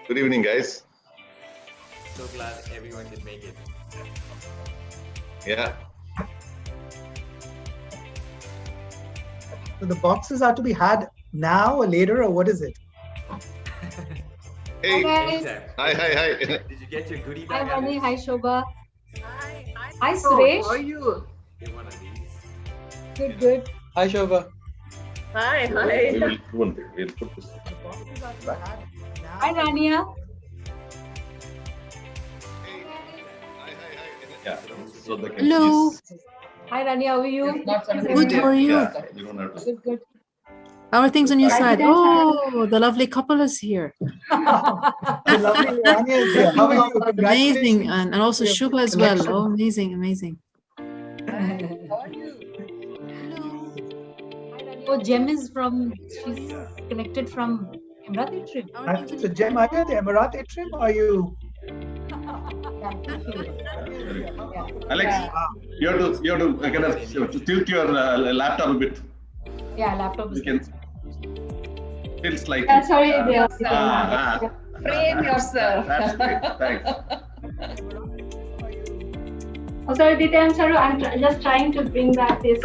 Good evening, guys. So glad everyone could make it. Yeah. So the boxes are to be had now or later, or what is it? Hey. Anytime. Hi. Did you get your goodie bag? Hi, Moni. Hi, Shobha. Hi, So, Suresh. how are you? Get one of these. Good. Hi, Shobha. Hi. We'll put this. The boxes are to be had now. Hi, Rania. Yeah. So the Hello. Hi, Rania. How are you? Good, how are you? Yeah, you don't have to. Good. How are things on your side? Oh, the lovely couple is here. The lovely Rania is here. How are you? Amazing. Congratulations. And also for your Shubha as well. collection. Oh, amazing. How are you? Oh, Gem is from, she's connected from Emirates trip. How are things on So, your Gem, are you at the Emirate trip? Or are you? Alex, you have to kind of tilt your laptop a bit. Yeah, laptop is You can tilt slightly. sorry, Frame yourself. That's great. Thanks. Oh, sorry, Dita, I'm sorry. I'm just trying to bring back this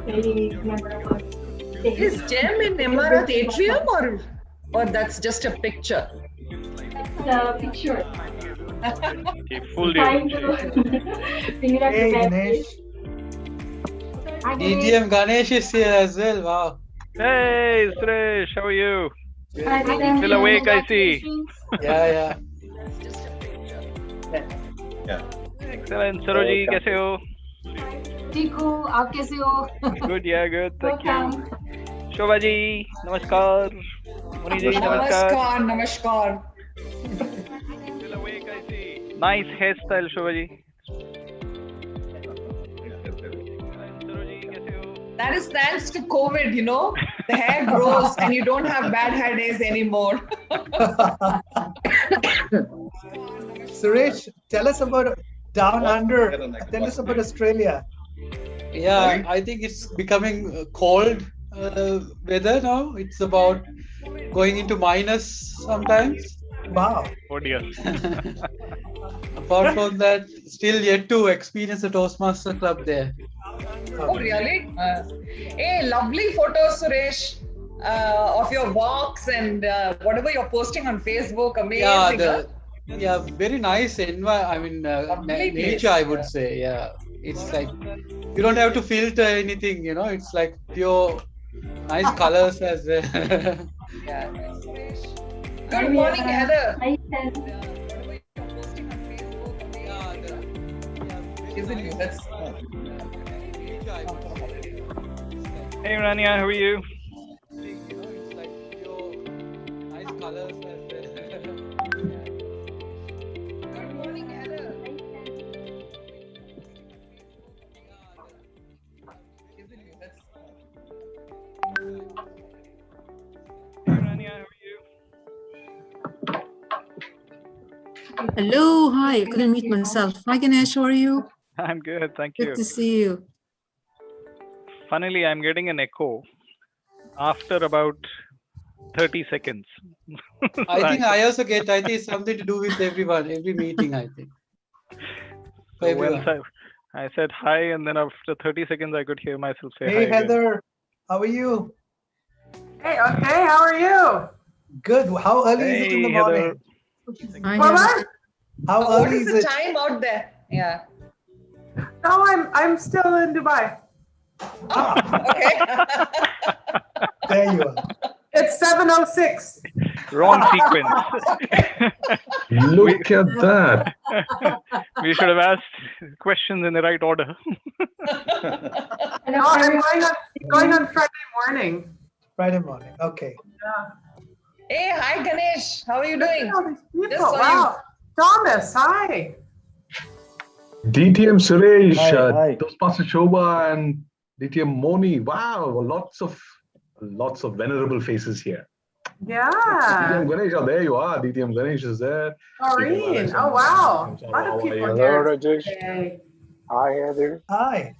very memorable thing. Is Gem in Emirates Atrium or that's just a picture? The picture. Full Trying day. to bring it up Hey, to that. Ganesh. Hi, Ganesh. DTM Ganesh is here as well. Wow. Hey, Suresh, how are you? Hi, Dita. Still awake, I see. Yeah. Yeah. Excellent. Saroji, कैसे हो? ठीक हूँ, आप कैसे हो? Good, yeah, good. Thank you. Welcome. Shobha ji, namaskar. Moni ji, namaskar. Namaskar. Still awake, I see. Nice hairstyle, Shobha ji. Saroji, कैसे हो? That is thanks to COVID, you know. The hair grows and you don't have bad hair days anymore. Suresh, tell us about Down Under. Tell us about Australia. Yeah, I think it's becoming cold weather now. It's about going into minus sometimes. Wow. Oh dear. Apart from that, still yet to experience the Toastmaster Club there. Oh, really? Hey, lovely photos, Suresh, of your walks and whatever you're posting on Facebook. Amazing. Yeah, very nice Lovely nature, place. I would say. Yeah, it's like you don't have to filter anything. You know, it's like pure nice colors as well. Yeah. Good morning, Heather. Hi, Heather. Whatever you're posting on Facebook. Yeah, Isn't it? That's Hey, Rania, how are you? It's like pure nice colors as well. good morning, Heather. Isn't it? That's Hey, Rania, how are you? Hello, hi. I couldn't meet myself. Hi, Ganesh, how are you? I'm good, thank you. Good to see you. Funnily, I'm getting an echo after about 30 seconds. I think I also get. I think it's something to do with everyone, every meeting. I think. For So once everyone. I said hi, and then after 30 seconds, I could hear myself say hi. Hey, again. Heather. How are you? Hey, okay, how are you? Good. How early is it in the Hey, morning? Heather. Hi, Mama? Heather. How What early is is the it? time out there? Yeah. No, I'm still in Dubai. Okay. There you are. It's 7:06. Wrong sequence. Look at that. We should have asked questions in the right order. No, I'm going on Friday morning. Friday morning. Okay. Hey, hi Ganesh. How are you doing? Oh, these Just people. saw Wow. Thomas, hi. DTM Suresh, Hi. Toastmaster Shobha, and DTM Moni. Wow, lots of venerable faces here. Yeah. DTM Ganesh, oh, there you are. DTM Ganesh is there. Maureen. Oh, wow. A lot of people Hello, here Rajesh. today. Hi, Heather. Hi.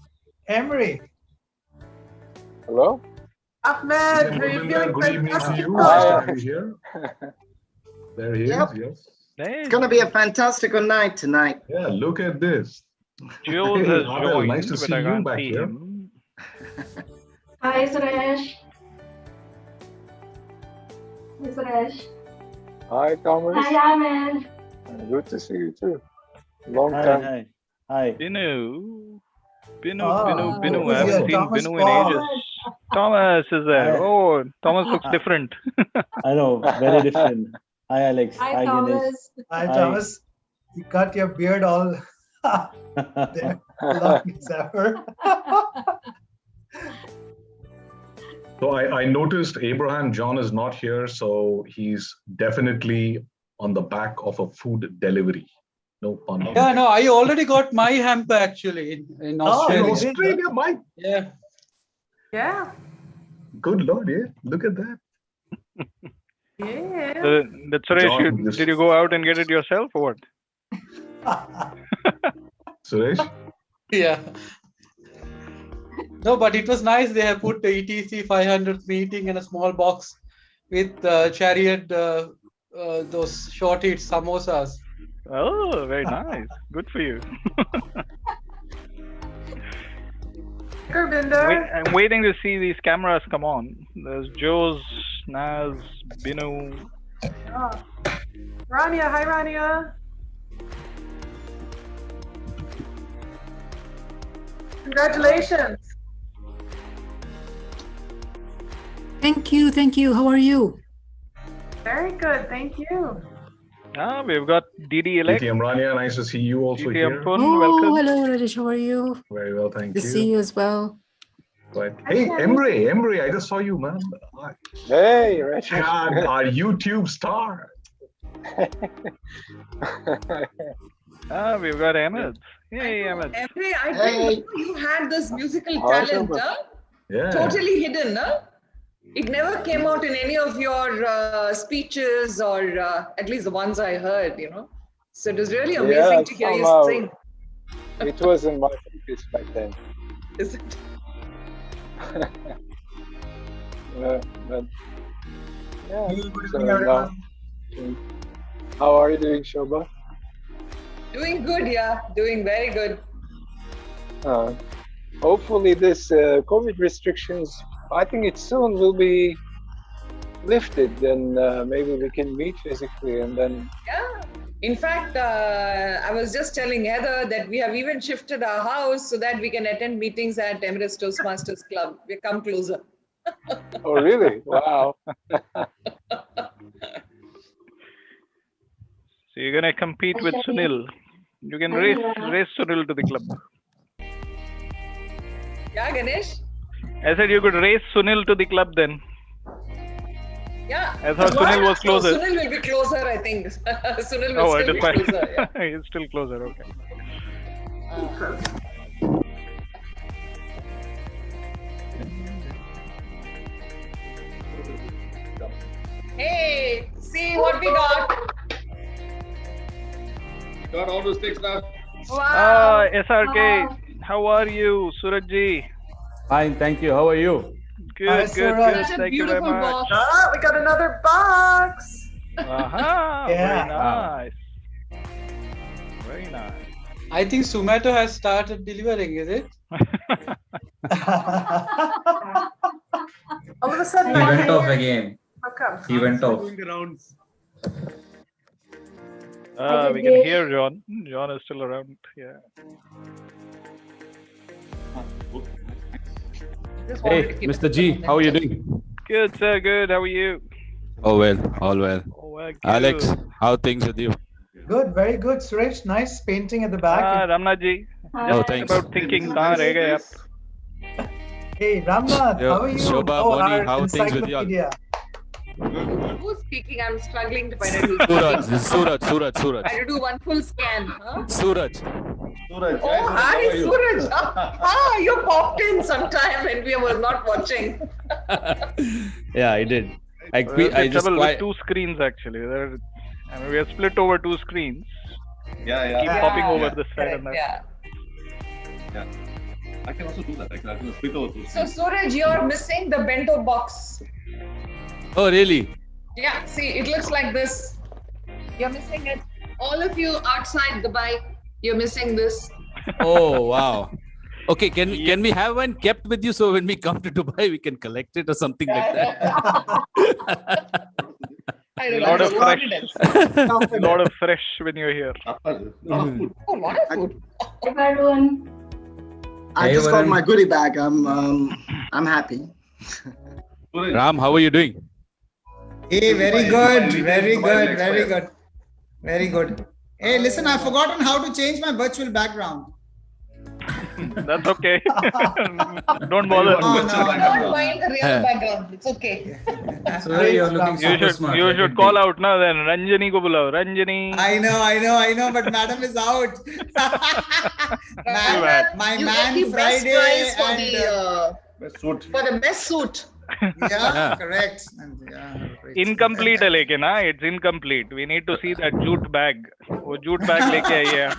Emery. Hello. Ahmed, are you feeling Good evening to fantastic? you. Hi. Nice to have you here. There he Yep. is, yes. It's going to be a fantastical night tonight. Yeah, look at this. Jules Hey, has Abel, joined, nice to but see I you can't back see here. him. Hi, Suresh. Hi, Suresh. Hi, Thomas. Hi, Ahmed. Good to see you too. Long Hi, time. hi, hi. Binu. Binu, Ah, Binu, Binu. who's I haven't here? seen Thomas Binu Paul. in ages. Thomas is there. Hi. Oh, Thomas looks different. I know, very different. Hi, Alex. Hi, Hi, Ganesh. Thomas. Hi, Hi. Thomas. You got your beard all there, long as ever. So I noticed Abraham John is not here, so he's definitely on the back of a food delivery. No pun. Yeah, no, I already got my hamper actually in Australia. Australia, Mike. Yeah. Yeah. Good Lord, yeah. Look at that. Yeah. The Suresh, John, did you go out and get it yourself or what? Suresh? Yeah. No, but it was nice. They have put the ETC 500th meeting in a small box with chariot, those short eat samosas. Oh, very nice. Good for you. I'm waiting to see these cameras come on. There's Joe's, Naz, Binu. Oh. Rania, hi Rania. Congratulations. Thank you, thank you. How are you? Very good, thank you. Ah, we've got DD Elect. TM Rania, nice to see you also TM here. Pun, Oh, welcome. hello, Rajesh. How are you? Very well, thank Good you. to see you as well. Right. Hey, Emre, I just saw you, man. Hey, Rachel. God, our YouTube star. Ah, we've got Ahmed. Hey, Ahmed. Emre, I didn't know you had this musical talent, huh? Yeah. Totally hidden, huh? It never came out in any of your speeches or at least the ones I heard, you know. So it was really amazing to hear you sing. It wasn't my focus back then. Is it? But yeah. So now, how are you doing, Shobha? Doing good, yeah. Doing very good. Hopefully this COVID restrictions, I think it soon will be lifted, then maybe we can meet physically and then... Yeah. In fact, I was just telling Heather that we have even shifted our house so that we can attend meetings at Emirates Toastmasters Club. We come closer. Oh, really? Wow. So you're going to compete with Sunil. You can race Sunil to the club. Yeah, Ganesh? I said you could race Sunil to the club then. Yeah. I thought Sunil was closer. So Sunil will be closer, I think. Sunil will still be closer. Yeah. He's still closer, okay. Hey, see what we got. Got all those things now. Wow. SRK, how are you, Surajji? Fine, thank you. How are you? Good, good, good. Thank you very much. Box. Oh, we got another box. Aha, Yeah. very nice. Very nice. I think Zomato has started delivering, is it? All of a sudden, He went off again. How come? He went off. Doing the rounds. We can hear John. John is still around. Yeah. Hey, Mr. G, how are you doing? Good, sir. Good. How are you? Oh well, all well. Oh, well, Alex, good. how things with you? Good, very good. Suresh, nice painting at the back. Ramnaji. Oh, thanks. About thinking. Kahan reh gaye aap? Hey, Ramnath, Yo, how are you? Shobha, Oh, Moni, our how things with you all? encyclopedia. Who's speaking? I'm struggling to find out who's Suraj, speaking. Suraj. I had to do one full scan. Huh? Suraj. Oh, hi, Suraj. You popped in sometime when we were not watching. Yeah, I did. There's I just trouble quite... with two screens actually. I mean, we are split over two screens. Yeah. Keep popping over this side and that. Yeah. I can also do that. I can split over those. So, Suraj, you're missing the bento box. Oh really? Yeah, see, it looks like this. You're missing it. All of you outside Dubai, you're missing this. Oh wow. Okay, can we have one kept with you so when we come to Dubai we can collect it or something like that? I A don't lot know. of fresh, lot of fresh when you're here. Oh, lot of food. Hey, Varun. I just got my goodie bag. I'm happy. Ram, how are you doing? Hey, very good, very good, very good, very good. Hey, listen, I've forgotten how to change my virtual background. That's okay. Don't bother. Don't mind the real background. It's okay. So you're looking super smart. You should call out now then. Ranjani ko bulao. Ranjani. I know, but madam is out. My You man get the best Friday prize for and for the best suit. yeah, correct. And, yeah, great. Incomplete है लेकिन हाँ, it's incomplete. We need to see that jute bag. वो jute bag लेके आई है.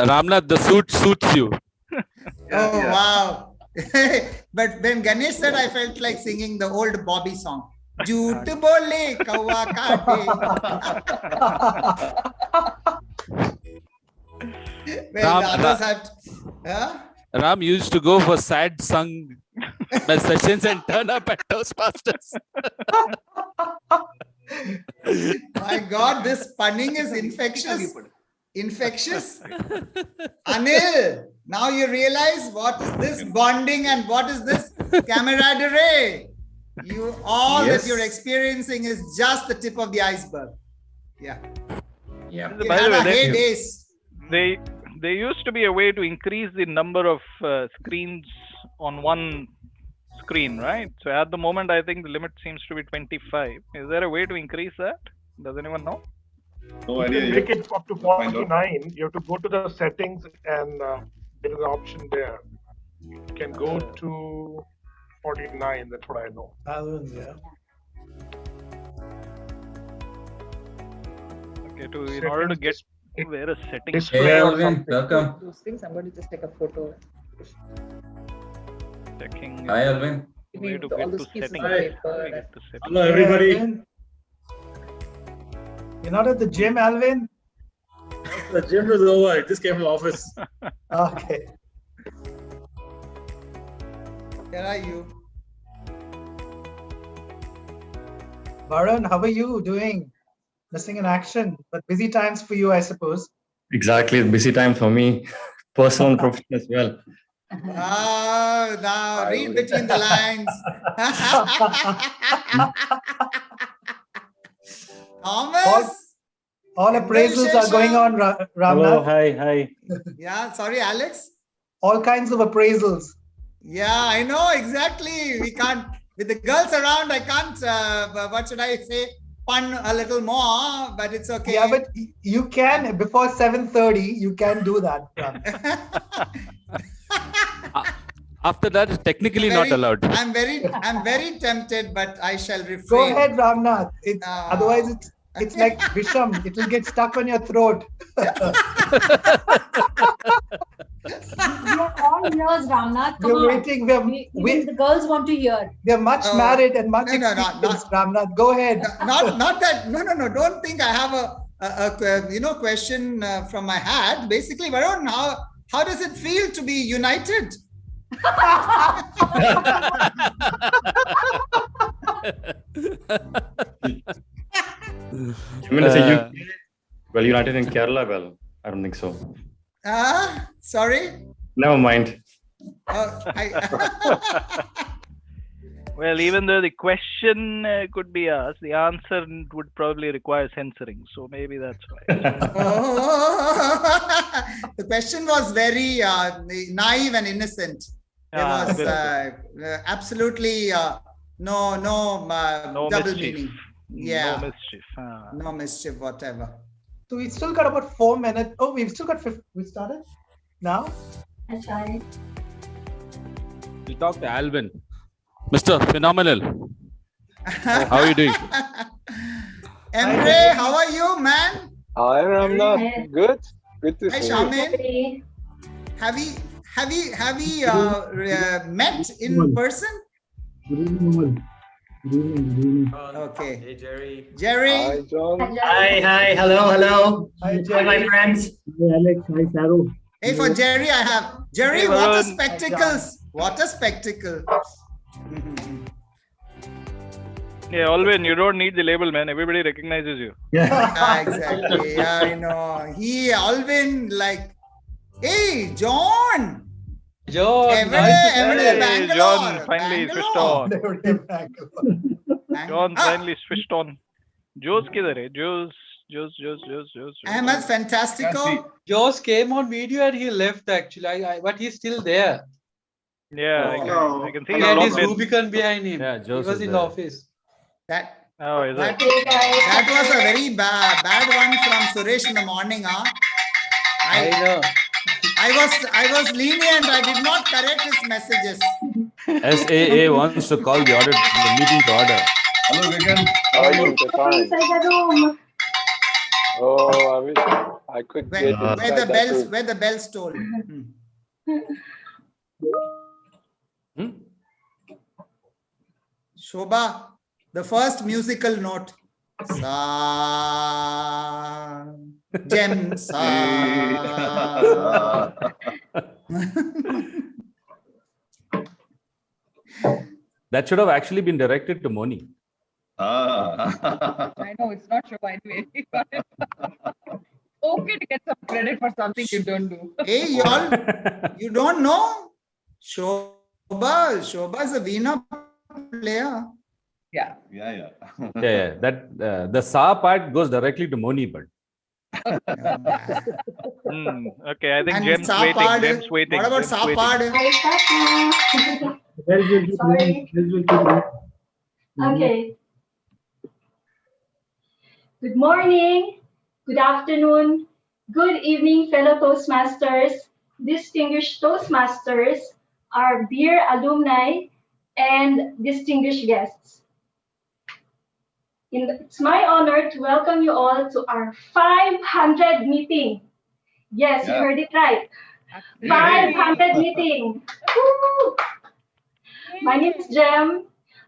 Ramnath, the suit suits you. Oh wow! But when Ganesh said, I felt like singing the old Bobby song. Jhoot bole kawa kaate. Well, the others had. Huh? Ram used to go for sad sung sessions and turn up at Toastmasters. My God, this punning is infectious. Infectious. Anil, now you realize what is this bonding and what is this camaraderie. You all Yes. that you're experiencing is just the tip of the iceberg. Yeah. Yeah. You By the had way, a heydays. there used to be a way to increase the number of screens on one screen, right? So at the moment, I think the limit seems to be 25. Is there a way to increase that? Does anyone know? No You idea. can make it up to 49. You have to go to the settings and there is an option there. You can go to 49. That's what I know. Yeah. Okay, in order to get where a setting. Display or Alvin, something. welcome. Those things, I'm going to just take a photo. Checking. Hi, Alvin. Way to All get to those pieces of settings. paper. Way to get to settings. Hello, everybody. You're not at the gym, Alvin? The gym is over. I just came from office. Okay. Where are you? Varun, how are you doing? Missing in action, but busy times for you, I suppose. Exactly, busy time for me, personal and professional as well. Oh, now read between the lines. Thomas? All appraisals are going on, Hello, Ramnath. hi. Yeah, sorry, Alex. All kinds of appraisals. Yeah, I know, exactly. We can't, with the girls around, I can't, what should I say, pun a little more, but it's okay. Yeah, but you can, before 7:30, you can do that. After that, it's technically not allowed. I'm very tempted, but I shall refrain. Go ahead, Ramnath. Otherwise, it's like Visham. It will get stuck on your throat. We are all ears, Ramnath. Come We're on. waiting. Even the girls want to hear. They're much married and much experienced, Ramnath. Go ahead. Not that. No. Don't think I have a question from my hat. Basically, Varun, how does it feel to be united? You mean to say you? Well, United in Kerala? Well, I don't think so. Sorry. Never mind. Well, even though the question could be asked, the answer would probably require censoring. So maybe that's why. The question was very naive and innocent. There was absolutely no double mischief. meaning. Yeah. No mischief. No mischief, whatever. So we've still got about 4 minutes. Oh, we've still got 50. We started now? I tried. We'll talk to Alvin. Mr. Phenomenal. How are you doing? Emre, how are you, man? Hi, Ramnath. Good. Good to Hi, see you. Shamin. Have we met in person? Okay. Hey, Jerry. Jerry. Hi, John. Hi, hello. Hi, Hi, my friends. Hey, Alex. Hi, Saru. Hey, for Jerry, I have Jerry. Hey, What a Varun. spectacles! What a spectacle! Yeah, Alvin, you don't need the label, man. Everybody recognizes you. Yeah, exactly. Yeah, I know. Alvin, like, hey, John. John, Everett, Hey, Bangalore. John finally switched on. Bangalore. John finally switched on. Joe's kidhar hai? Joe's. Ahmed, fantastico. Joe's came on video and he left actually. But he's still there. Yeah, I can see He he's had his logged in. Rubicon behind him. Yeah, He Joe's was is in there. the office. Oh, is it? That was a very bad one from Suresh in the morning, huh? I know. I was lenient. I did not correct his messages. SAA wants to call the meeting to order. Hello, Gagan. How are you? Inside the room. Oh, I wish I could get inside Where the bells toll. Shobha, the first musical note. Sa, Gem, sa. That should have actually been directed to Moni. I know it's not sure by the way. Okay to get some credit for something you don't do. Hey, y'all, you don't know? Shobha is a Veena player. Yeah. Yeah. Yeah. That the Sa part goes directly to Moni, but. Okay, I think And Gem's Sapad, waiting. Gem's waiting. what about Gem's waiting. Sapad? Okay. Good morning, good afternoon, good evening, fellow Toastmasters, distinguished Toastmasters, our dear alumni, and distinguished guests. It's my honor to welcome you all to our 500 meeting. Yes, you heard it right. 500 meeting. Woo! My name is Gem,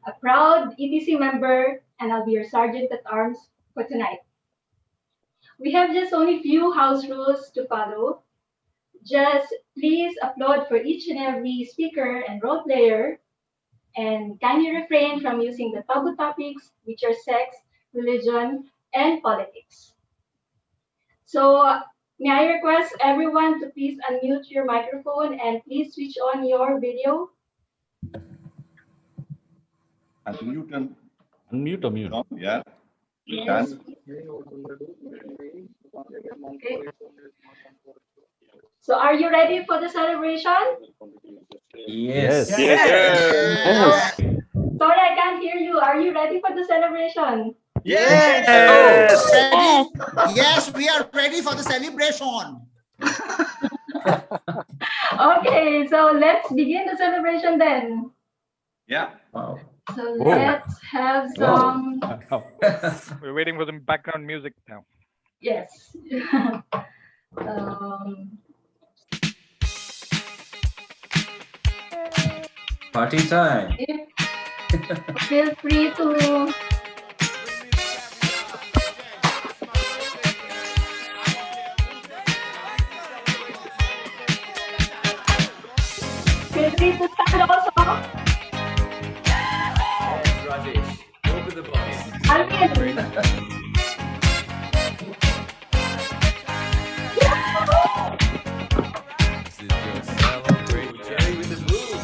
a proud ETC member, and I'll be your Sergeant at Arms for tonight. We have just only few house rules to follow. Just please applaud for each and every speaker and role player, and kindly refrain from using the taboo topics, which are sex, religion, and politics. So may I request everyone to please unmute your microphone and please switch on your video. Unmute. Yeah. Yes. Okay. So are you ready for the celebration? Yes. Sorry, I can't hear you. Are you ready for the celebration? Yes! Yes, we are ready for the celebration. Okay, so let's begin the celebration then. Yeah. Wow. So let's have some. We're waiting for some background music now. Yes. Party time. Feel free to. Feel free to stand also. Rajesh, go to the box. Jerry with the blues.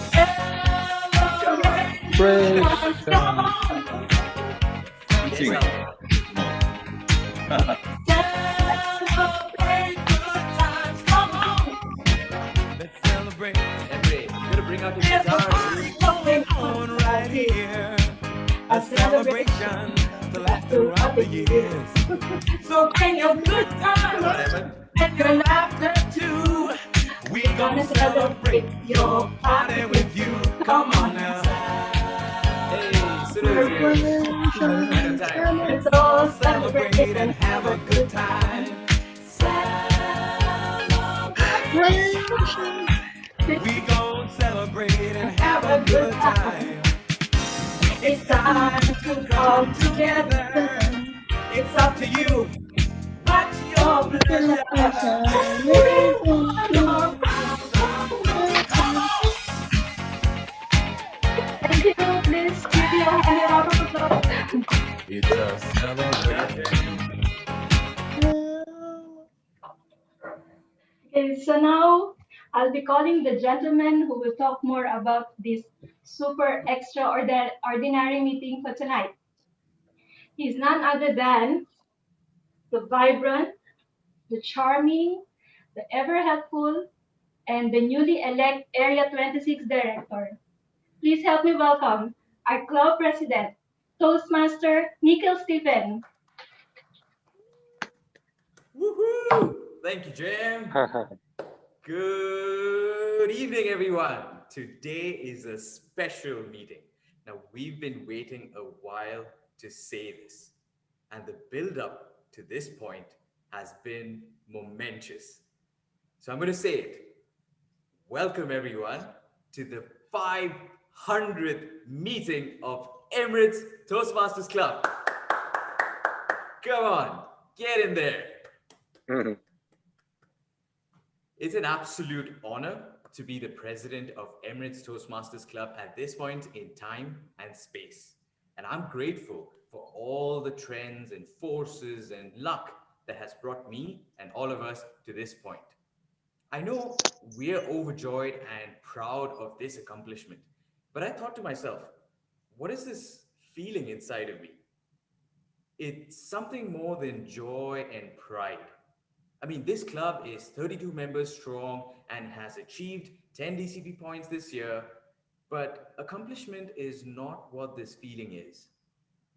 Let's celebrate. Every, you're gonna bring out your guitars. Going on right here. A celebration to last throughout the years. So bring your good times and your laughter too. We gonna celebrate your party with you. Come on now. Hey, Let's all celebrate and have a good time. We gon' celebrate and have a good time. It's time to come together. It's up to you. What's your pleasure? Thank you. Please give your hand a round of applause. It's a celebration. Okay, so now I'll be calling the gentleman who will talk more about this super extraordinary meeting for tonight. He's none other than the vibrant, the charming, the ever helpful, and the newly elected Area 26 Director. Please help me welcome our club president, Toastmaster Nikhil Stephen. Woohoo! Thank you, Gem. Good evening, everyone. Today is a special meeting. Now, we've been waiting a while to say this, and the build-up to this point has been momentous. So I'm going to say it. Welcome, everyone, to the 500th meeting of Emirates Toastmasters Club. Come on, get in there. It's an absolute honor to be the president of Emirates Toastmasters Club at this point in time and space. And I'm grateful for all the trends and forces and luck that has brought me and all of us to this point. I know we're overjoyed and proud of this accomplishment, but I thought to myself, what is this feeling inside of me? It's something more than joy and pride. I mean, this club is 32 members strong and has achieved 10 DCP points this year, but accomplishment is not what this feeling is.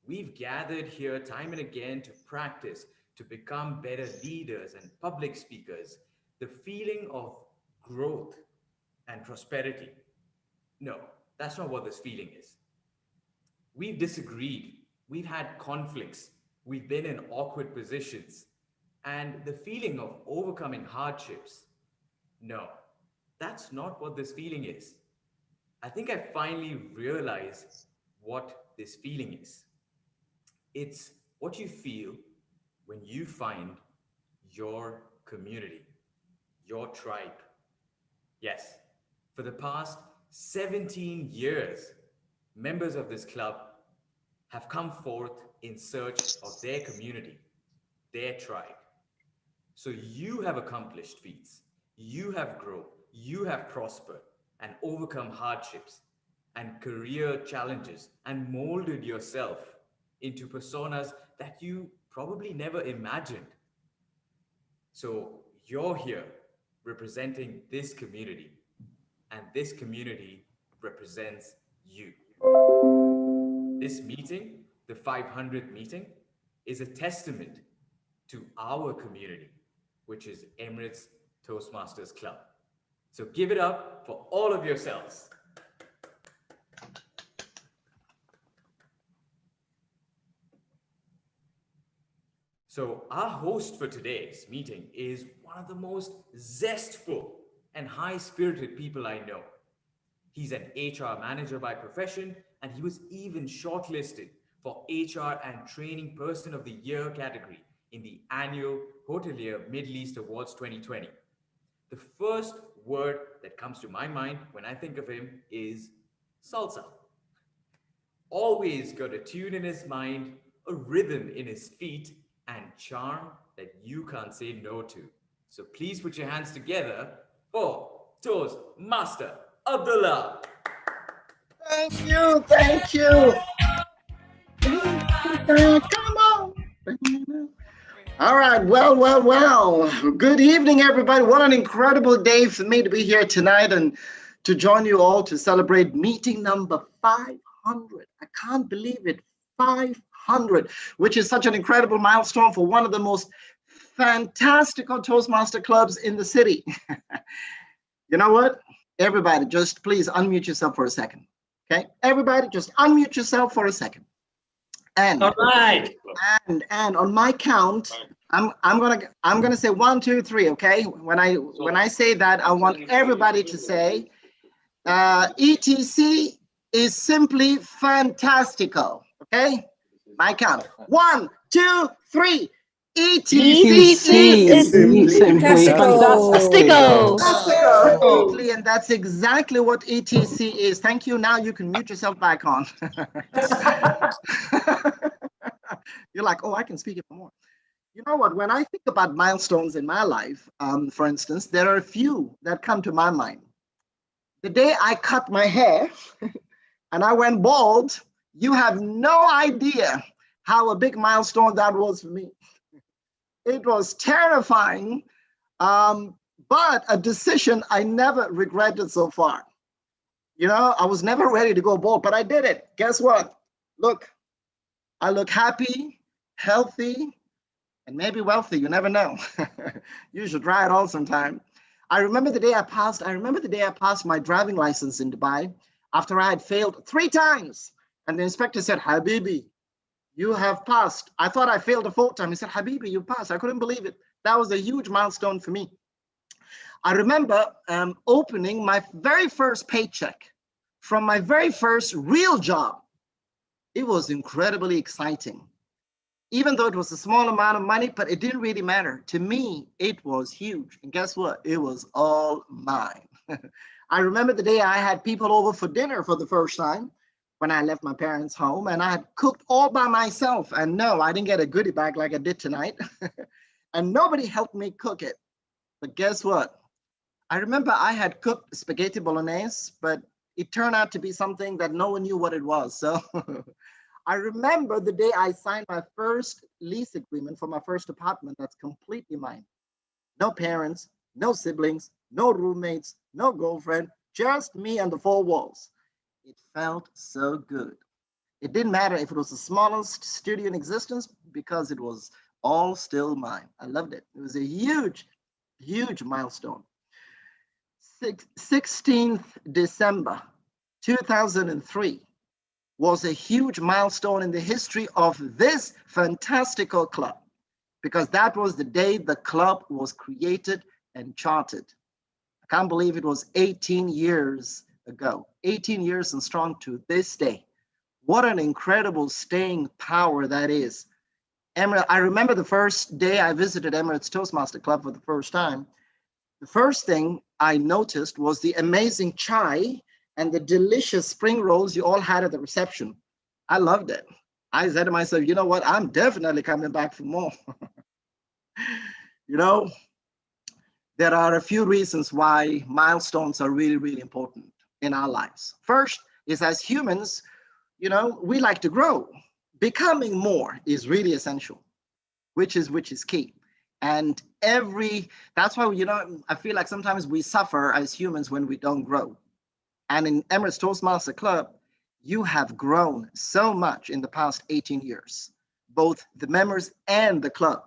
We've gathered here time and again to practice, to become better leaders and public speakers. The feeling of growth and prosperity. No, that's not what this feeling is. We've disagreed, we've had conflicts, we've been in awkward positions, and the feeling of overcoming hardships. No, that's not what this feeling is. I think I finally realized what this feeling is. It's what you feel when you find your community, your tribe. Yes, for the past 17 years, members of this club have come forth in search of their community, their tribe. So you have accomplished feats, you have grown, you have prospered and overcome hardships and career challenges and molded yourself into personas that you probably never imagined. So you're here representing this community, and this community represents you. This meeting, the 500th meeting, is a testament to our community, which is Emirates Toastmasters Club. So give it up for all of yourselves. So our host for today's meeting is one of the most zestful and high-spirited people I know. He's an HR manager by profession, and he was even shortlisted for HR and Training Person of the Year category in the annual Hotelier Middle East Awards 2020. The first word that comes to my mind when I think of him is salsa. Always got a tune in his mind, a rhythm in his feet, and charm that you can't say no to. So please put your hands together for Toastmaster Abdullah. Thank you, thank you. Come on. All right, well. Good evening, everybody. What an incredible day for me to be here tonight and to join you all to celebrate meeting number 500. I can't believe it, 500, which is such an incredible milestone for one of the most fantastical Toastmaster clubs in the city. You know what? Everybody, just please unmute yourself for a second. Okay, everybody, just unmute yourself for a second. And all right. And on my count, I'm gonna say 1, 2, 3. Okay, when I say that, I want everybody to say, ETC, is simply fantastical. Okay? My count. 1, 2, 3. ETC is simply fantastical. Absolutely, and that's exactly what ETC is. Thank you. Now you can mute yourself back on. You're like, oh, I can speak it more. You know what? When I think about milestones in my life, for instance, there are a few that come to my mind. The day I cut my hair and I went bald, you have no idea how a big milestone that was for me. It was terrifying, but a decision I never regretted so far. You know, I was never ready to go bald, but I did it. Guess what? Look, I look happy, healthy, and maybe wealthy. You never know. You should try it all sometime. I remember the day I passed my driving license in Dubai after I had failed 3 times. And the inspector said, Habibi, you have passed. I thought I failed the 4th time. He said, Habibi, you passed. I couldn't believe it. That was a huge milestone for me. I remember opening my very first paycheck from my very first real job. It was incredibly exciting. Even though it was a small amount of money, but it didn't really matter. To me, it was huge. And guess what? It was all mine. I remember the day I had people over for dinner for the first time when I left my parents' home, and I had cooked all by myself. And no, I didn't get a goodie bag like I did tonight. And nobody helped me cook it. But guess what? I remember I had cooked spaghetti bolognese, but it turned out to be something that no one knew what it was. So I remember the day I signed my first lease agreement for my first apartment that's completely mine. No parents, no siblings, no roommates, no girlfriend, just me and the 4 walls. It felt so good. It didn't matter if it was the smallest studio in existence because it was all still mine. I loved it. It was a huge, huge milestone. 16th December 2003 was a huge milestone in the history of this fantastical club because that was the day the club was created and charted. I can't believe it was 18 years ago, 18 years and strong to this day. What an incredible staying power that is. I remember the first day I visited Emirates Toastmasters Club for the first time. The first thing I noticed was the amazing chai and the delicious spring rolls you all had at the reception. I loved it. I said to myself, you know what? I'm definitely coming back for more. You know, there are a few reasons why milestones are really, really important in our lives. First is as humans, you know, we like to grow. Becoming more is really essential, which is key. And that's why, you know, I feel like sometimes we suffer as humans when we don't grow. And in Emirates Toastmasters Club, you have grown so much in the past 18 years, both the members and the club.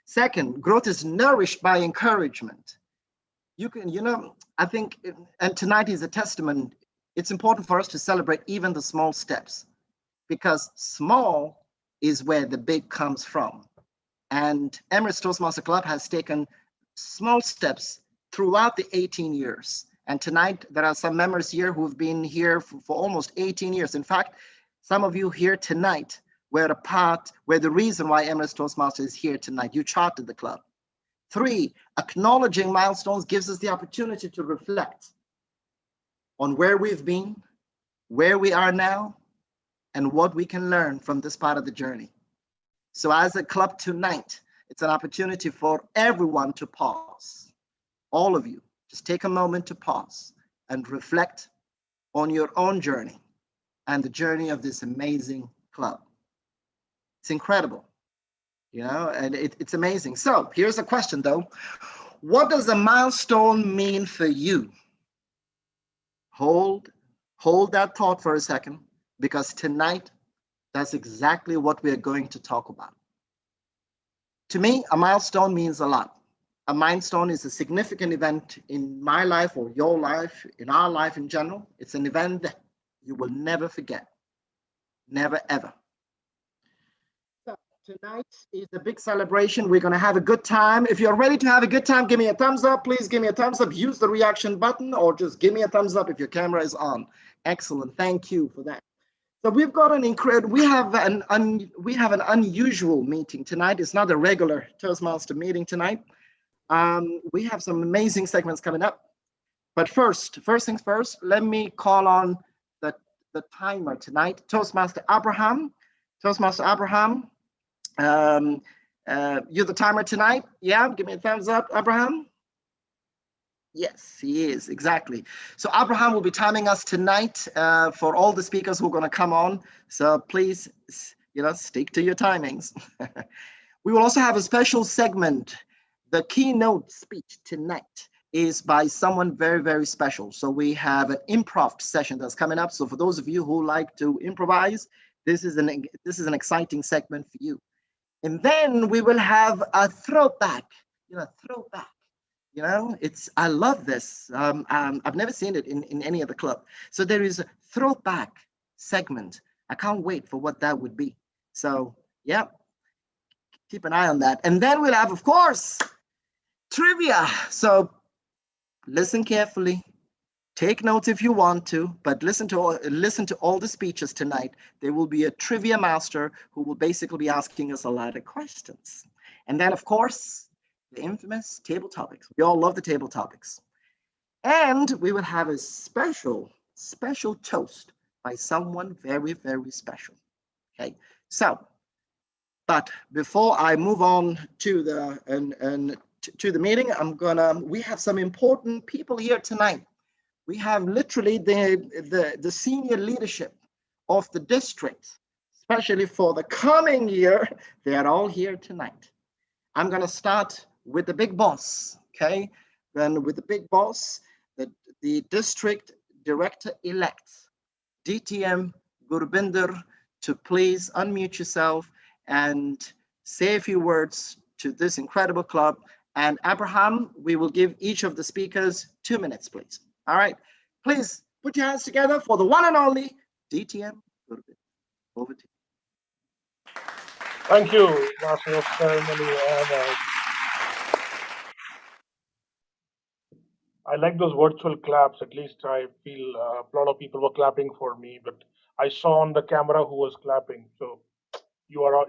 Second, growth is nourished by encouragement. You can, you know, I think, and tonight is a testament, it's important for us to celebrate even the small steps because small is where the big comes from. And Emirates Toastmasters Club has taken small steps throughout the 18 years. And tonight, there are some members here who've been here for almost 18 years. In fact, some of you here tonight were the reason why Emirates Toastmasters is here tonight. You charted the club. 3, acknowledging milestones gives us the opportunity to reflect on where we've been, where we are now, and what we can learn from this part of the journey. So as a club tonight, it's an opportunity for everyone to pause. All of you, just take a moment to pause and reflect on your own journey and the journey of this amazing club. It's incredible, you know, and it's amazing. So here's a question though. What does a milestone mean for you? Hold that thought for a second, because tonight, that's exactly what we're going to talk about. To me, a milestone means a lot. A milestone is a significant event in my life or your life, in our life in general. It's an event that you will never forget. Never, ever. So tonight is a big celebration. We're going to have a good time. If you're ready to have a good time, give me a thumbs up. Please give me a thumbs up. Use the reaction button or just give me a thumbs up if your camera is on. Excellent. Thank you for that. So we've got an incredible, we have an unusual meeting tonight. It's not a regular Toastmaster meeting tonight. We have some amazing segments coming up. But first things first, let me call on the timer tonight. Toastmaster Abraham. Toastmaster Abraham, you're the timer tonight. Yeah, give me a thumbs up, Abraham. Yes, he is, exactly. So Abraham will be timing us tonight for all the speakers who are going to come on. So please, stick to your timings. We will also have a special segment. The keynote speech tonight is by someone very, very special. So we have an improv session that's coming up. So for those of you who like to improvise, this is an exciting segment for you. And then we will have a throwback, throwback. I love this. I've never seen it in any other club. So there is a throwback segment. I can't wait for what that would be. So yeah, keep an eye on that. And then we'll have, of course, trivia. So listen carefully, take notes if you want to, but listen to all the speeches tonight. There will be a trivia master who will basically be asking us a lot of questions. And then, of course, the infamous table topics. We all love the table topics. And we will have a special toast by someone very, very special. Okay, so, but before I move on to the meeting, we have some important people here tonight. We have literally the senior leadership of the district, especially for the coming year. They are all here tonight. I'm going to start with the big boss, okay? Then with the big boss, the district director-elect, DTM Gurbinder, to please unmute yourself and say a few words to this incredible club. And Abraham, we will give each of the speakers 2 minutes, please. All right, please put your hands together for the one and only DTM Gurbinder. Over to you. Thank you, Master of Ceremony. I like those virtual claps. At least I feel a lot of people were clapping for me, but I saw on the camera who was clapping. So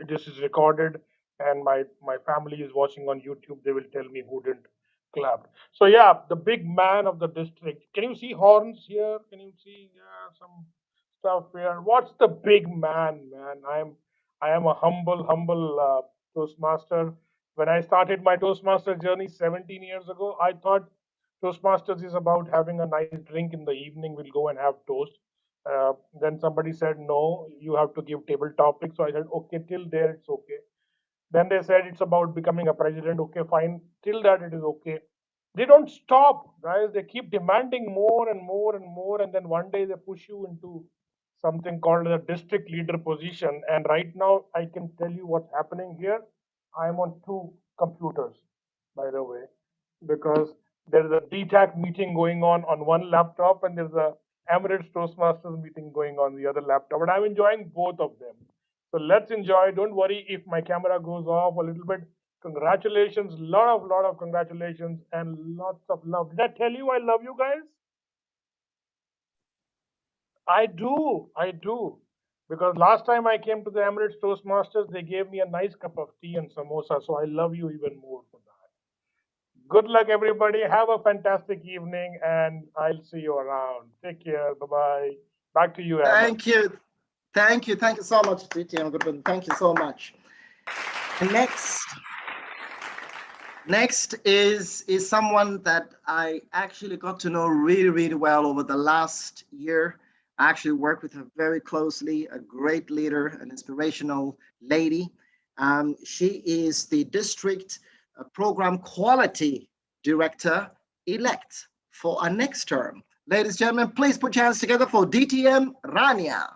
this is recorded, and my family is watching on YouTube. They will tell me who didn't clap. So yeah, the big man of the district. Can you see horns here? Can you see some stuff here? What's the big man, man? I am a humble Toastmaster. When I started my Toastmaster journey 17 years ago, I thought Toastmasters is about having a nice drink in the evening. We'll go and have toast. Then somebody said, no, you have to give table topics. So I said, okay, till there it's okay. Then they said it's about becoming a president. Okay, fine. Till that it is okay. They don't stop, guys. They keep demanding more and more and more. And then one day they push you into something called a district leader position. And right now I can tell you what's happening here. I'm on 2 computers, by the way, because there's a DTAC meeting going on one laptop, and there's a Emirates Toastmasters meeting going on the other laptop. But I'm enjoying both of them. So let's enjoy. Don't worry if my camera goes off a little bit. Congratulations, lot of congratulations and lots of love. Did I tell you I love you guys? I do. Because last time I came to the Emirates Toastmasters, they gave me a nice cup of tea and samosa. So I love you even more for that. Good luck, everybody. Have a fantastic evening, and I'll see you around. Take care. Bye-bye. Back to you, Ahmed. Thank you. Thank you so much, DTM Gurbinder. Thank you so much. And next is someone that I actually got to know really, really well over the last year. I actually worked with her very closely, a great leader, an inspirational lady. She is the district program quality director-elect for our next term. Ladies and gentlemen, please put your hands together for DTM Rania.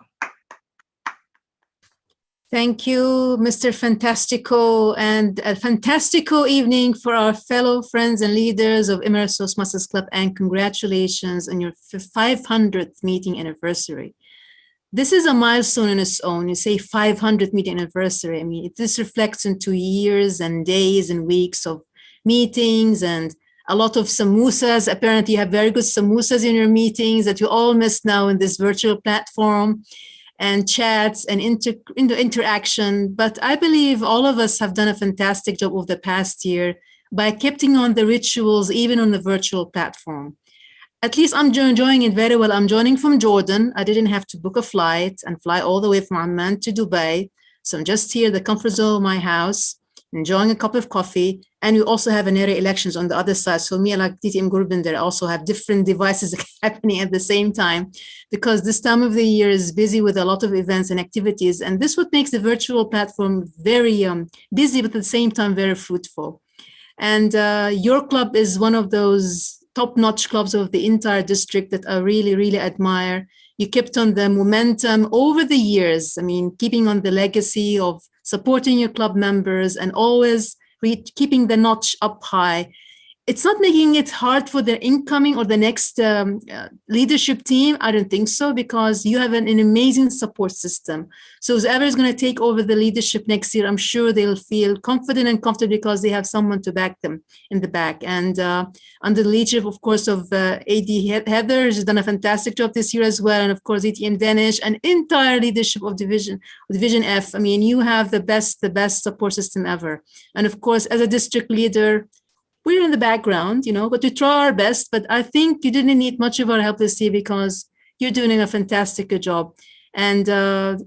Thank you, Mr. Fantastico, and a fantastico evening for our fellow friends and leaders of Emirates Toastmasters Club, and congratulations on your 500th meeting anniversary. This is a milestone in its own. You say 500th meeting anniversary. I mean, this reflects into years and days and weeks of meetings and a lot of samosas. Apparently, you have very good samosas in your meetings that you all miss now in this virtual platform, and chats and interaction. But I believe all of us have done a fantastic job over the past year by keeping on the rituals, even on the virtual platform. At least I'm enjoying it very well. I'm joining from Jordan. I didn't have to book a flight and fly all the way from Amman to Dubai. So I'm just here, the comfort zone of my house, enjoying a cup of coffee. And we also have an area elections on the other side. So me and like TTM Gurbinder also have different devices happening at the same time, because this time of the year is busy with a lot of events and activities. And this what makes the virtual platform very busy, but at the same time, very fruitful. And your club is one of those top-notch clubs of the entire district that I really, really admire. You kept on the momentum over the years. I mean, keeping on the legacy of supporting your club members and always keeping the notch up high. It's not making it hard for the incoming or the next leadership team. I don't think so, because you have an amazing support system. So whoever is going to take over the leadership next year, I'm sure they'll feel confident and comfortable because they have someone to back them in the back. And under the leadership, of course, of AD Heather, who's done a fantastic job this year as well. And of course, ATM Danish and entire leadership of Division F. I mean, you have the best support system ever. And of course, as a district leader, we're in the background, but we try our best. But I think you didn't need much of our help this year because you're doing a fantastic job. And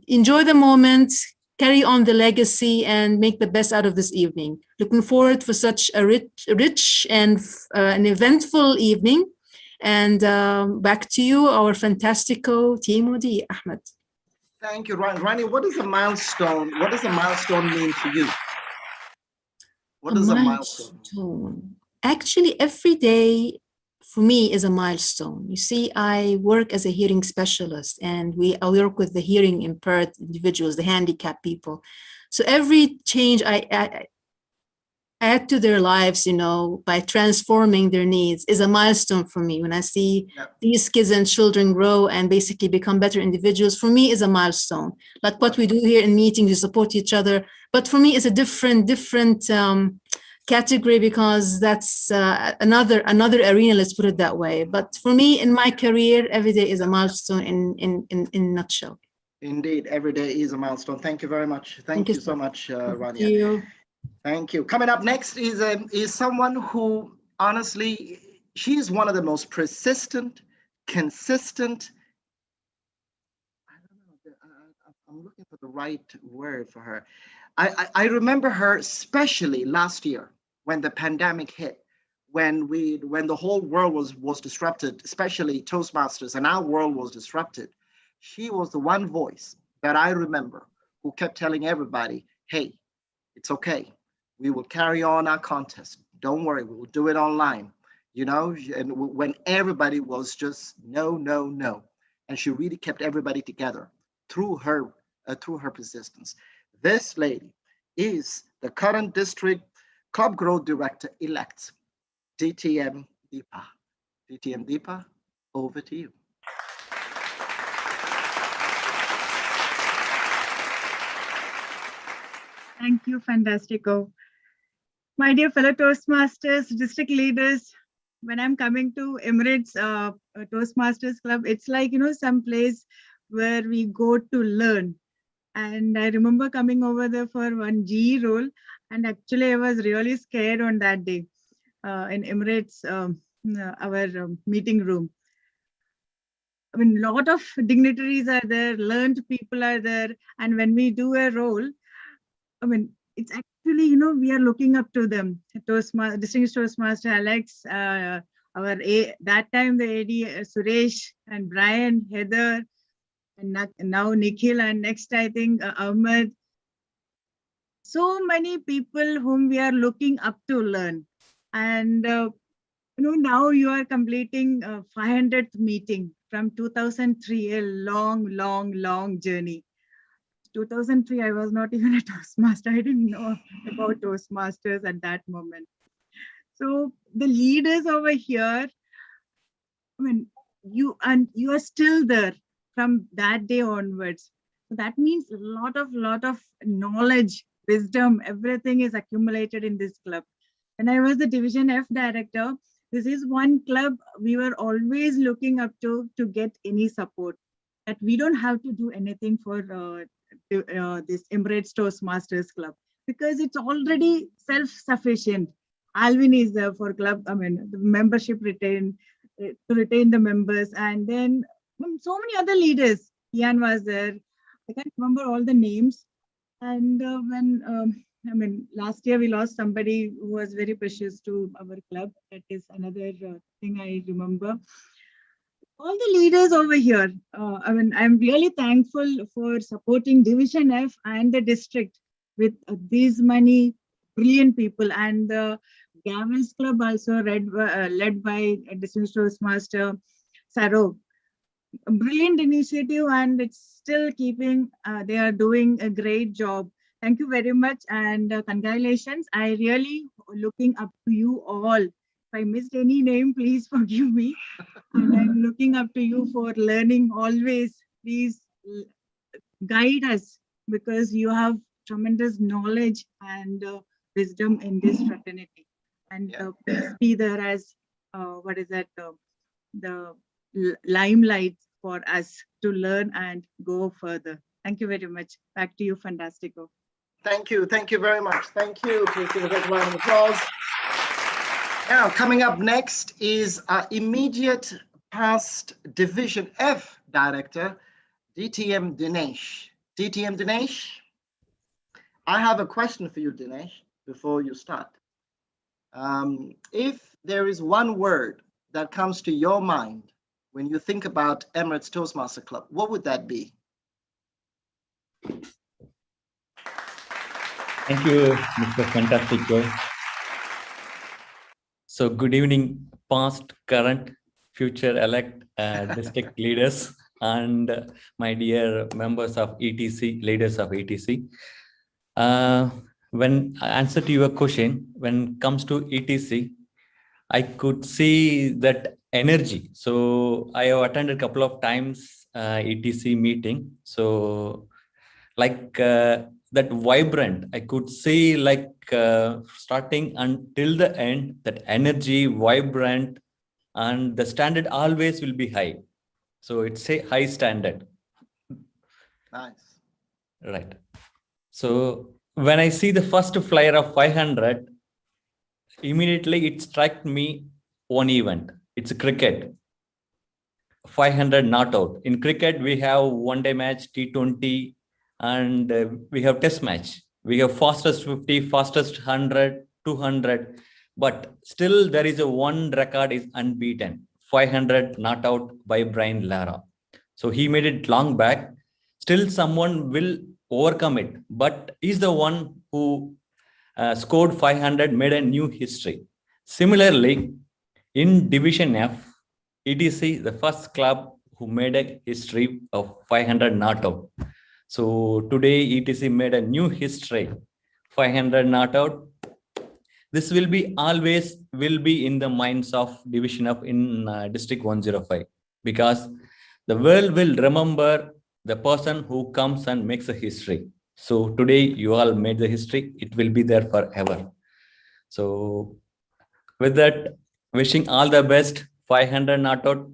enjoy the moment, carry on the legacy, and make the best out of this evening. Looking forward for such a rich and an eventful evening. And back to you, our fantastico TMOD, Ahmed. Thank you, Rani. What is a milestone? What does a milestone mean to you? What is a milestone? Actually, every day for me is a milestone. You see, I work as a hearing specialist, and I work with the hearing impaired individuals, the handicapped people. So every change I add to their lives, by transforming their needs is a milestone for me. When I see these kids and children grow and basically become better individuals, for me is a milestone. Like what we do here in meetings, we support each other. But for me, it's a different category, because that's another arena, let's put it that way. But for me, in my career, every day is a milestone in a nutshell. Indeed, every day is a milestone. Thank you very much. Thank you so much, Rania. Thank you. Thank you. Coming up next is someone who, honestly, she's one of the most persistent, consistent. I'm looking for the right word for her. I remember her especially last year when the pandemic hit, when the whole world was disrupted, especially Toastmasters, and our world was disrupted. She was the one voice that I remember who kept telling everybody, hey, it's okay. We will carry on our contest. Don't worry, we will do it online. And when everybody was just no. And she really kept everybody together through her persistence. This lady is the current district club growth director-elect, DTM Deepa. DTM Deepa, over to you. Thank you, Fantastico. My dear fellow Toastmasters, district leaders, when I'm coming to Emirates Toastmasters Club, it's like, some place where we go to learn. And I remember coming over there for one GE role, and actually I was really scared on that day in Emirates, our meeting room. I mean, a lot of dignitaries are there, learned people are there, and when we do a role, I mean, it's actually, we are looking up to them. Distinguished Toastmaster Alex, that time the AD Suresh and Brian, Heather, and now Nikhil, and next I think Ahmed. So many people whom we are looking up to learn. And now you are completing 500th meeting from 2003, a long journey. 2003, I was not even a Toastmaster. I didn't know about Toastmasters at that moment. So the leaders over here, I mean, you are still there from that day onwards. So that means a lot of knowledge, wisdom, everything is accumulated in this club. when I was the Division F director, this is one club we were always looking up to get any support. That we don't have to do anything for this Emirates Toastmasters Club because it's already self-sufficient. Alvin is there for club, I mean, the membership to retain the members, and then so many other leaders. Ian was there. I can't remember all the names. And when last year we lost somebody who was very precious to our club. That is another thing I remember. All the leaders over here, I'm really thankful for supporting Division F and the district with these many brilliant people, and the Gavin's Club also led by Distinguished Toastmaster Saro. A brilliant initiative, and it's still keeping, they are doing a great job. Thank you very much, and congratulations. I really looking up to you all. If I missed any name, please forgive me. And I'm looking up to you for learning always. Please guide us because you have tremendous knowledge and wisdom in this fraternity. And please be there as, the limelight for us to learn and go further. Thank you very much. Back to you, Fantastico. Thank you very much. Thank you. Please give a big round of applause. Now, coming up next is our immediate past Division F director, DTM Dinesh. DTM Dinesh, I have a question for you, Dinesh, before you start. If there is one word that comes to your mind when you think about Emirates Toastmaster Club, what would that be? Thank you, Mr. Fantastico. So good evening, past, current, future elect district leaders and my dear members of ETC, leaders of ETC. When I answer to your question, when it comes to ETC, I could see that energy. So I have attended a couple of times ETC meeting. So like that vibrant, I could see like starting until the end, that energy, vibrant, and the standard always will be high. So it's a high standard. Nice. Right. So when I see the first flyer of 500, immediately it struck me one event. It's a cricket. 500 not out. In cricket, we have one-day match, T20, and we have test match. We have fastest 50, fastest 100, 200. But still there is a one record is unbeaten. 500 not out by Brian Lara. So he made it long back. Still someone will overcome it. But he's the one who scored 500, made a new history. Similarly, in Division F, ETC, the first club who made a history of 500 not out. So today ETC made a new history, 500 not out. This will be always will be in the minds of Division F in District 105, because the world will remember the person who comes and makes a history. So today you all made the history, it will be there forever. So with that, wishing all the best. 500 not out,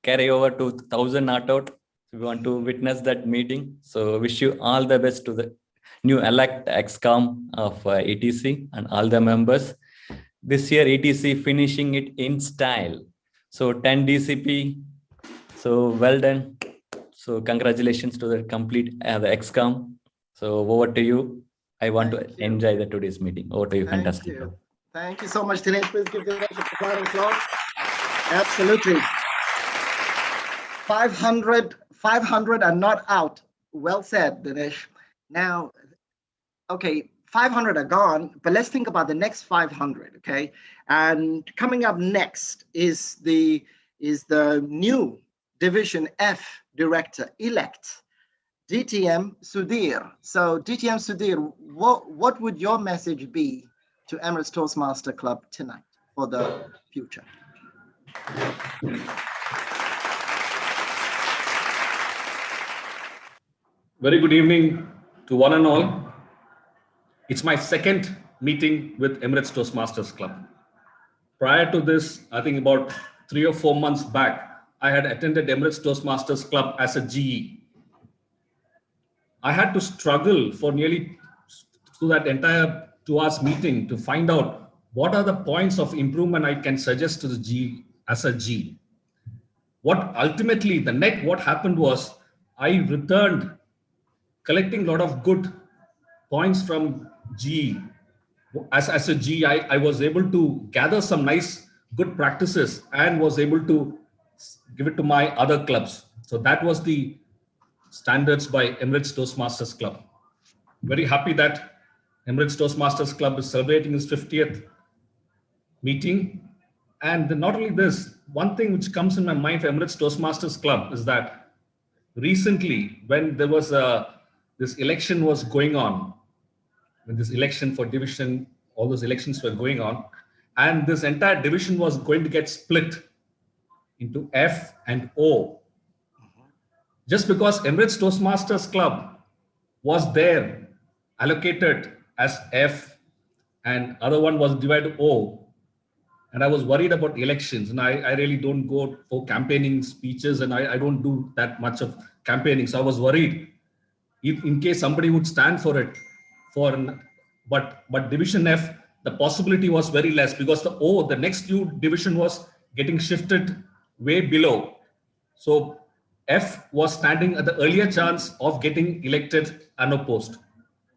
carry over to 1000 not out. We want to witness that meeting. So wish you all the best to the new elect XCOM of ETC and all the members. This year ETC finishing it in style. So 10 DCP. So well done. So congratulations to the complete the XCOM. So over to you. I want to enjoy the today's meeting. Over to you. Fantastic. Thank you so much, Dinesh. Please give Dinesh a round of applause. Absolutely. 500 are not out. Well said, Dinesh. Now, okay, 500 are gone, but let's think about the next 500, okay? And coming up next is the new Division F director-elect, DTM Sudhir. So DTM Sudhir, what would your message be to Emirates Toastmaster Club tonight for the future? Very good evening to one and all. It's my second meeting with Emirates Toastmasters Club. Prior to this, I think about 3 or 4 months back, I had attended Emirates Toastmasters Club as a GE. I had to struggle for nearly through that entire 2 hours meeting to find out what are the points of improvement I can suggest to the G as a G. What ultimately, the net, what happened was I returned collecting a lot of good points from G. As a G, I was able to gather some nice, good practices and was able to give it to my other clubs. So that was the standards by Emirates Toastmasters Club. Very happy that Emirates Toastmasters Club is celebrating its 50th meeting. And not only this, one thing which comes in my mind for Emirates Toastmasters Club is that recently, when there was this election was going on, when this election for division, all those elections were going on, and this entire division was going to get split into F and O. Just because Emirates Toastmasters Club was there allocated as F and other one was divided O. And I was worried about elections, and I really don't go for campaigning speeches, and I don't do that much of campaigning. So I was worried if in case somebody would stand for it, but Division F, the possibility was very less because the O, the next new division was getting shifted way below. So F was standing at the earlier chance of getting elected unopposed.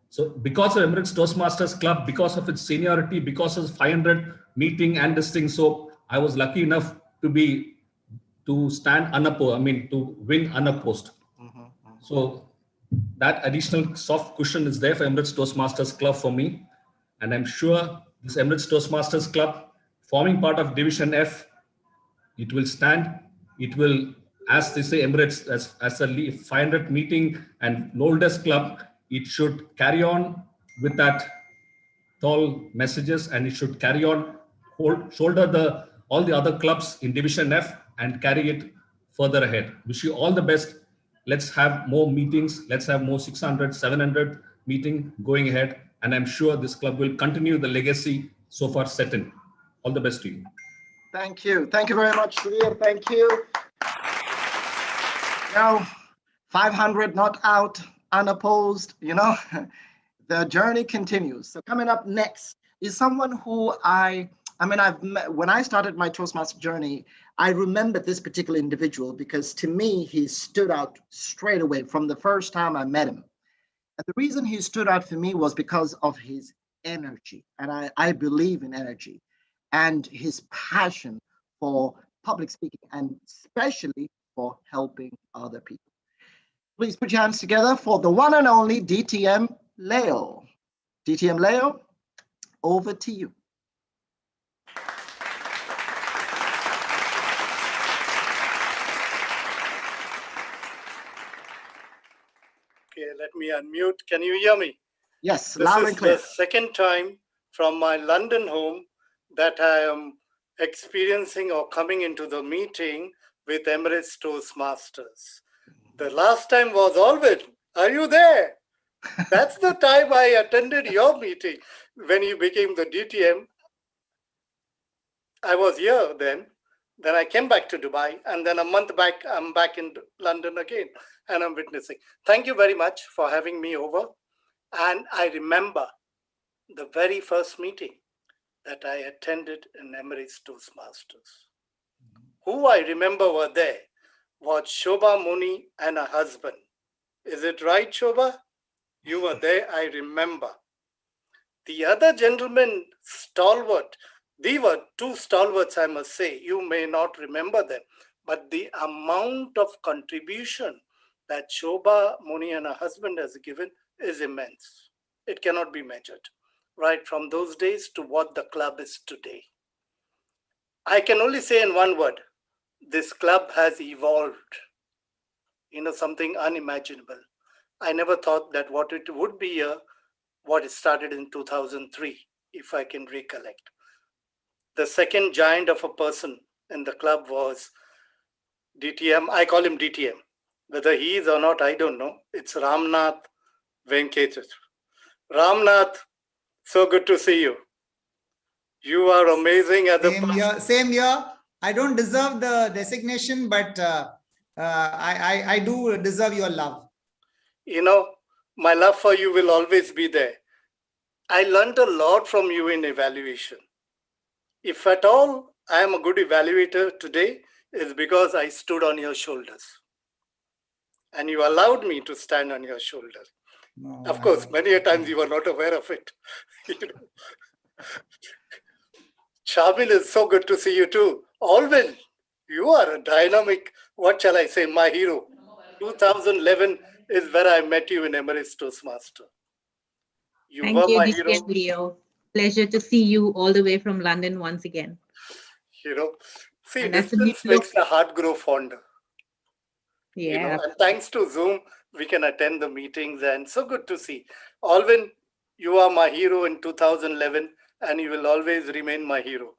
So because of Emirates Toastmasters Club, because of its seniority, because of 500 meeting and this thing, so I was lucky enough to stand unopposed, to win unopposed. So that additional soft cushion is there for Emirates Toastmasters Club for me. And I'm sure this Emirates Toastmasters Club, forming part of Division F, it will stand. It will, as they say, Emirates as a 500 meeting and oldest club, it should carry on with that tall messages, and it should carry on, shoulder all the other clubs in Division F and carry it further ahead. Wish you all the best. Let's have more meetings. Let's have more 600, 700 meeting going ahead. And I'm sure this club will continue the legacy so far set in. All the best to you. Thank you. Thank you very much, Sudhir. Thank you. Now, 500 not out, unopposed, the journey continues. So coming up next is someone who I've met. When I started my Toastmaster journey, I remember this particular individual because to me, he stood out straight away from the first time I met him. And the reason he stood out for me was because of his energy. And I believe in energy and his passion for public speaking and especially for helping other people. Please put your hands together for the one and only DTM Leo. DTM Leo, over to you. Okay, let me unmute. Can you hear me? Yes, loud and clear. This is the second time from my London home that I am experiencing or coming into the meeting with Emirates Toastmasters. The last time was Alvin. Are you there? That's the time I attended your meeting when you became the DTM. I was here then. Then I came back to Dubai, and then a month back, I'm back in London again, and I'm witnessing. Thank you very much for having me over. And I remember the very first meeting that I attended in Emirates Toastmasters. Who I remember were there was Shobha, Moni, and her husband. Is it right, Shobha? You were there, I remember. The other gentleman, stalwart, they were two stalwarts, I must say. You may not remember them, but the amount of contribution that Shobha, Moni, and her husband has given is immense. It cannot be measured, right from those days to what the club is today. I can only say in one word, this club has evolved, something unimaginable. I never thought that what it would be here, what it started in 2003, if I can recollect. The second giant of a person in the club was DTM. I call him DTM. Whether he is or not, I don't know. It's Ramnath Venkateswar. Ramnath So good to see you. You are amazing as a person. Same year. I don't deserve the designation, but I do deserve your love. You know, my love for you will always be there. I learned a lot from you in evaluation. If at all I am a good evaluator today, it's because I stood on your shoulders. And you allowed me to stand on your shoulders. No, of course, many a times you were not aware of it. You know. Shamil, it's so good to see you too. Alvin, you are a dynamic, what shall I say, my hero. 2011 is where I met you in Emirates Toastmaster. You Thank were you, my DTM hero. Leo. Pleasure to see you all the way from London once again. You know, see, And that's a distance mutual- makes the heart grow fonder. Yeah. You know, and thanks to Zoom, we can attend the meetings, and so good to see. Alvin, you are my hero in 2011, and you will always remain my hero.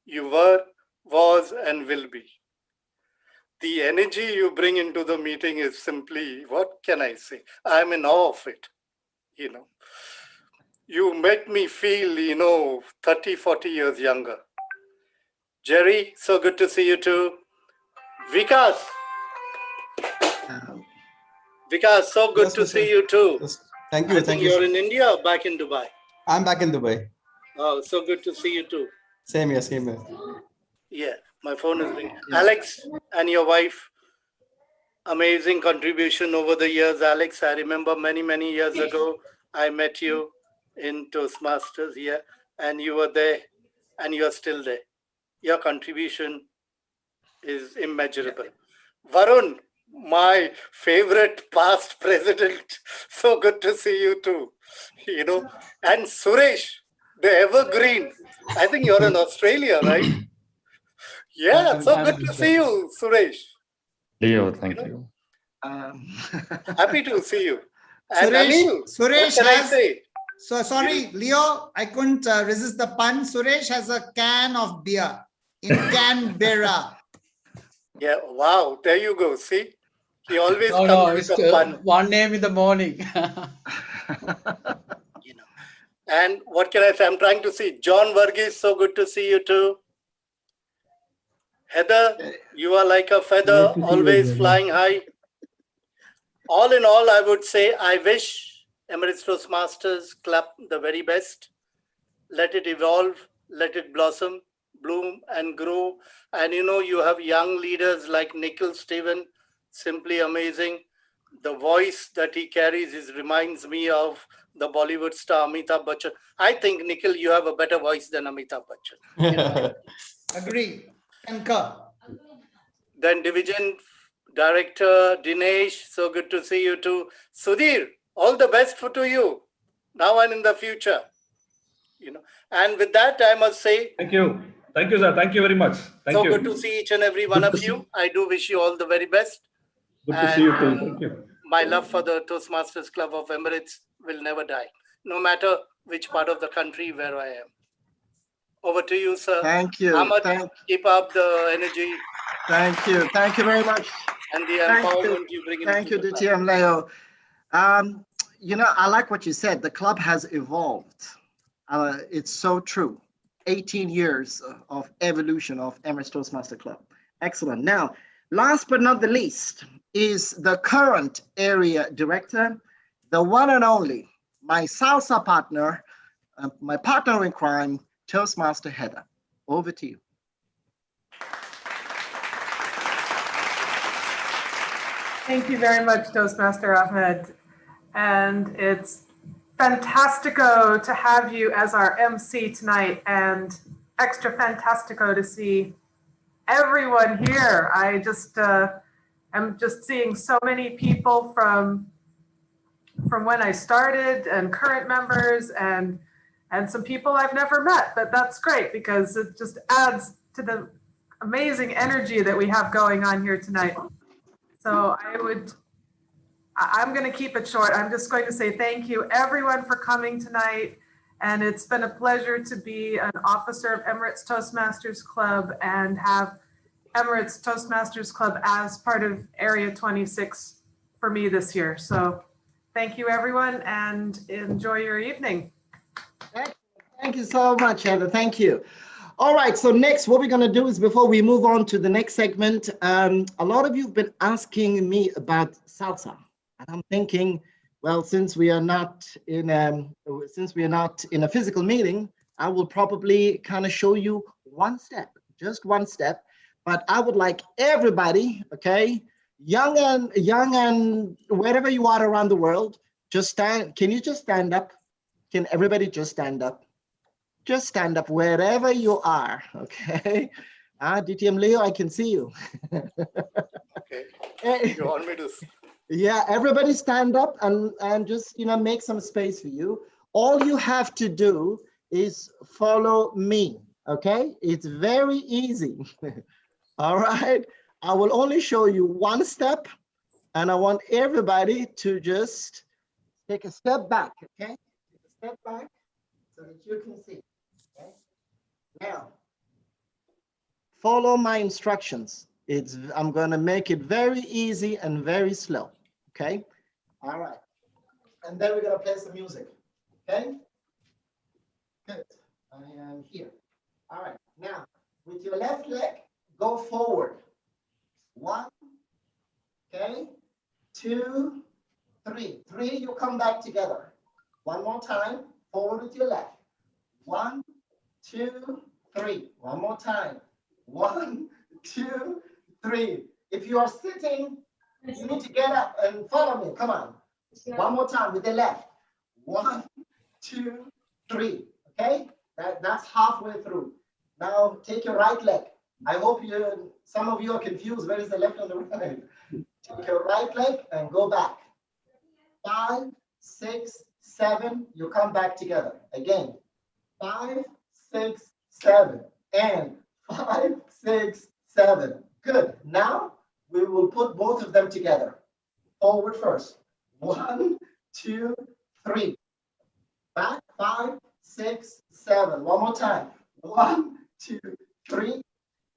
You were, was, and will be. The energy you bring into the meeting is simply, what can I say? I'm in awe of it. You know, you make me feel, 30, 40 years younger. Jerry, so good to see you too. Vikas. Vikas, so good to see you too. Thank you. I think you're in India or back in Dubai? I'm back in Dubai. Oh, so good to see you too. Same here, same here. Yeah, my phone is ringing. Alex and your wife, amazing contribution over the years. Alex, I remember many, many years ago, I met you in Toastmasters here, and you were there, and you are still there. Your contribution is immeasurable. Varun, my favorite past president, so good to see you too. You know, and Suresh, the evergreen. I think you're in Australia, right? Yeah, so good to see you, Suresh. Leo, thank you. Happy to see you. And Anil, what Suresh can I has, say? so sorry, Leo, I couldn't resist the pun. Suresh has a can of beer in Canberra. Yeah, wow, there you go. See, he always No, comes it's with a pun. one name in the morning. And what can I say? I'm trying to see. John Varghese, so good to see you too. Heather, you are like a feather, Nice to see you always again. flying high. All in all, I would say I wish Emirates Toastmasters Club the very best. Let it evolve, let it blossom, bloom and grow. And you have young leaders like Nikhil Steven, simply amazing. The voice that he carries reminds me of the Bollywood star Amitabh Bachchan. I think, Nikhil, you have a better voice than Amitabh Bachchan. Agree. Concur. Then Division Director Dinesh, so good to see you too. Sudhir, all the best to you now and in the future. And with that, I must say, Thank you. Thank you, sir. Thank you very much. Thank you. good to see each and every one of you. I do wish you all the very best. Good to see you too. Thank you. My love for the Toastmasters Club of Emirates will never die, no matter which part of the country where I am. Over to you, sir. Thank you. Ahmed, keep up the energy. Thank you. Thank you very much. And the empowerment you bring Thank you, into the DTM Leo. I like what you said. The club has evolved. It's so true. 18 years of evolution of Emirates Toastmaster Club. Excellent. Now, last but not the least is the current area director, the one and only, my Salsa partner, my partner in crime, Toastmaster Heather. Over to you. Thank you very much, Toastmaster Ahmed. And it's fantastico to have you as our MC tonight, and extra fantastico to see everyone here. I just am just seeing so many people from when I started, and current members, and some people I've never met, but that's great because it just adds to the amazing energy that we have going on here tonight. So I'm going to keep it short. I'm just going to say thank you everyone for coming tonight. And it's been a pleasure to be an officer of Emirates Toastmasters Club and have Emirates Toastmasters Club as part of Area 26 for me this year. So thank you everyone and enjoy your evening. Thank you so much, Heather. Thank you. All right, so next, what we're going to do is before we move on to the next segment, a lot of you have been asking me about salsa, and I'm thinking, well, since we are not in a physical meeting, I will probably kind of show you one step, just one step. But I would like everybody, okay, young and wherever you are around the world, just stand. Can you just stand up? Can everybody just stand up? Just stand up wherever you are, okay? DTM Leo, I can see you. Okay. You want me to? Yeah, everybody stand up and just, make some space for you. All you have to do is follow me, okay? It's very easy. All right. I will only show you one step, and I want everybody to just take a step back, okay? Take a step back so that you can see. Okay? Now, follow my instructions. I'm going to make it very easy and very slow. Okay. All right. And then we're going to play some music. Okay. Good. I am here. All right. Now, with your left leg, go forward. 1. Okay. 2, 3. 3, you come back together. One more time. Forward with your left. 1, 2, 3. One more time. 1, 2, 3. If you are sitting, you need to get up and follow me. Come on. One more time with the left. 1, 2, 3. Okay? That's halfway through. Now take your right leg. I hope some of you are confused. Where is the left and the right? Take your right leg and go back. 5, 6, 7. You come back together. Again. 5, 6, 7. And 5, 6, 7. Good. Now we will put both of them together. Forward first. 1, 2, 3. Back. 5, 6, 7. One more time. 1, 2, 3.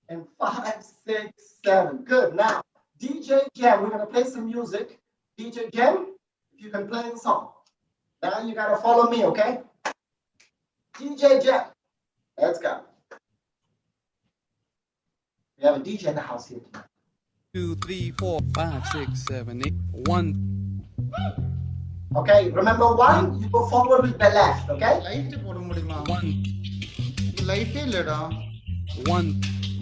And 5, 6, 7. Good. Now, DJ Gem, we're going to play some music. DJ Gem, if you can play the song. Now you got to follow me, okay? DJ Gem. Let's go. We have a DJ in the house here tonight. 2, 3, 4, 5, 6, 7, 8. 1. Okay, remember 1, you go forward with the left, okay? 1. லைட்டே இல்லடா 1.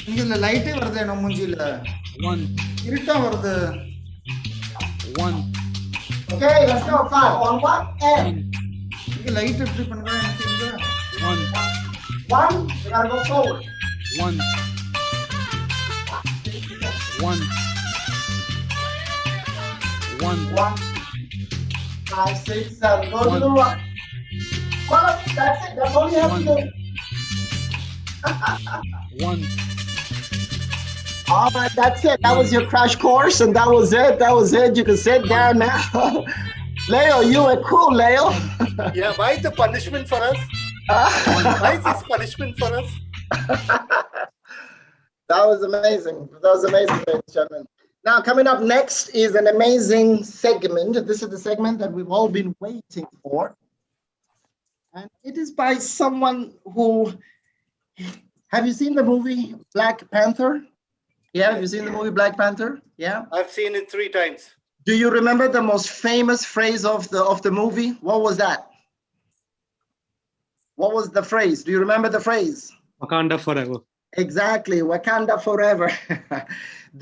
இங்க இல்ல லைட்டே வருது நம்ம மூஞ்சில 1. இருட்டா வருது 1. Okay, let's go. 5 on 1 and இங்க light எப்படி பண்றேன் எனக்கு இங்க 1. 1, you gotta go forward. 1. 1. 1. 5, 6, 7. Go to the right. Well, that's it. That's all you have to do. 1. All right, that's it. That was your crash course, and that was it. That was it. You can sit down now. Leo, you were cool, Leo. Yeah, why the punishment for us? Why is this punishment for us? That was amazing. That was amazing, ladies and gentlemen. Now, coming up next is an amazing segment. This is the segment that we've all been waiting for. And it is by someone who... Have you seen the movie Black Panther? Yeah, have you seen the movie Black Panther? Yeah? I've seen it 3 times. Do you remember the most famous phrase of the movie? What was that? What was the phrase? Do you remember the phrase? Wakanda forever. Exactly, Wakanda forever.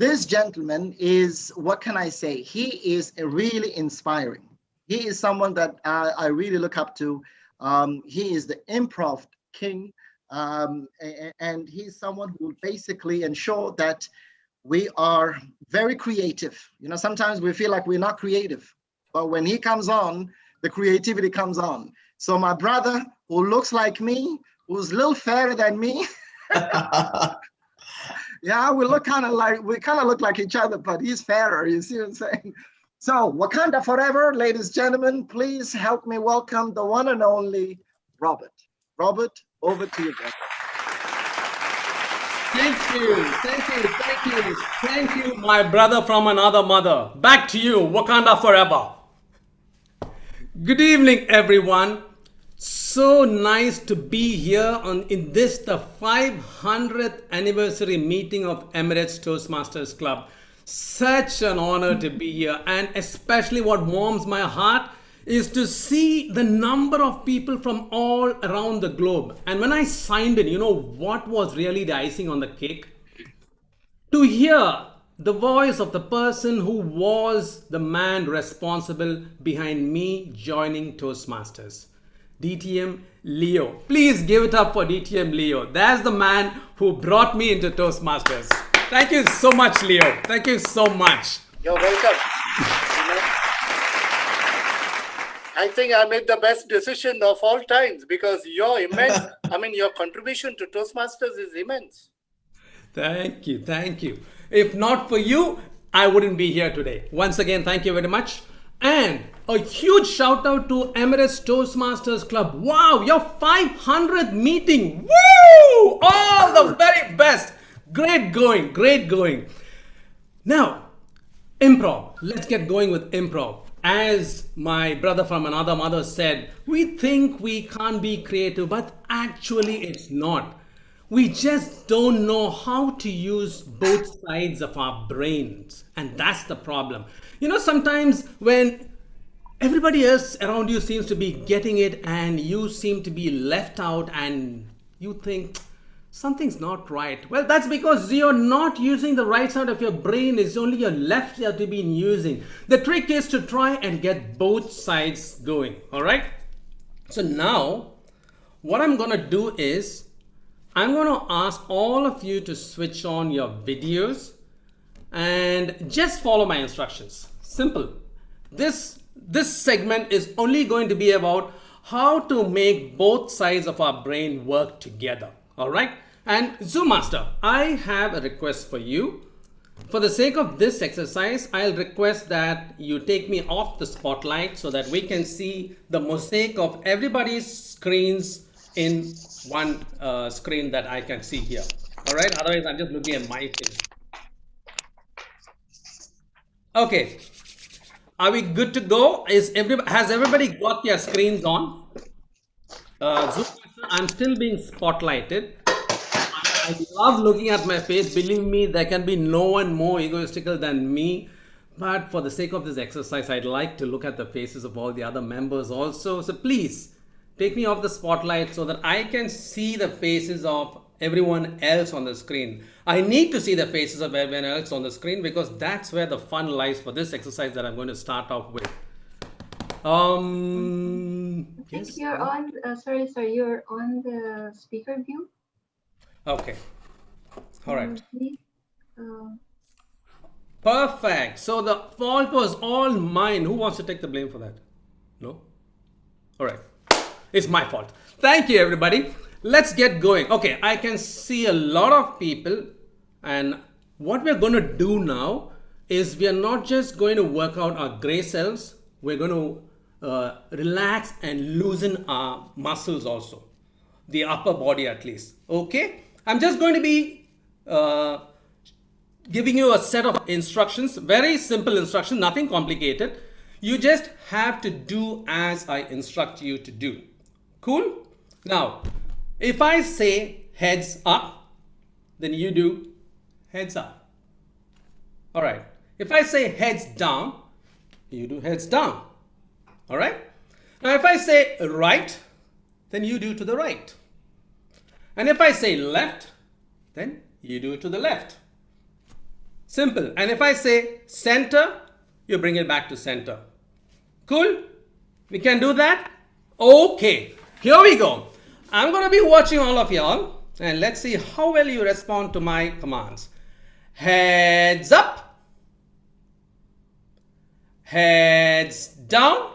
This gentleman is, what can I say? He is really inspiring. He is someone that I really look up to. He is the improv king. And he's someone who will basically ensure that we are very creative. You know, sometimes we feel like we're not creative, but when he comes on, the creativity comes on. So my brother, who looks like me, who's a little fairer than me, yeah, we kind of look like each other, but he's fairer, you see what I'm saying? So Wakanda forever, ladies and gentlemen, please help me welcome the one and only Robert. Robert, over to you, guys. Thank you, thank you, thank you, thank you, my brother from another mother. Back to you, Wakanda forever. Good evening, everyone. So nice to be here in this, the 500th anniversary meeting of Emirates Toastmasters Club. Such an honor to be here, and especially what warms my heart is to see the number of people from all around the globe. And when I signed in, you know what was really the icing on the cake? To hear the voice of the person who was the man responsible behind me joining Toastmasters. DTM Leo. Please give it up for DTM Leo. That's the man who brought me into Toastmasters. Thank you so much, Leo. Thank you so much. You're welcome. I think I made the best decision of all times because you're immense. I mean, your contribution to Toastmasters is immense. Thank you. Thank you. If not for you, I wouldn't be here today. Once again, thank you very much. And a huge shout out to Emirates Toastmasters Club. Wow, your 500th meeting. Woo! All the very best. Great going, great going. Now, improv. Let's get going with improv. As my brother from another mother said, we think we can't be creative, but actually it's not. We just don't know how to use both sides of our brains. And that's the problem. You know, sometimes when everybody else around you seems to be getting it and you seem to be left out and you think something's not right. Well, that's because you're not using the right side of your brain. It's only your left that you've been using. The trick is to try and get both sides going. All right. So now what I'm going to do is I'm going to ask all of you to switch on your videos and just follow my instructions. Simple. This segment is only going to be about how to make both sides of our brain work together. All right. And Zoom Master, I have a request for you. For the sake of this exercise, I'll request that you take me off the spotlight so that we can see the mosaic of everybody's screens in one screen that I can see here. All right. Otherwise, I'm just looking at my face. Okay. Are we good to go? Has everybody got their screens on? Zoom, I'm still being spotlighted. I love looking at my face. Believe me, there can be no one more egoistical than me. But for the sake of this exercise, I'd like to look at the faces of all the other members also. So please take me off the spotlight so that I can see the faces of everyone else on the screen. I need to see the faces of everyone else on the screen because that's where the fun lies for this exercise that I'm going to start off with. Yes. You're on. Sorry. You're on the speaker view. Okay. All right. Perfect. So the fault was all mine. Who wants to take the blame for that? No? All right. It's my fault. Thank you, everybody. Let's get going. Okay, I can see a lot of people, and what we're going to do now is we are not just going to work out our gray cells. We're going to relax and loosen our muscles also, the upper body at least. Okay, I'm just going to be giving you a set of instructions, very simple instructions, nothing complicated. You just have to do as I instruct you to do. Cool? Now, if I say heads up, then you do heads up. All right. If I say heads down, you do heads down. All right. Now, if I say right, then you do to the right. And if I say left, then you do to the left. Simple. And if I say center, you bring it back to center. Cool? We can do that? Okay. Here we go. I'm going to be watching all of y'all and let's see how well you respond to my commands. Heads up. Heads down.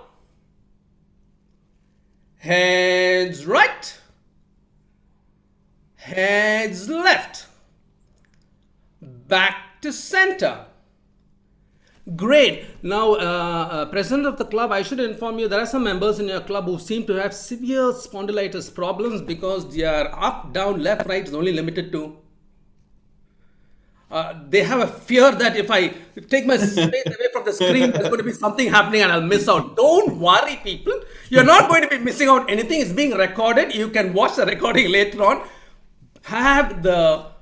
Heads right. Heads left. Back to center. Great. Now, president of the club, I should inform you there are some members in your club who seem to have severe spondylitis problems because their up, down, left, right is only limited to They have a fear that if I take my space away from the screen, there's going to be something happening and I'll miss out. Don't worry, people. You're not going to be missing out anything. It's being recorded. You can watch the recording later on. Have the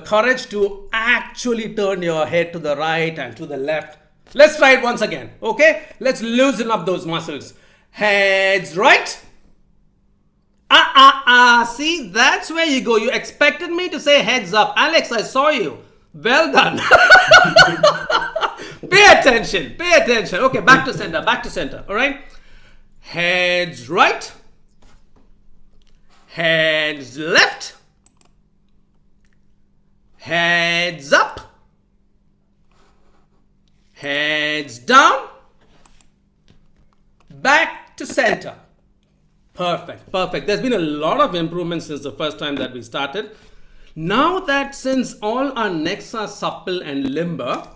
courage to actually turn your head to the right and to the left. Let's try it once again. Okay? Let's loosen up those muscles. Heads right. See, that's where you go. You expected me to say heads up. Alex, I saw you. Well done. Pay attention. Pay attention. Okay, back to center. Back to center. All right. Heads right. Heads left. Heads up. Heads down. Back to center. Perfect, perfect. There's been a lot of improvements since the first time that we started. Now that since all our necks are supple and limber,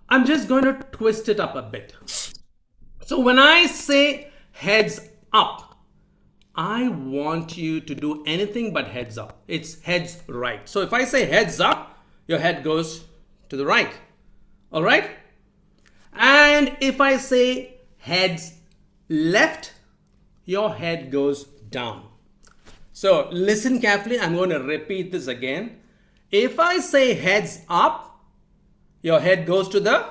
I'm just going to twist it up a bit. So when I say heads up, I want you to do anything but heads up. It's heads right. So if I say heads up, your head goes to the right. All right? And if I say heads left, your head goes down. So listen carefully. I'm going to repeat this again. If I say heads up, your head goes to the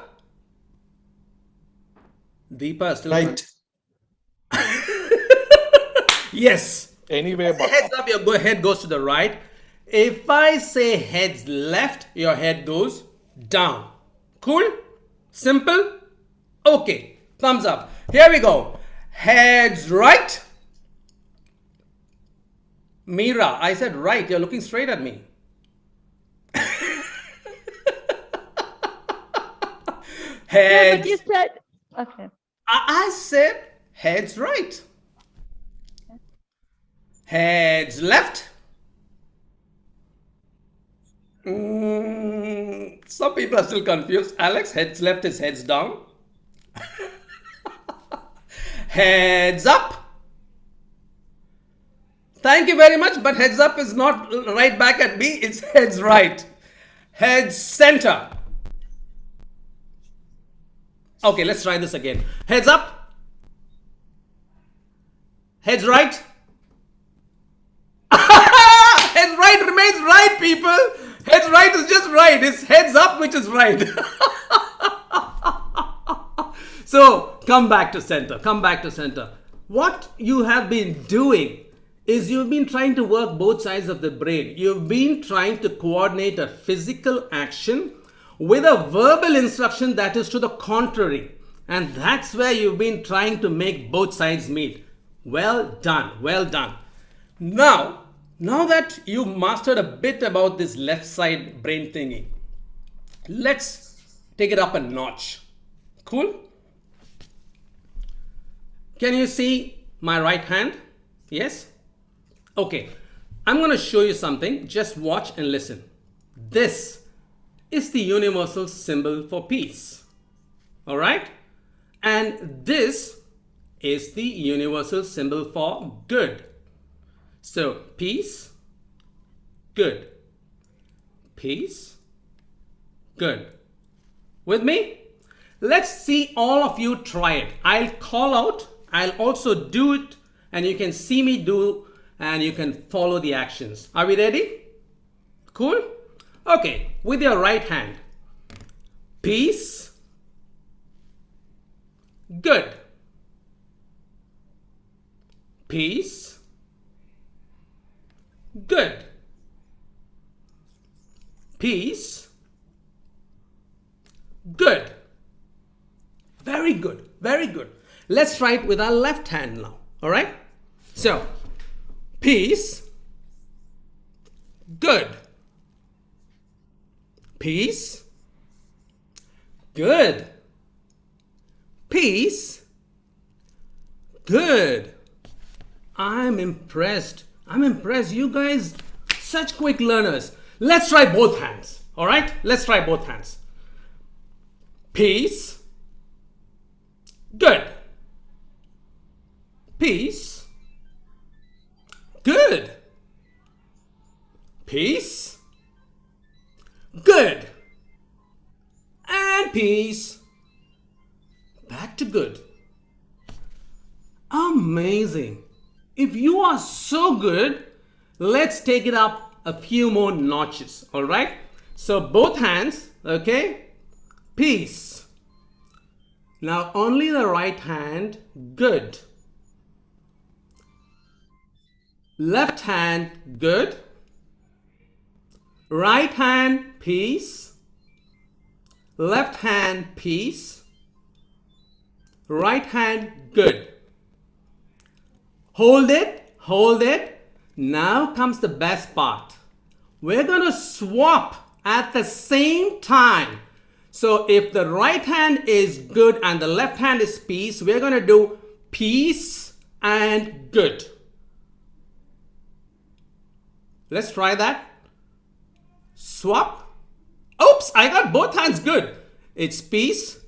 Deepa still right. Yes. Anyway, but heads up, your head goes to the right. If I say heads left, your head goes down. Cool? Simple? Okay. Thumbs up. Here we go. Heads right. Meera, I said right. You're looking straight at me. Heads. Yeah, but you said, okay. I said heads right. Heads left. Some people are still confused. Alex, heads left is heads down. Heads up. Thank you very much, but heads up is not right back at me. It's heads right. Heads center. Okay, let's try this again. Heads up. Heads right. Heads right remains right, people. Heads right is just right. It's heads up which is right. So come back to center. Come back to center. What you have been doing is you've been trying to work both sides of the brain. You've been trying to coordinate a physical action with a verbal instruction that is to the contrary. And that's where you've been trying to make both sides meet. Well done. Well done. Now that you've mastered a bit about this left side brain thingy, let's take it up a notch. Cool? Can you see my right hand? Yes? Okay. I'm going to show you something. Just watch and listen. This is the universal symbol for peace. All right? And this is the universal symbol for good. So peace, good. Peace, good. With me? Let's see all of you try it. I'll call out. I'll also do it and you can see me do and you can follow the actions. Are we ready? Cool? Okay, with your right hand. Peace, good. Peace, good. Peace, good. Very good, very good. Let's try it with our left hand now, all right? So, peace, good. Peace, good. Peace, good. I'm impressed. I'm impressed. You guys, such quick learners. Let's try both hands, all right? Let's try both hands. Peace, good. Peace, good. Peace, good. peace, back to good. Amazing. If you are so good, let's take it up a few more notches. All right. So both hands, okay? Peace. Now only the right hand, good. Left hand, good. Right hand, peace. Left hand, peace. Right hand, good. Hold it, hold it. Now comes the best part. We're going to swap at the same time. So if the right hand is good and the left hand is peace, we're going to do peace and good. Let's try that. Swap. Oops, I got both hands good. It's peace,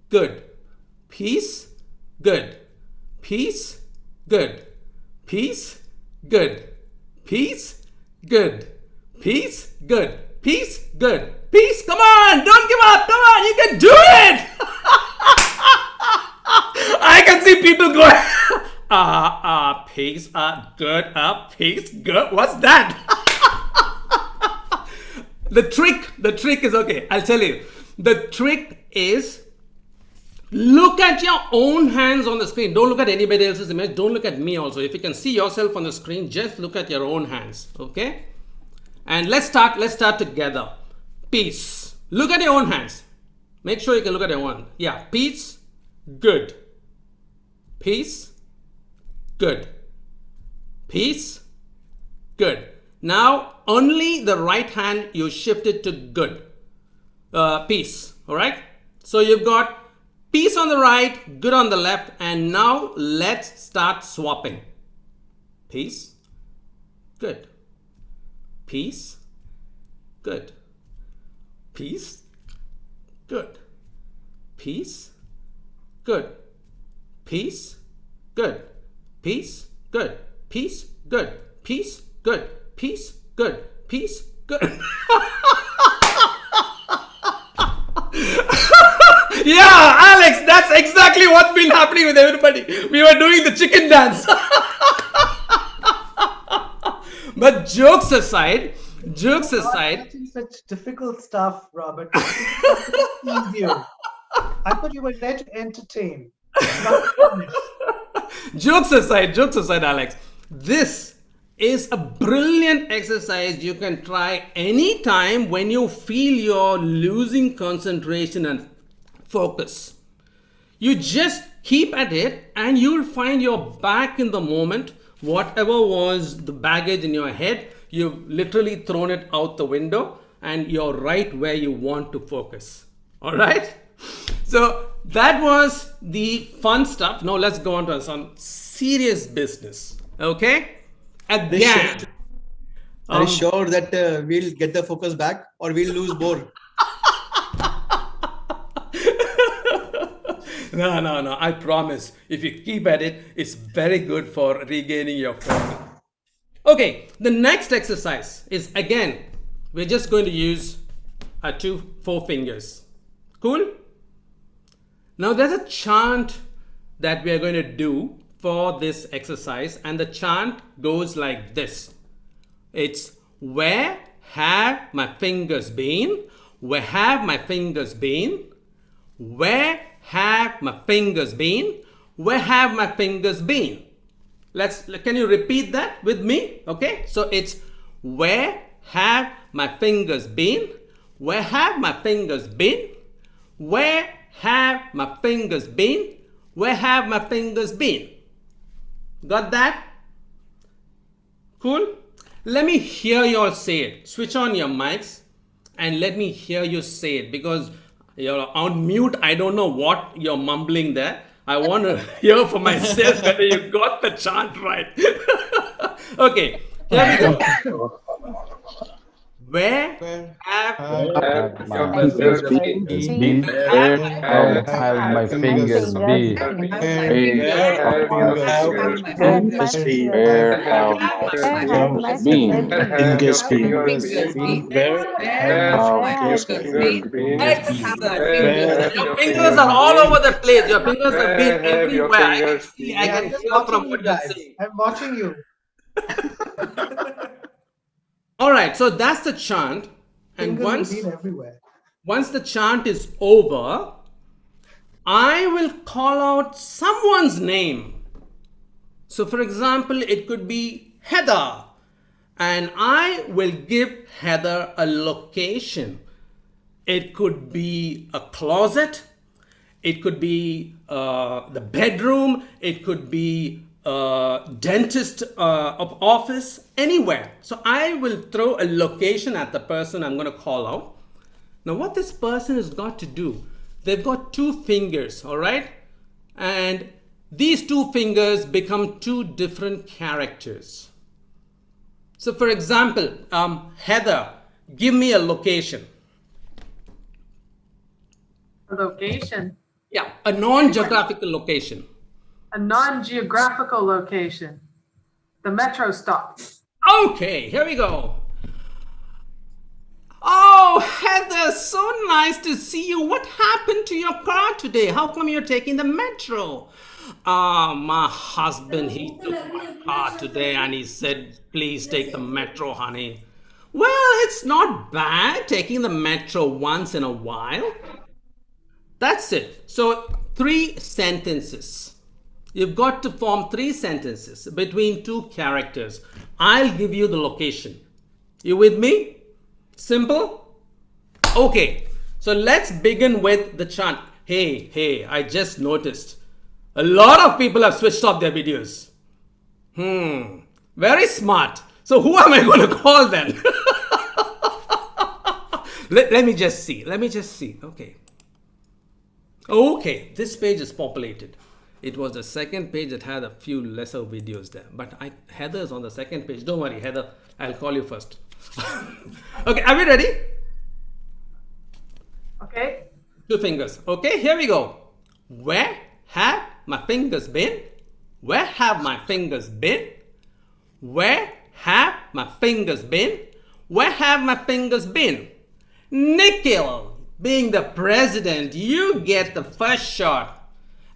good. Peace, good. Peace, good. Peace, good. Peace, good. Peace, good. Peace, good. Peace, come on, don't give up, come on, you can do it. I can see people going, peace, good, peace, good. What's that? The trick is, okay, I'll tell you. The trick is, look at your own hands on the screen. Don't look at anybody else's image. Don't look at me also. If you can see yourself on the screen, just look at your own hands, okay? And let's start together. Peace. Look at your own hands. Make sure you can look at your own. Yeah, peace, good. Peace, good. Peace, good. Now, only the right hand you shift it to good. Peace, all right? So you've got peace on the right, good on the left, and now let's start swapping. Peace, good. Peace, good. Peace, good. Peace, good. Peace, good. Peace, good. Peace, good. Peace, good. Peace, good. Peace, good. Yeah, Alex, that's exactly what's been happening with everybody. We were doing the chicken dance. But jokes aside, Watching such difficult stuff, Robert. Easier. I thought you were there to entertain. Not punish. Jokes aside, Alex. This is a brilliant exercise you can try anytime when you feel you're losing concentration and focus. You just keep at it and you'll find you're back in the moment. Whatever was the baggage in your head, you've literally thrown it out the window and you're right where you want to focus. All right? So that was the fun stuff. Now let's go on to some serious business. Okay? Again. Are you sure that we'll get the focus back or we'll lose more? No. I promise. If you keep at it, it's very good for regaining your focus. Okay, the next exercise is, again, we're just going to use our 4 fingers. Cool? Now there's a chant that we are going to do for this exercise, and the chant goes like this. It's, where have my fingers been? Where have my fingers been? Where have my fingers been? Where have my fingers been? Can you repeat that with me? Okay, so it's, where have my fingers been? Where have my fingers been? Where have my fingers been? Where have my fingers been? Got that? Cool? Let me hear you all say it. Switch on your mics and let me hear you say it, because you're on mute. I don't know what you're mumbling there. I want to hear for myself whether you got the chant right. Okay, here we go. Where have my fingers been? Where have my fingers been? Where have my fingers been? Where have my fingers been? Fingers been. Where have my fingers been? Excellent. Your fingers are all over the place. Your fingers have been everywhere. I can hear from what you're saying. I'm watching you. All right, so that's the chant. And Fingers have been everywhere. once the chant is over, I will call out someone's name. So for example, it could be Heather, and I will give Heather a location. It could be a closet, it could be the bedroom, it could be dentist office, anywhere. So I will throw a location at the person I'm going to call out. Now what this person has got to do, they've got two fingers, all right? And these two fingers become two different characters. So for example, Heather, give me a location. A location. Yeah, a non-geographical location. A non-geographical location. The metro stop. Okay, here we go. Oh, Heather, so nice to see you. What happened to your car today? How come you're taking the metro? My husband, he took my car today and he said, please take the metro, honey. Well, it's not bad taking the metro once in a while. That's it. So 3 sentences. You've got to form 3 sentences between 2 characters. I'll give you the location. You with me? Simple? Okay. So let's begin with the chant. Hey, I just noticed a lot of people have switched off their videos. Very smart. So who am I going to call then? Let me just see. Okay, this page is populated. It was the second page that had a few lesser videos there. But Heather's on the second page. Don't worry, Heather. I'll call you first. Okay, are we ready? Okay. 2 fingers. Okay, here we go. Where have my fingers been? Where have my fingers been? Where have my fingers been? Where have my fingers been? Nikhil, being the president, you get the first shot.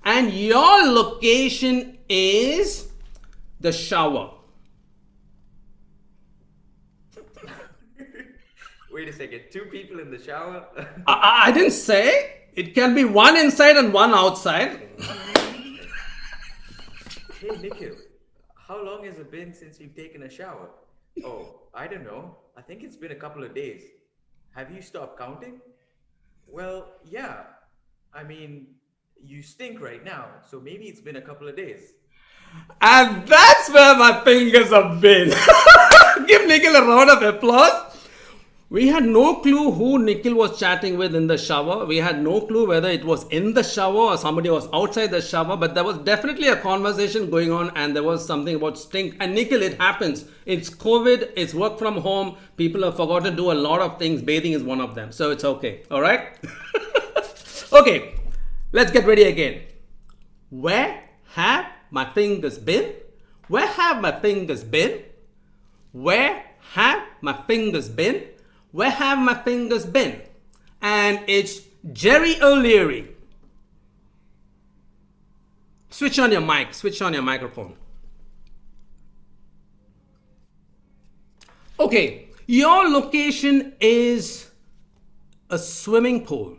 And your location is the shower. Wait a second, 2 people in the shower? I didn't say. It can be one inside and one outside. Hey, Nikhil, how long has it been since you've taken a shower? Oh, I don't know. I think it's been a couple of days. Have you stopped counting? Well, yeah. I mean, you stink right now, so maybe it's been a couple of days. And that's where my fingers have been. Give Nikhil a round of applause. We had no clue who Nikhil was chatting with in the shower. We had no clue whether it was in the shower or somebody was outside the shower. But there was definitely a conversation going on and there was something about stink. And Nikhil, it happens. It's COVID. It's work from home. People have forgotten to do a lot of things. Bathing is one of them. So it's okay. All right? Okay. Let's get ready again. Where have my fingers been? Where have my fingers been? Where have my fingers been? Where have my fingers been? And it's Jerry O'Leary. Switch on your mic. Switch on your microphone. Okay. Your location is a swimming pool.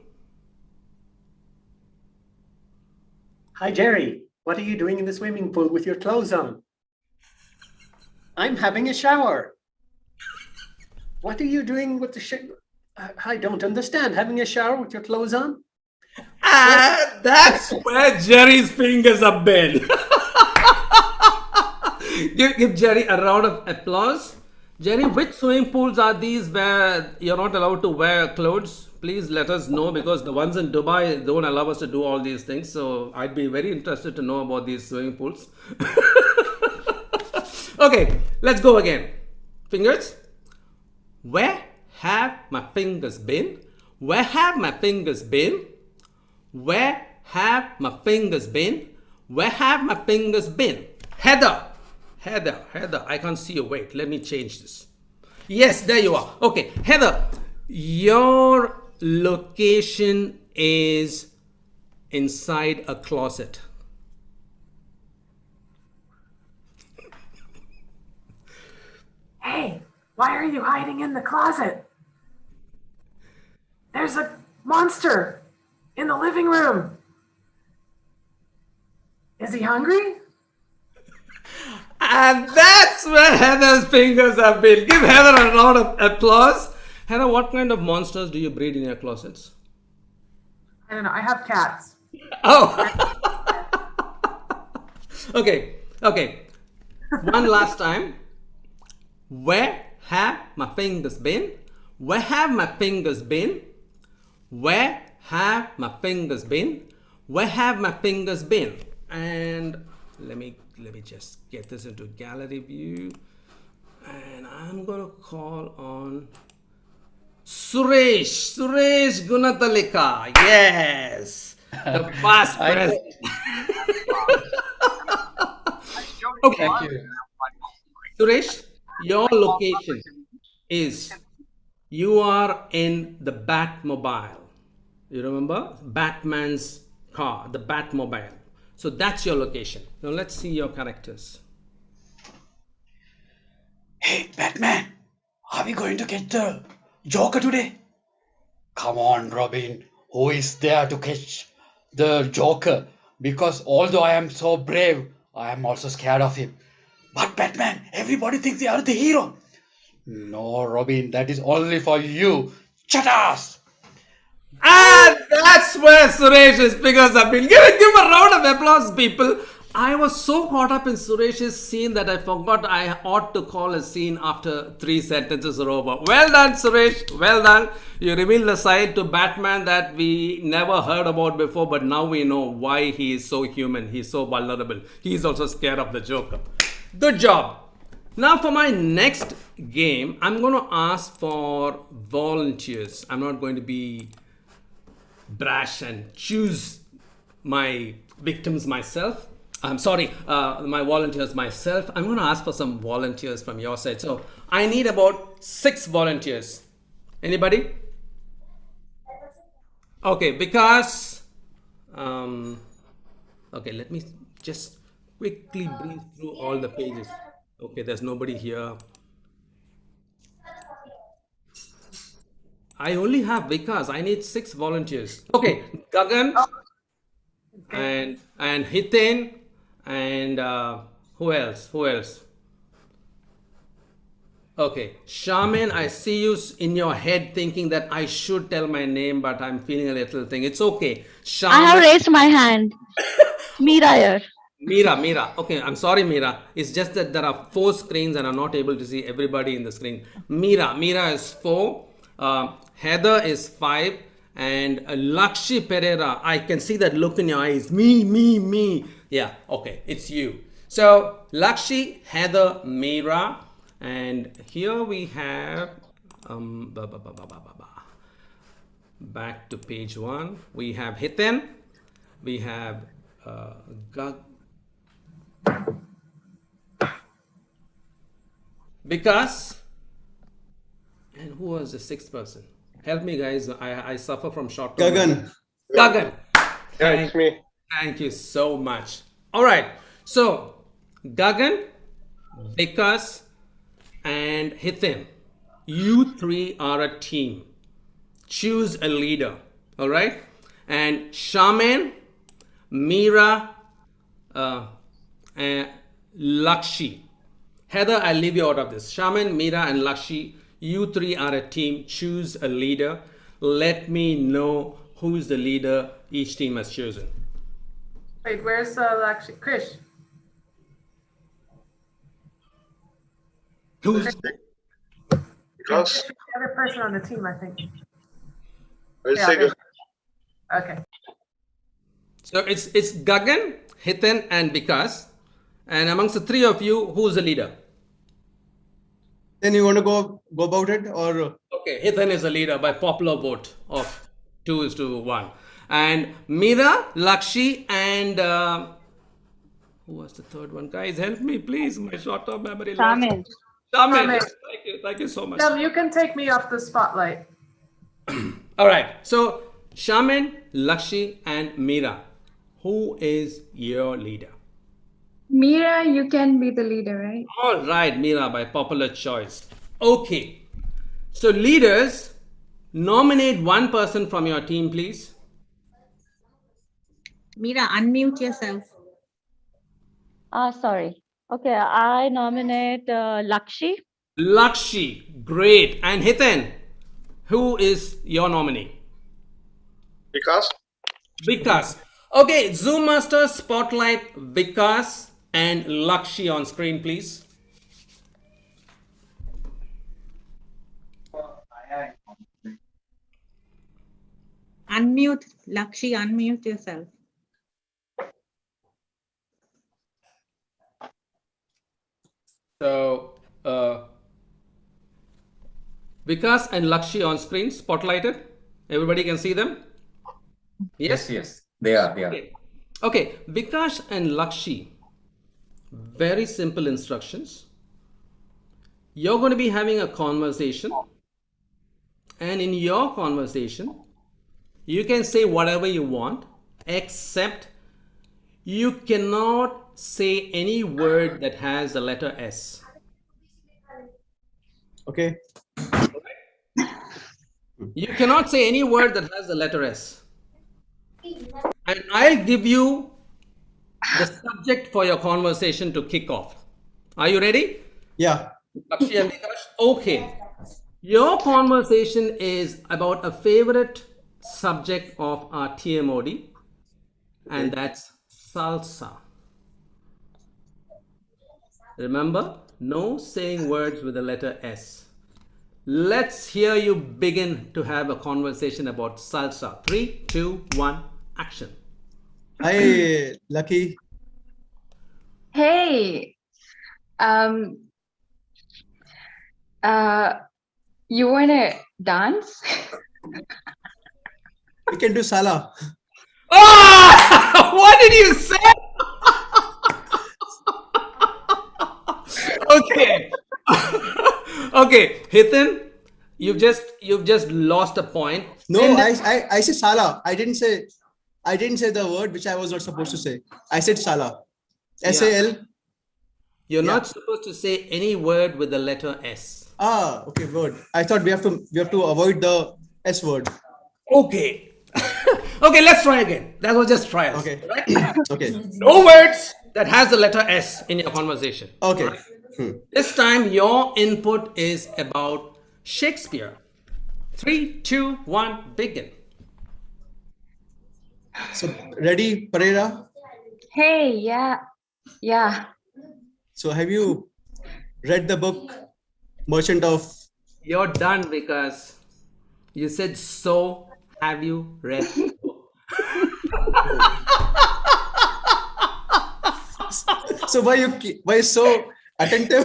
Hi, Jerry. What are you doing in the swimming pool with your clothes on? I'm having a shower. What are you doing with the shower? I don't understand. Having a shower with your clothes on? And that's where Jerry's fingers have been. Give Jerry a round of applause. Jerry, which swimming pools are these where you're not allowed to wear clothes? Please let us know, because the ones in Dubai don't allow us to do all these things. So I'd be very interested to know about these swimming pools. Okay, let's go again. Fingers. Where have my fingers been? Where have my fingers been? Where have my fingers been? Where have my fingers been? Heather, I can't see you. Wait, let me change this. Yes, there you are. Okay, Heather, your location is inside a closet. Hey, why are you hiding in the closet? There's a monster in the living room. Is he hungry? And that's where Heather's fingers have been. Give Heather a round of applause. Heather, what kind of monsters do you breed in your closets? I don't know. I have cats. Oh. Okay. One last time. Where have my fingers been? Where have my fingers been? Where have my fingers been? Where have my fingers been? And let me just get this into gallery view. And I'm gonna call on Suresh Gunatalika. Yes, the past president. Okay. Thank you. Suresh, your location is, you are in the Batmobile. You remember? Batman's car, the Batmobile. So that's your location. Now let's see your characters. Hey, Batman, are we going to get the Joker today? Come on, Robin. Who is there to catch the Joker? Because although I am so brave, I am also scared of him. But Batman, everybody thinks they are the hero. No, Robin, that is only for you. Chatas! And that's where Suresh's figures have been. Give a round of applause, people. I was so caught up in Suresh's scene that I forgot I ought to call a scene after 3 sentences are over. Well done, Suresh. Well done. You revealed a side to Batman that we never heard about before, but now we know why he is so human. He's so vulnerable. He's also scared of the Joker. Good job. Now for my next game, I'm going to ask for volunteers. I'm not going to be brash and choose my victims myself. I'm sorry, my volunteers myself. I'm going to ask for some volunteers from your side. So I need about 6 volunteers. Anybody? Okay, because okay, let me just quickly breeze through all the pages. Okay, there's nobody here. I only have Vikas. I need 6 volunteers. Okay, Gagan and Hiten and who else? Okay, Shaman, I see you in your head thinking that I should tell my name, but I'm feeling a little thing. It's okay. Shaman. I have raised my hand. Meera here. Meera. Okay, I'm sorry, Meera. It's just that there are 4 screens and I'm not able to see everybody in the screen. Meera is 4. Heather is 5. And Lakshi Pereira, I can see that look in your eyes. Me. Yeah, okay, it's you. So Lakshi, Heather, Meera. And here we have, back to page 1. We have Hiten. We have Vikas, and who was the 6th person? Help me, guys. I suffer from short term. Gagan. That's me. Thank you so much. All right. So Gagan, Vikas, and Hiten, you 3 are a team. Choose a leader. All right. And Shaman, Meera, and Lakshi. Heather, I'll leave you out of this. Shaman, Meera, and Lakshi, you 3 are a team. Choose a leader. Let me know who is the leader each team has chosen. Wait, where's Lakshi? Krish. Who's the other person on the team, I think. Okay. So it's Gagan, Hiten, and Vikas. And amongst the 3 of you, who's the leader? Then you want to go about it, or Okay, Hithan is the leader by popular vote of 2:1. And Meera, Lakshi, and who was the third one? Guys, help me, please. My short-term memory loss. Shaman. Shaman. Shaman. Thank you so much. You can take me off the spotlight. All right. So, Shaman, Lakshi, and Meera. Who is your leader? Mira, you can be the leader, right? All right, Meera, by popular choice. Okay. So, leaders, nominate one person from your team, please. Meera, unmute yourself. Sorry. Okay, I nominate Lakshi. Lakshi, great. And Hithan, who is your nominee? Vikas. Okay, Zoom Master, spotlight Vikas and Lakshi on screen, please. Unmute, Lakshi, unmute yourself. So, Vikas and Lakshi on screen, spotlighted. Everybody can see them? Yes? Yes, they are. Okay, Vikas and Lakshi, very simple instructions. You're going to be having a conversation, and in your conversation, you can say whatever you want, except you cannot say any word that has the letter S. Okay. You cannot say any word that has the letter S. And I'll give you the subject for your conversation to kick off. Are you ready? Yeah. Lakshi and Vikas? Okay. Your conversation is about a favorite subject of our TMOD, and that's salsa. Remember, no saying words with the letter S. Let's hear you begin to have a conversation about salsa. 3, 2, 1, action. Hi, Lakhi. Hey, you wanna dance? We can do Sala. Ah! What did you say? Okay. Okay, Hithan, you've just lost a point. No, I said Sala. I didn't say the word which I was not supposed to say. I said Sala. S-A-L. You're not supposed to say any word with the letter S. Ah, okay, word. I thought we have to avoid the S word. Okay. Okay, let's try again. That was just trials. Okay. Right? Okay. No words that has the letter S in your conversation. Okay. Right? This time your input is about Shakespeare. 3, 2, 1, begin. So ready, Pereira? Hey, yeah. So have you read the book Merchant of? You're done because you said so. Have you read the book? So why so attentive?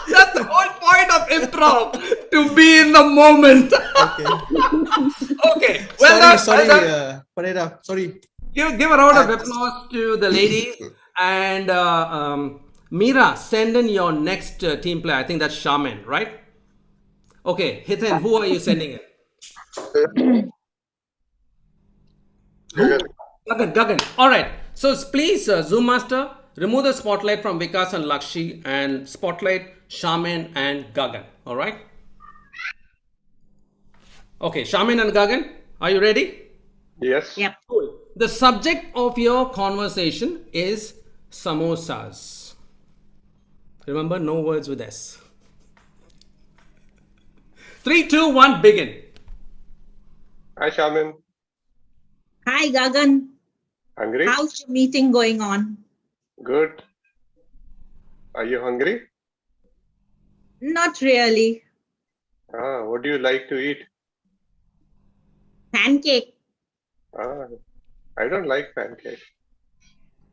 That's the whole point of improv, to be in the moment. Okay. Well sorry, done. Pereira. Sorry. Give a round of applause to the ladies. And Meera, send in your next team player. I think that's Shaman, right? Okay, Hithan, who are you sending in? Gagan. All right. So please, Zoom Master, remove the spotlight from Vikas and Lakshi and spotlight Shaman and Gagan. All right. Okay, Shaman and Gagan, are you ready? Yes. Yep. Cool. The subject of your conversation is samosas. Remember, no words with S. 3, 2, 1, begin. Hi, Shaman. Hi, Gagan. Hungry? How's your meeting going on? Good. Are you hungry? Not really. What do you like to eat? Pancake. I don't like pancakes.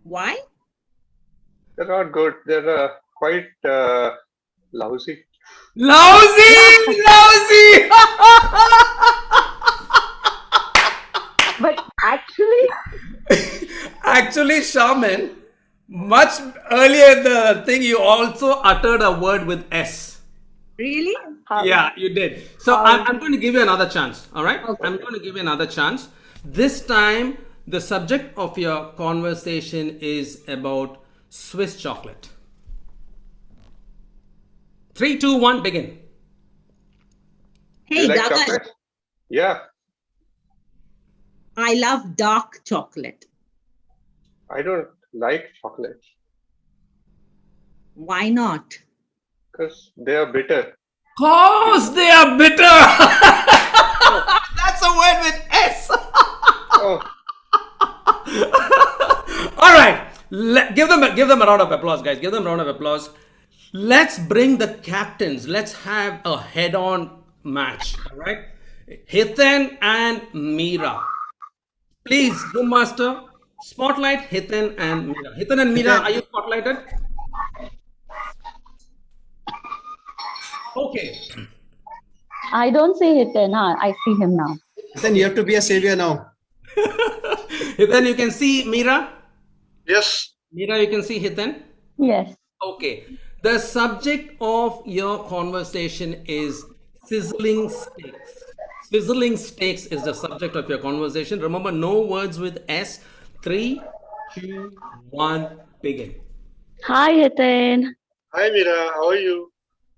Why? They're not good. They're quite Lousy. Lousy! But actually, Actually, Shaman, much earlier in the thing, you also uttered a word with S. Really? Yeah, you did. So I'm going to give you another chance. All right? Okay. I'm going to give you another chance. This time, the subject of your conversation is about Swiss chocolate. 3, 2, 1, begin. Hey, You like Gagan, chocolate? Yeah, I love dark chocolate. I don't like chocolate Why not? because they are bitter. Course they are bitter. That's a word with S. Oh, All right. Give them a round of applause, guys. Give them a round of applause. Let's bring the captains. Let's have a head-on match. All right. Hithen and Meera. Please, Zoom Master, spotlight Hithen and Meera. Hithen and Meera, are you spotlighted? Okay. I don't see Hiten. Huh? I see him now. Then you have to be a savior now. Hithen, you can see Meera? Yes. Meera, you can see Hithen? Yes. Okay. The subject of your conversation is sizzling steaks. Sizzling steaks is the subject of your conversation. Remember, no words with S. 3, 2, 1, begin. Hi, Hiten. Hi, Meera. How are you?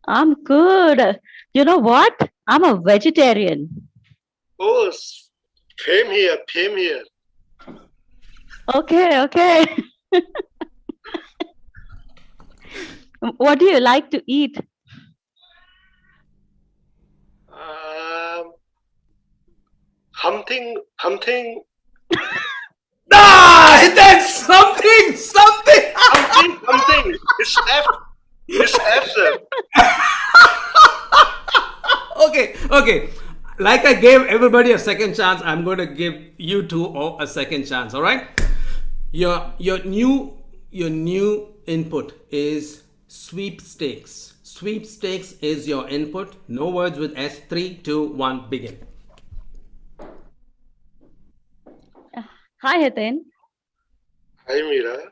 I'm good. You know what? I'm a vegetarian. Oh, same here. Same here. Okay. What do you like to eat? Something. That's something. Something. It's F. It's F, sir. Okay. Like I gave everybody a second chance, I'm going to give you two a second chance. All right. Your new input is sweepstakes. Sweepstakes is your input. No words with S. 3, 2, 1, begin. Hi, Hiten. Hi, Meera.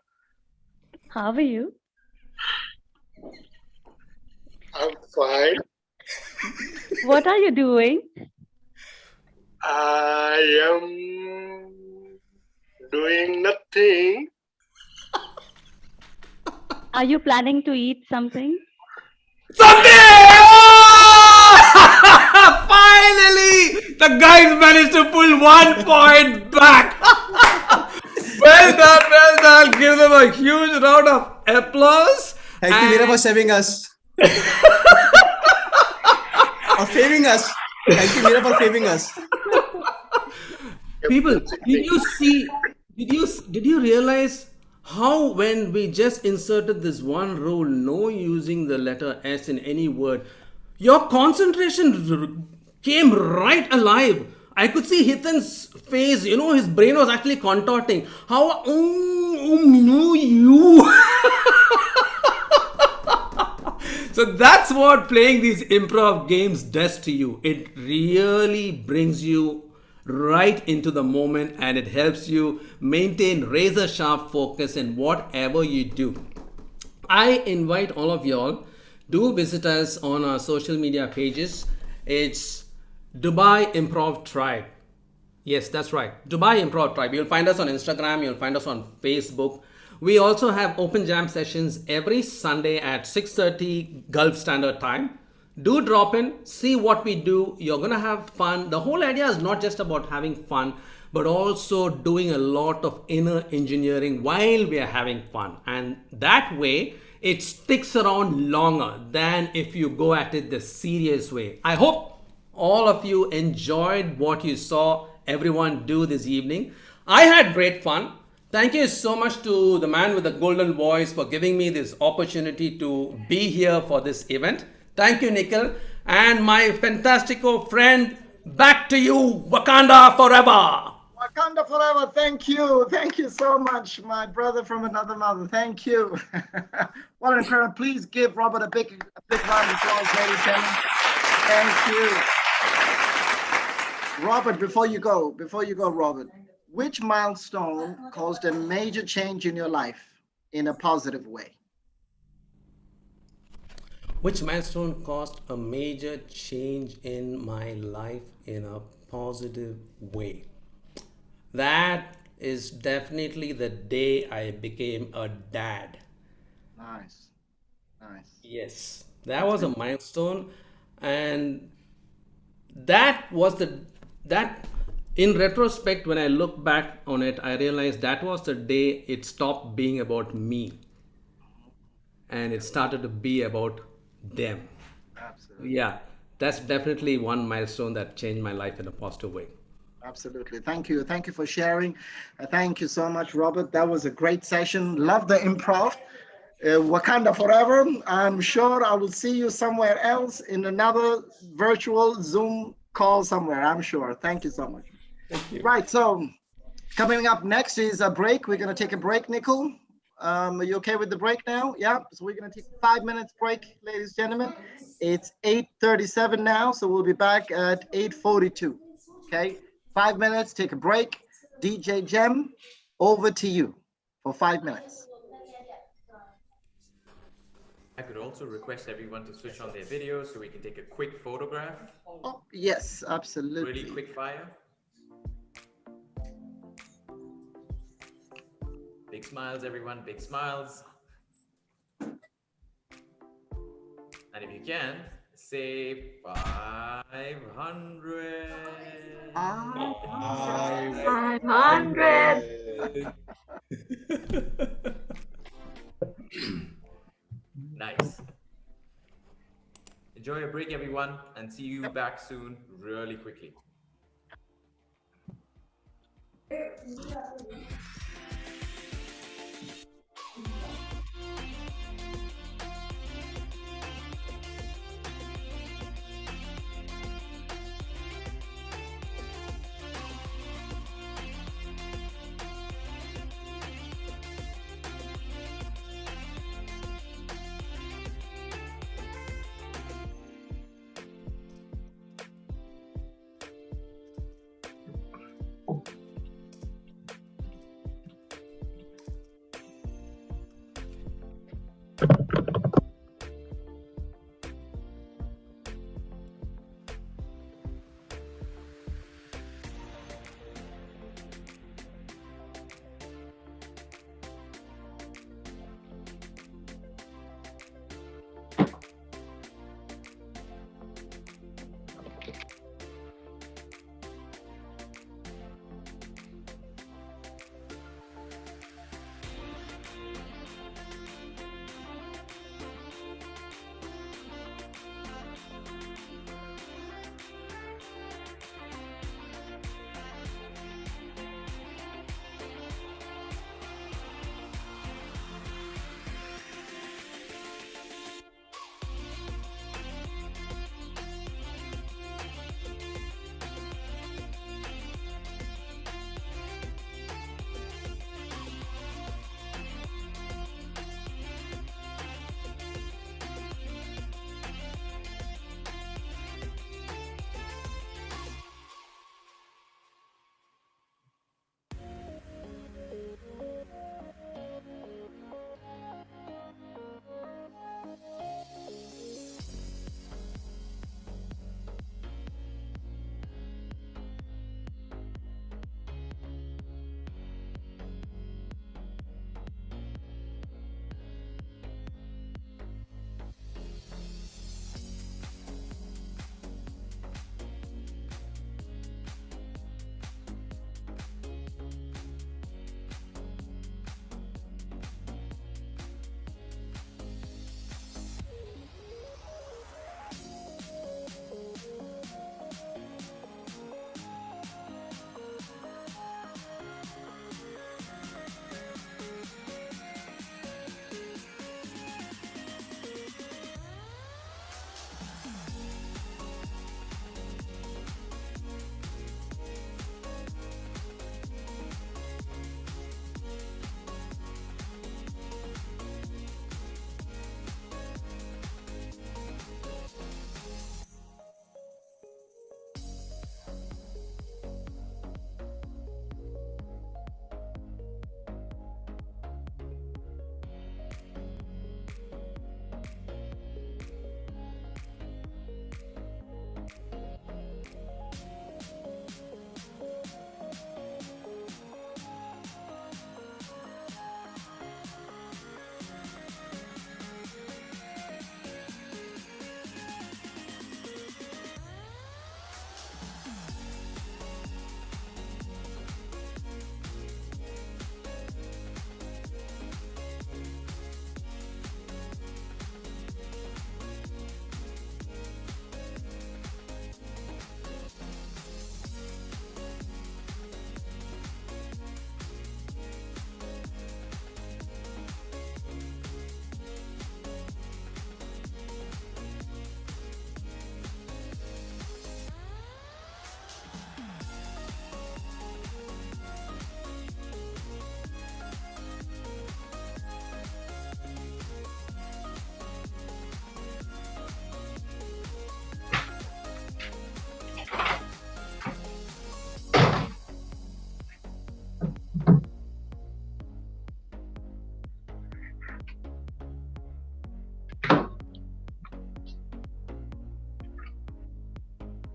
How are you? I'm fine. What are you doing? I am doing nothing. Are you planning to eat something? Finally, the guys managed to pull 1 point back. Well done. Give them a huge round of applause. Thank you, Meera, for saving us. Or faving us. Thank you, Meera, for faving us. People, did you realize how when we just inserted this one rule, no using the letter S in any word, your concentration came right alive. I could see Hithen's face, his brain was actually contorting. How, no, you. So that's what playing these improv games does to you. It really brings you right into the moment and it helps you maintain razor sharp focus in whatever you do. I invite all of y'all, do visit us on our social media pages. It's Dubai Improv Tribe. Yes, that's right. Dubai Improv Tribe. You'll find us on Instagram. You'll find us on Facebook. We also have open jam sessions every Sunday at 6:30 Gulf Standard Time. Do drop in, see what we do. You're going to have fun. The whole idea is not just about having fun, but also doing a lot of inner engineering while we are having fun. And that way, it sticks around longer than if you go at it the serious way. I hope all of you enjoyed what you saw everyone do this evening. I had great fun. Thank you so much to the man with the golden voice for giving me this opportunity to be here for this event. Thank you, Nikhil. And my fantastico friend, back to you, Wakanda forever. Wakanda forever. Thank you. Thank you so much, my brother from another mother. Thank you. What an incredible. Please give Robert a big round of applause, ladies and gentlemen. Thank you. Robert, before you go, Robert, which milestone caused a major change in your life in a positive way? Which milestone caused a major change in my life in a positive way? That is definitely the day I became a dad. Nice. Yes, that was a milestone, and that in retrospect, when I look back on it, I realized that was the day it stopped being about me and it started to be about them. Absolutely. Yeah, that's definitely one milestone that changed my life in a positive way. Absolutely. Thank you. Thank you for sharing. Thank you so much, Robert. That was a great session. Love the improv. Wakanda forever. I'm sure I will see you somewhere else in another virtual Zoom call somewhere. I'm sure. Thank you so much. Thank you. Right. So coming up next is a break. We're going to take a break, Nikhil. Are you okay with the break now? Yeah. So we're going to take a 5 minutes break, ladies and gentlemen. It's 8:37 now. So we'll be back at 8:42. Okay. 5 minutes, take a break. DJ Gem, over to you for 5 minutes. I could also request everyone to switch on their video so we can take a quick photograph. Oh, yes, absolutely. Really quick fire. Big smiles, everyone, big smiles. And if you can, say 500. 500. Nice. Enjoy your break, everyone, and see you back soon, really quickly.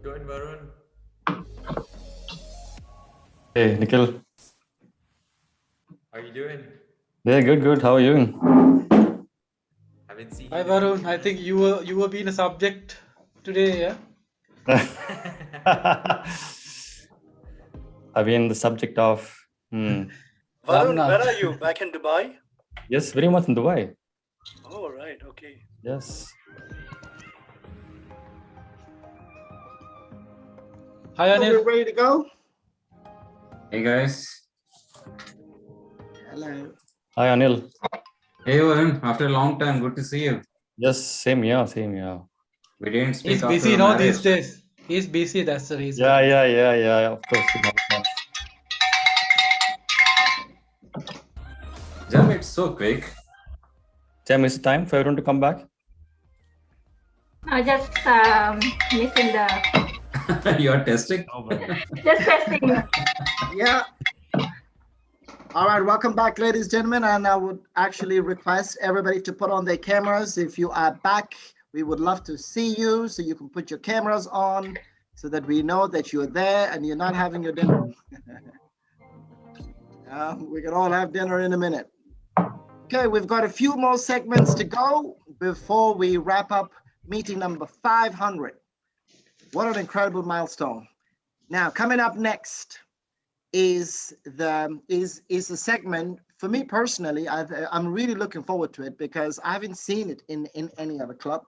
doing, Varun? Hey, Nikhil. How are you doing? Yeah, good. How are you doing? Haven't seen Hi you in a Varun, week. I think you were being a subject today, yeah? I've been the subject of. Varun, Ramnath. where are you? Back in Dubai? Yes, very much in Dubai. Oh, right. Okay. Yes. Hi So we're Anil. ready to go? Hey guys. Hello. Hi, Anil. Hey Varun, after a long time, good to see you. Yes, same here, same here. We didn't speak He's after busy, the no, these marriage. days. He's busy, that's the reason. Yeah. Of course. Jam, it's so quick. Jam, is it time for everyone to come back? No, just missing the. You are testing? Just testing. Yeah. All right, welcome back, ladies and gentlemen. And I would actually request everybody to put on their cameras. If you are back, we would love to see you. So you can put your cameras on so that we know that you're there and you're not having your dinner. We can all have dinner in a minute. Okay, we've got a few more segments to go before we wrap up meeting number 500. What an incredible milestone. Now, coming up next is a segment. For me personally, I'm really looking forward to it because I haven't seen it in any other club.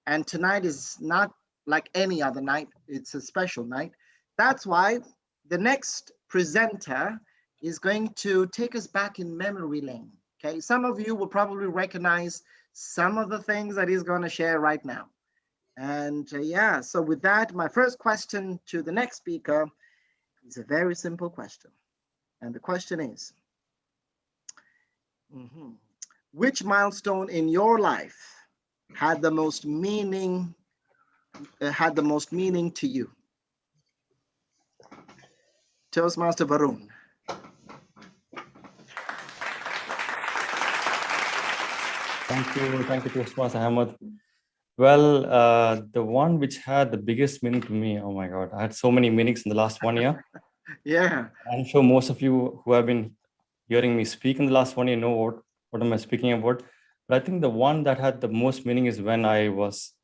And tonight is not like any other night. It's a special night. That's why the next presenter is going to take us back in memory lane. Okay, some of you will probably recognize some of the things that he's going to share right now. And yeah, so with that, my first question to the next speaker is a very simple question. And the question is, which milestone in your life had the most meaning to you? Toastmaster Varun. Thank you, Toastmaster Ahmed. Well, the one which had the biggest meaning to me, oh my God, I had so many meanings in the last 1 year. Yeah. I'm sure most of you who have been hearing me speak in the last 1 year know what am I speaking about. But I think the one that had the most meaning is when I was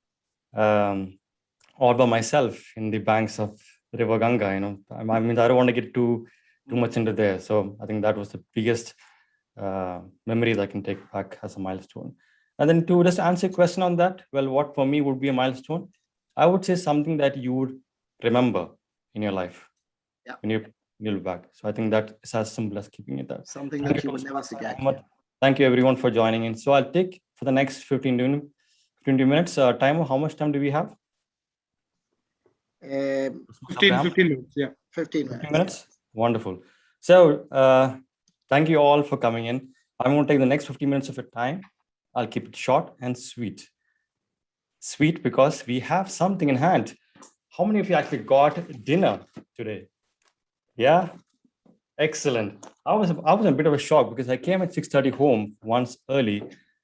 all by myself in the banks of the River Ganga. I mean, I don't want to get too much into there. So I think that was the biggest memory that I can take back as a milestone. And then to just answer a question on that, well, what for me would be a milestone? I would say something that you would remember in your life when you look back. So I think that is as simple as keeping it there. Something that you would never forget. Thank you everyone for joining in. So I'll take for the next 15 minutes. Timer, how much time do we have? 15 minutes, yeah. 15 minutes. Wonderful. So thank you all for coming in. I'm going to take the next 15 minutes of your time. I'll keep it short and sweet. Sweet because we have something in hand. How many of you actually got dinner today? Yeah, excellent. I was in a bit of a shock because I came at 6:30 home once early,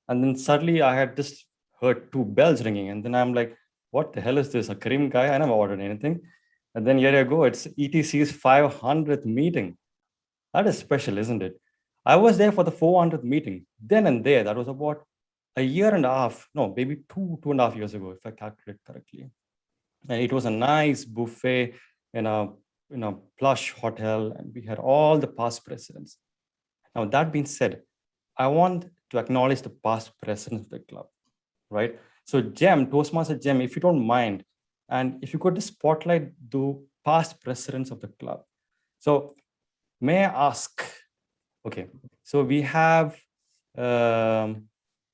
and then suddenly I had just heard 2 bells ringing, and then I'm like, "What the hell is this? A Karim guy? I never ordered anything." And then here I go. It's ETC's 500th meeting. That is special, isn't it? I was there for the 400th meeting. Then and there, that was about a year and a half, no, maybe 2.5 years ago, if I calculate correctly. And it was a nice buffet in a plush hotel, and we had all the past presidents. Now, that being said, I want to acknowledge the past presidents of the club, right? So Gem, Toastmaster Gem, if you don't mind, and if you could just spotlight the past presidents of the club. So may I ask, okay, so we have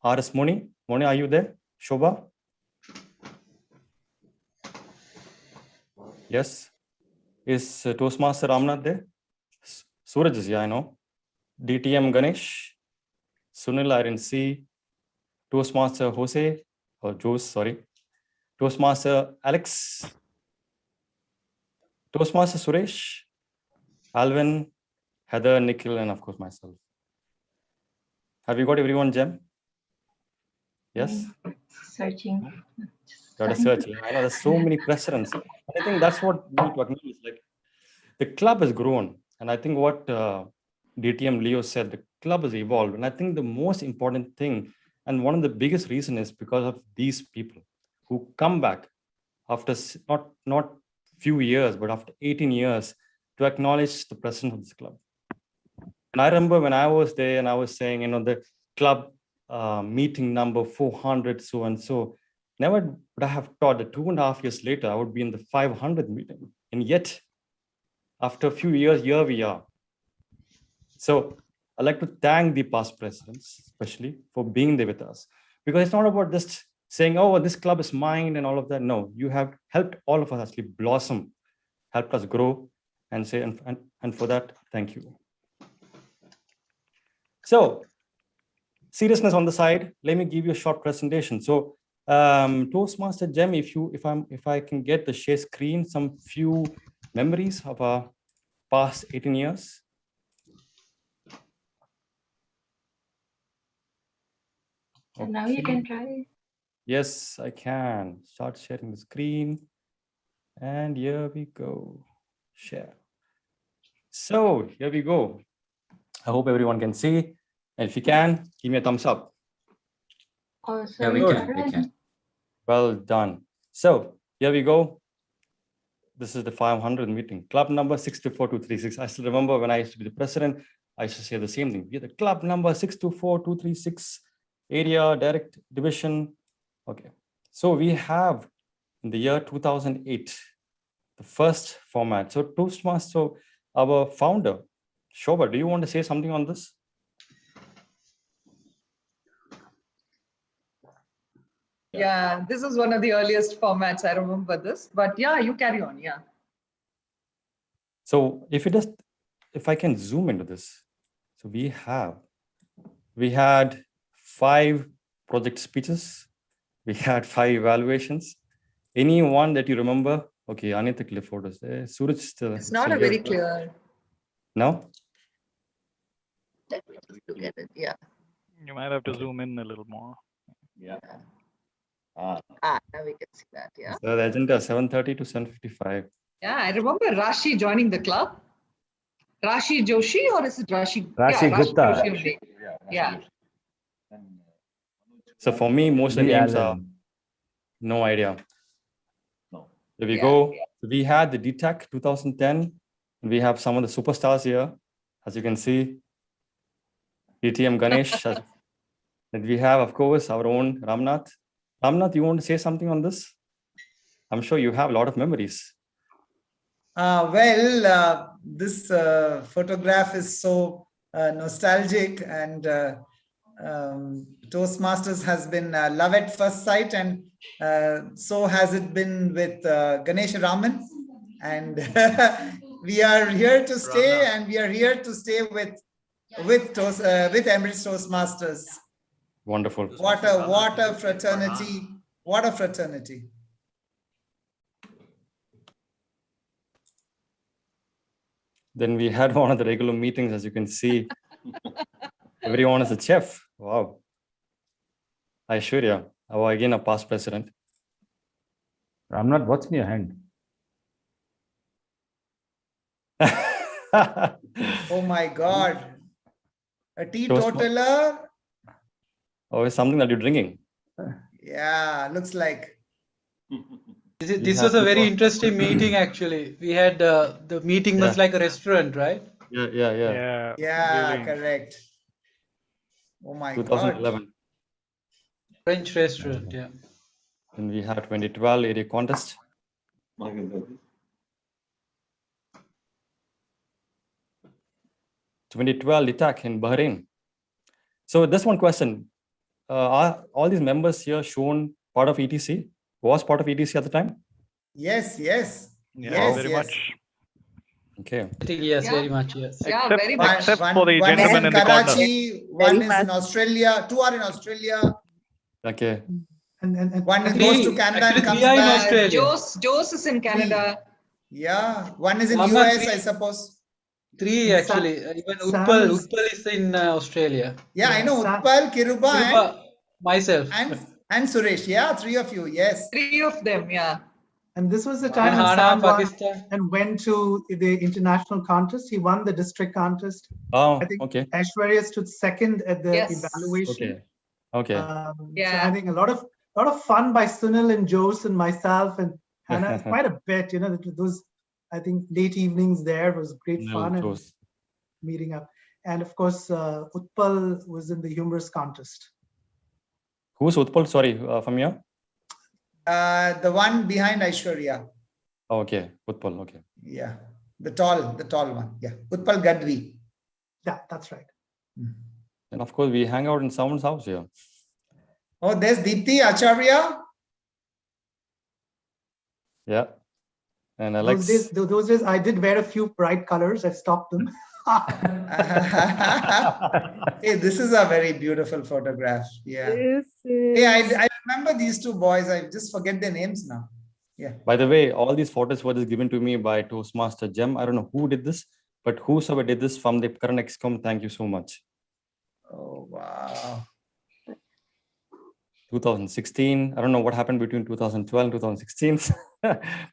RS Moni. Moni, are you there? Shobha? Yes. Is Toastmaster Ramnath there? Suraj is, yeah, I know. DTM Ganesh. Sunil, I didn't see. Toastmaster Jose, or Jose, sorry. Toastmaster Alex. Toastmaster Suresh. Alvin, Heather, Nikhil, and of course myself. Have you got everyone, Gem? Yes? Searching. You have to search. I know there's so many precedents. I think that's what we need to acknowledge. Like the club has grown, and I think what DTM Leo said, the club has evolved, and I think the most important thing, and one of the biggest reason is because of these people who come back after not few years, but after 18 years to acknowledge the presence of this club. And I remember when I was there and I was saying, the club meeting number 400, so and so, never would I have thought that 2.5 years later, I would be in the 500th meeting. And yet, after a few years, here we are. So I'd like to thank the past presidents, especially for being there with us, because it's not about just saying, oh, this club is mine and all of that. No, you have helped all of us actually blossom, helped us grow, and say, and for that, thank you. So, seriousness on the side, let me give you a short presentation. So, Toastmaster Gem, if I can get the share screen, some few memories of our past 18 years. And now you can try. Yes, I can. Start sharing the screen. And here we go. Share. So here we go. I hope everyone can see. And if you can, give me a thumbs up. Oh, Yeah, we can. Well done. So here we go. This is the 500 meeting. Club number 624236. I still remember when I used to be the president, I used to say the same thing. We are the club number 624236. Area, direct division. Okay. So we have in the year 2008, the first format. So Toastmaster, our founder, Shobha, do you want to say something on this? Yeah, this is one of the earliest formats. I remember this, but yeah, you carry on. Yeah. So if I can zoom into this, so we had 5 project speeches. We had 5 evaluations. Any one that you remember? Okay, Anita clear photos there. Suraj still. It's not a very clear. No? Let me just look at it. Yeah. You might have to zoom in a little more. Yeah. Now we can see that. Yeah. So the agenda 7:30 to 7:55. Yeah, I remember Rashi joining the club. Rashi Joshi, or is it Rashi? Rashi Gupta. Rashi Joshi. Yeah. So for me, most of the names are no idea. There we go. So we had the DTAC 2010. We have some of the superstars here, as you can see. DTM Ganesh. Then we have, of course, our own Ramnath. Ramnath, you want to say something on this? I'm sure you have a lot of memories. This photograph is so nostalgic, and Toastmasters has been love at first sight, and so has it been with Ganesh Raman. And we are here to stay, and we are here to stay with Emirates Toastmasters. Wonderful. What a fraternity! What a fraternity! Then we had one of the regular meetings, as you can see. Everyone is a chef. Wow. Aishwarya, again a past president. Ramnath, what's in your hand? Oh my God. A teetotaler. Oh, it's something that you're drinking. Yeah, looks like. This was a very interesting meeting, actually. We had the meeting was like a restaurant, right? Yeah. Yeah, correct. Oh my 2011. God. French restaurant, yeah. And we had 2012 area contest. 2012 attack in Bahrain. So this one question, are all these members here shown part of ETC? Was part of ETC at the time? Yes. Yeah, very much. Okay. Yes, very much, yes. Yeah, very much. Except for the gentleman in the corner. Karachi, one is in Australia, 2 are in Australia. Okay. And one goes to Canada and comes back. Jose is in Canada. Yeah, one is in Mama, US, I suppose. 3 actually. Even Utpal is in Australia. Yeah, I know Utpal, Kiruba, myself. And Suresh. Yeah, three of you. Yes. Three of them. Yeah. And this was the time when Sam won and went to the international contest. He won the district contest. Oh, I think okay. Aishwarya stood second at the evaluation. Okay. So I think a lot of fun by Sunil and Jose and myself and Hannah. It's quite a bit, you know, those, I think, late evenings there was great fun and meeting up. And of course, Utpal was in the humorous contest. Who's Utpal? Sorry, from here? The one behind Aishwarya. Oh, okay. Utpal. Okay. Yeah. The tall one. Yeah. Utpal Gadvi. Yeah, that's right. And of course, we hang out in someone's house here. Oh, there's Deepthi Acharya. Yeah. And Alex. Those days, I did wear a few bright colors. I stopped them. Hey, this is a very beautiful photograph. Yeah. Hey, I remember these two boys. I just forget their names now. Yeah. By the way, all these photos were just given to me by Toastmaster Gem. I don't know who did this, but whosoever did this from the current XCOM, thank you so much. Oh, wow. 2016. I don't know what happened between 2012 and 2016,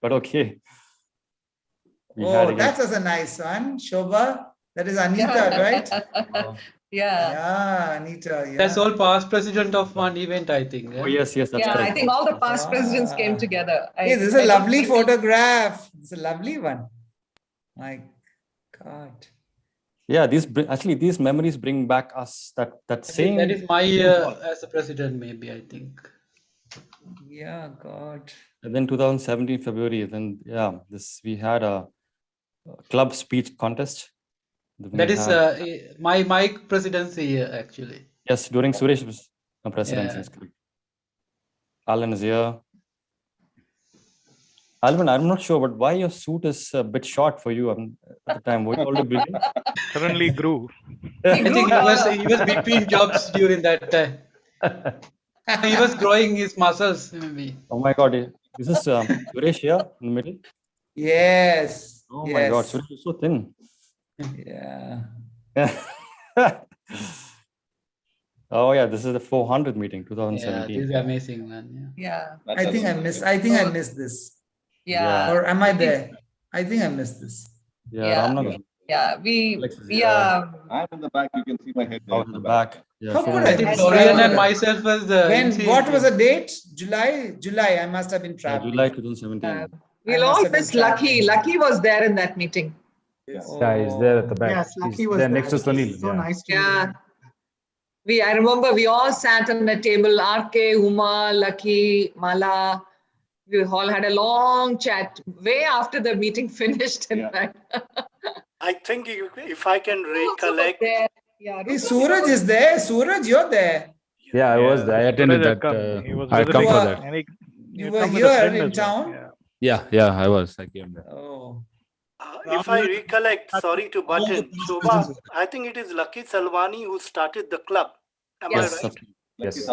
but okay. That was a nice one. Shobha. That is Anita, right? Yeah, Anita. Yeah. That's all past president of one event, I think. Oh, yes, that's correct. I think all the past presidents came together. Hey, this is a lovely photograph. It's a lovely one. My God. Yeah, these memories bring back us that same. That is my year as a president, maybe, I think. Yeah, God. And then 2017 February. Then we had a club speech contest. That is my presidency year, actually. Yes, during Suresh's presidency. Alan is here. Alvin, I'm not sure, but why your suit is a bit short for you at the time? Were you already building? Suddenly grew. I think he was between jobs during that time. He was growing his muscles, maybe. Oh my God. This is Suresh here in the middle? Yes. Oh my God, Suresh is so thin. Yeah. Oh yeah, this is the 400 meeting, 2017. Yeah, this is amazing, man. Yeah. I think I missed this. Yeah. Or am I there? I think I missed this. Yeah. I'm in the back. You can see my head there. Out in the back. Yeah. How could I miss Florian and myself was the. What was the date? July. I must have been traveling. July 2017. We'll all miss Lakhi. Lakhi was there in that meeting. Yeah, he's there at the back. Yes, Lakhi was there next to Sunil. So nice to meet him. I remember we all sat on the table, RK, Uma, Lakhi, Mala. We all had a long chat way after the meeting finished, in fact. I think if I can recollect. Hey, Suraj is there. Suraj, you're there. Yeah, I was there. I attended that. I come for that. You were here in town? Yeah, I was. I came there. Oh. If I recollect, sorry to butt in, Shobha, I think it is Lakhi Salwani who started the club. Am I right? Yes.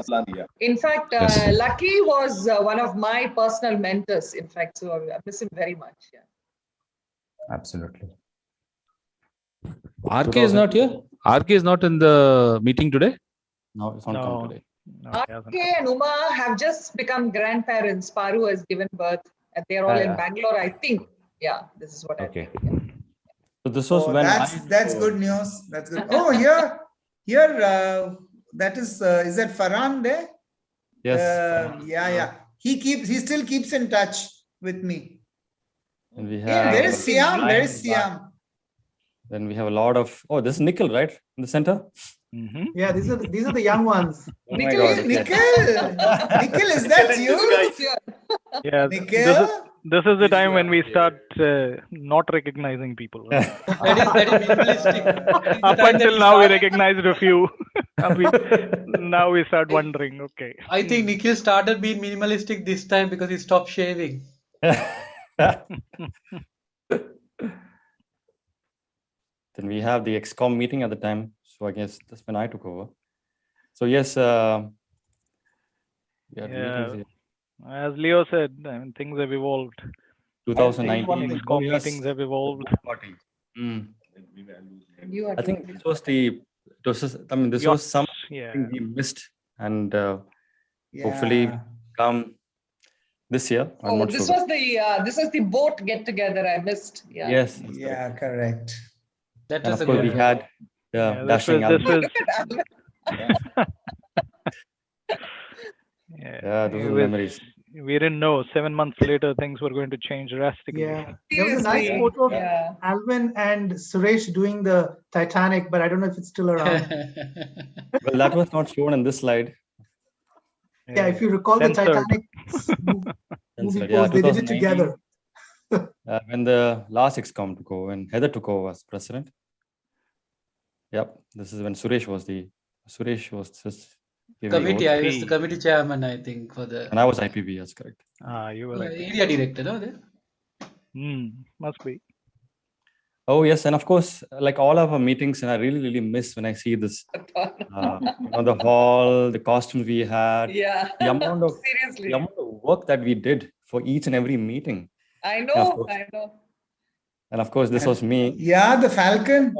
In fact, Lakhi was one of my personal mentors, in fact, so I miss him very much. Yeah. Absolutely. RK is not here? RK is not in the meeting today? No, it's not come today. RK and Uma have just become grandparents. Paru has given birth, and they're all in Bangalore, I think. Yeah, this is what I think. So this was when that's good news. That's good. Oh, here, that is that Farhan there? Yes. Yeah. He still keeps in touch with me. And we have. Where is Siam? Where is Siam? Then we have a lot of. Oh, this is Nikhil, right, in the center. Yeah, these are the young ones. Oh my God. Nikhil, is that you? Yeah, Nikhil. This is the time when we start not recognizing people. That is minimalistic. Up until now, we recognized a few. Now we start wondering, okay. I think Nikhil started being minimalistic this time because he stopped shaving. Then we have the XCOM meeting at the time. So I guess that's when I took over. So yes, as Leo said, I mean, things have evolved. 2019 XCOM meetings have evolved. I think this was something we missed, and Hopefully, Yeah. come this year. I'm Oh, not this sure. was the boat get together I missed. Yeah. Yes. Yeah, correct. That And was of a course, good we one. had Yeah, dashing this Alvin. was Yeah, those it are the was, memories. we didn't know 7 months later things were going to change drastically. Yeah, there was a nice Seriously. photo of Yeah. Alvin and Suresh doing the Titanic, but I don't know if it's still around. Well, that was not shown in this slide. Yeah, if you recall the Censored. Titanic movie Censored. Yeah, pose, they did it 2019, together. when the last XCOM took over, when Heather took over as president. Yep, this is when Suresh was just giving Committee. votes. I was the committee chairman, I think, for the And I was IPB, that's correct. You were right. area director, no? There? Must be. Oh yes, and of course, like all of our meetings, and I really miss when I see this, the hall, the costumes we had, Yeah. the amount of Seriously. work that we did for each and every meeting. I And of know. course, I know. and of course this was me. Yeah, the Falcon.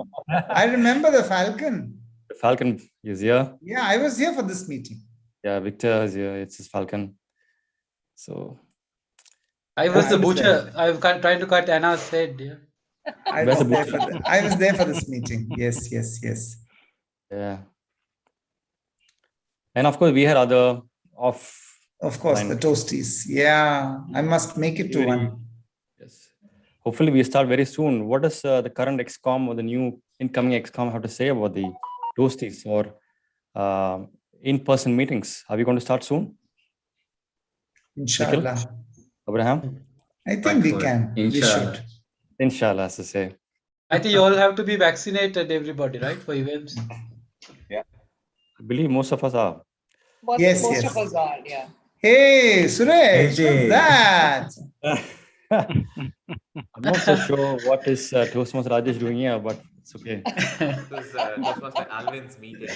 I remember the Falcon. The Falcon is here. Yeah, I was here for this meeting. Yeah, Victor is here. It's his Falcon. So I was I the was butcher. I was trying to cut Anna's head. Yeah. I Where's was the there butcher? for I was there for this meeting. Yes. yeah. And of course, we had other Of course, the toasties. Yeah, I must make it to one. Yes. Hopefully, we start very soon. What does the current XCOM or the new incoming XCOM have to say about the toasties or in-person meetings? Are we going to start soon? Inshallah. Nikhil? Abraham? I think we can. We should. Inshallah, as I say. I think you all have to be vaccinated, everybody, right, for events? Yeah. I believe most of us are. Yes, Most yes. of us are, yeah. Hey, Suresh, Hey. what's that? I'm not so sure what is Toastmaster Rajesh doing here, but it's okay. It was Toastmaster Alvin's meeting.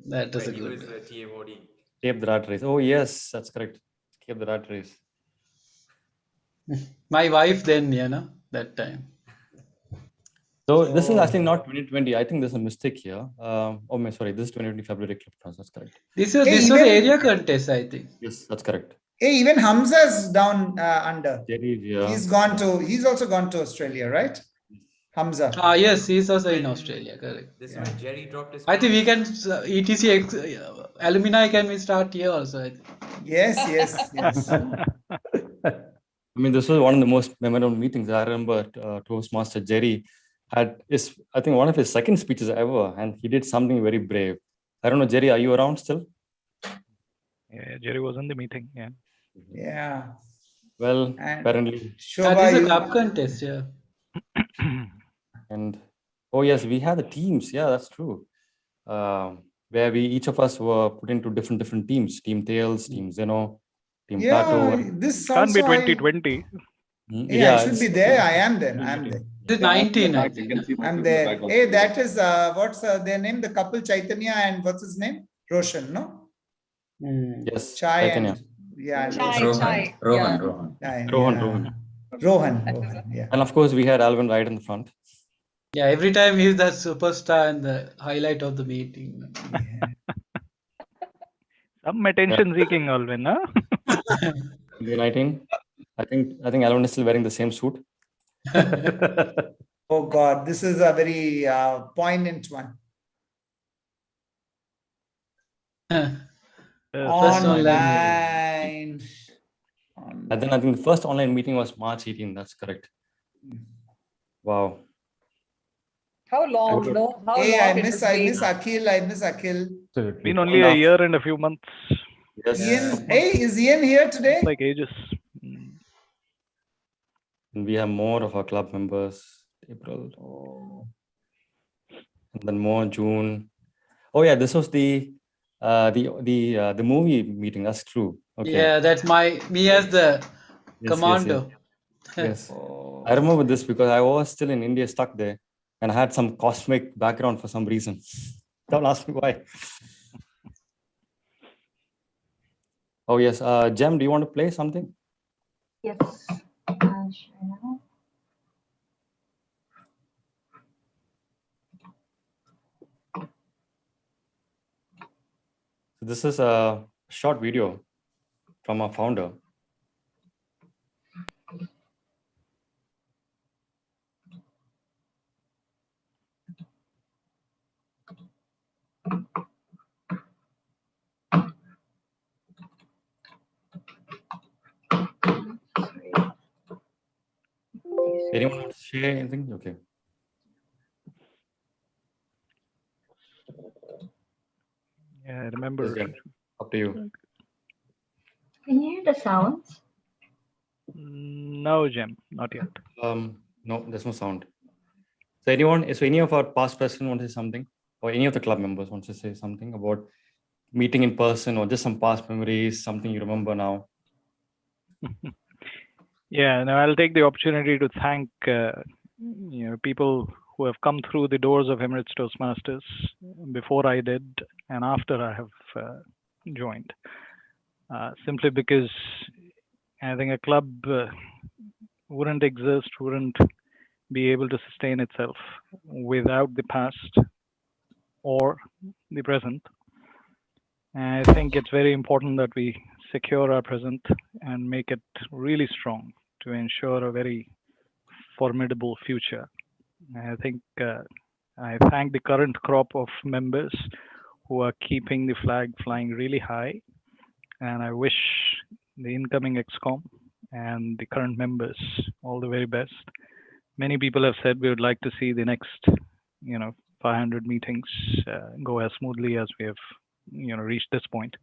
That was where a he good was the TMOD. Escape the rat race. Oh, yes, that's correct. Escape the rat race. My wife then, that time. So this is actually not 2020. I think there's a mistake here. Sorry, this is 2020 February Club. That's correct. This was even- area contest, I think. Yes, that's correct. Hey, even Hamza's down under. Jerry, yeah. He's also gone to Australia, right? Hamza. Yes, he's also in Australia, correct. This is when Jerry dropped his. I think we can, alumni can we start here also, I think. Yes. I mean, this was one of the most memorable meetings. I remember Toastmaster Jerry had I think one of his second speeches ever, and he did something very brave. I don't know, Jerry, are you around still? Yeah, Jerry was in the meeting. Yeah. Yeah. Well, And apparently. That is a cup contest, yeah. And oh yes, we had the teams. Yeah, that's true. Where each of us were put into different teams: Team Tails, Team Zeno, Team Plato. This Can't be also 2020. Yeah, I should be there. I am there. It's 19, I think. I'm there. Hey, that is what's their name? The couple Chaitanya and what's his name? Roshan, no? Yes, Chai Chaitanya. and yeah, Chai. Rohan. Rohan. Yeah. And of course, we had Alvin right in the front. Yeah, every time he's the superstar and the highlight of the meeting. Some attention seeking, Alvin, huh? 2019. I think Alvin is still wearing the same suit. Oh God, this is a very poignant one. Online. And then I think the first online meeting was March 18. That's correct. Wow. How long? No? How Hey, long I it miss has Akhil. I miss Akhil. Been only a year and a few months. Yes. Ian, hey, is Ian here today? Like ages. And we have more of our club members. April. And then more June. Oh yeah, this was the movie meeting. That's true. Okay. Yeah, that's me as the commando. Yes. I remember this because I was still in India, stuck there, and I had some cosmic background for some reason. Don't ask me why. Oh yes, Gem, do you want to play something? Yes. So this is a short video from our founder. Anyone want to share anything? Okay. Yeah, I remember. Yes, Jen, up to you. Can you hear the sounds? No, Gem, not yet. No, there's no sound. So any of our past president want to say something, or any of the club members wants to say something about meeting in person, or just some past memories, something you remember now? Yeah, no, I'll take the opportunity to thank people who have come through the doors of Emirates Toastmasters before I did and after I have joined. Simply because I think a club wouldn't exist, wouldn't be able to sustain itself without the past or the present. And I think it's very important that we secure our present and make it really strong to ensure a very formidable future. I think I thank the current crop of members who are keeping the flag flying really high, and I wish the incoming XCOM and the current members all the very best. Many people have said we would like to see the next 500 meetings go as smoothly as we have reached this point.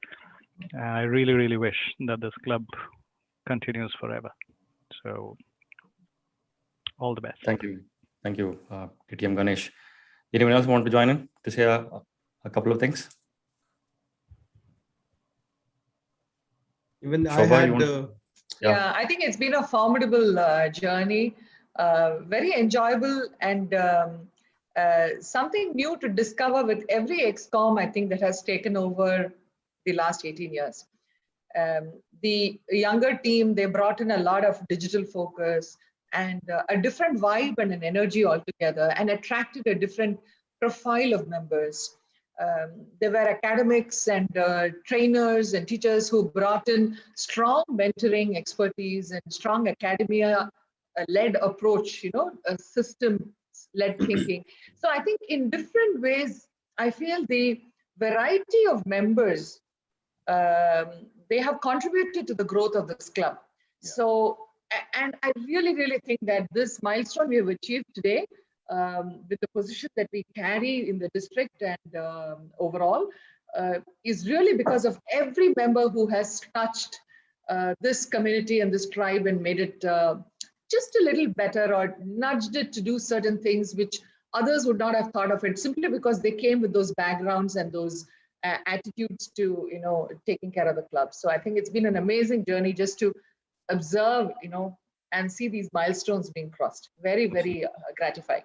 I really wish that this club continues forever. So all the best. Thank you, TTM Ganesh. Anyone else want to join in to say a couple of things? Even Shobha, I had. Yeah, I think it's been a formidable journey, very enjoyable, and something new to discover with every XCOM, I think, that has taken over the last 18 years. The younger team, they brought in a lot of digital focus and a different vibe and an energy altogether, and attracted a different profile of members. There were academics and trainers and teachers who brought in strong mentoring expertise and strong academia-led approach, a system-led thinking. So I think in different ways, I feel the variety of members, they have contributed to the growth of this club. Yeah. So, and I really think that this milestone we have achieved today, with the position that we carry in the district and overall, is really because of every member who has touched this community and this tribe and made it just a little better, or nudged it to do certain things which others would not have thought of it, simply because they came with those backgrounds and those attitudes to taking care of the club. So I think it's been an amazing journey just to observe and see these milestones being crossed. Very gratifying.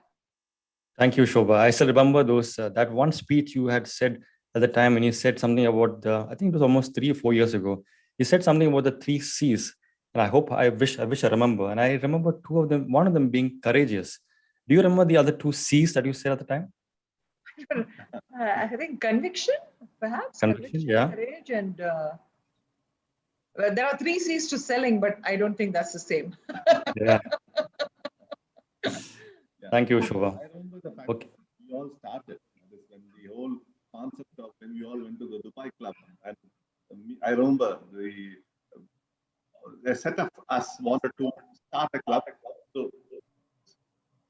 Thank you, Shobha. I still remember those that one speech you had said at the time when you said something about I think it was almost 3 or 4 years ago. You said something about the 3 C's, and I wish I remember. And I remember 2 of them. One of them being courageous. Do you remember the other 2 C's that you said at the time? I think conviction, perhaps. Conviction, yeah. Courage, and there are 3 C's to selling, but I don't think that's the same. Yeah. Thank you, Shobha. I remember the fact that we all started when the whole concept of when we all went to the Dubai club, and I remember a set of us wanted to start a club.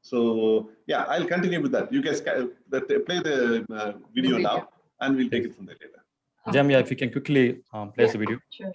So yeah, I'll continue with that. You guys play the video now, and we'll take it from there later. Gem, yeah, if you can quickly play the video. Sure.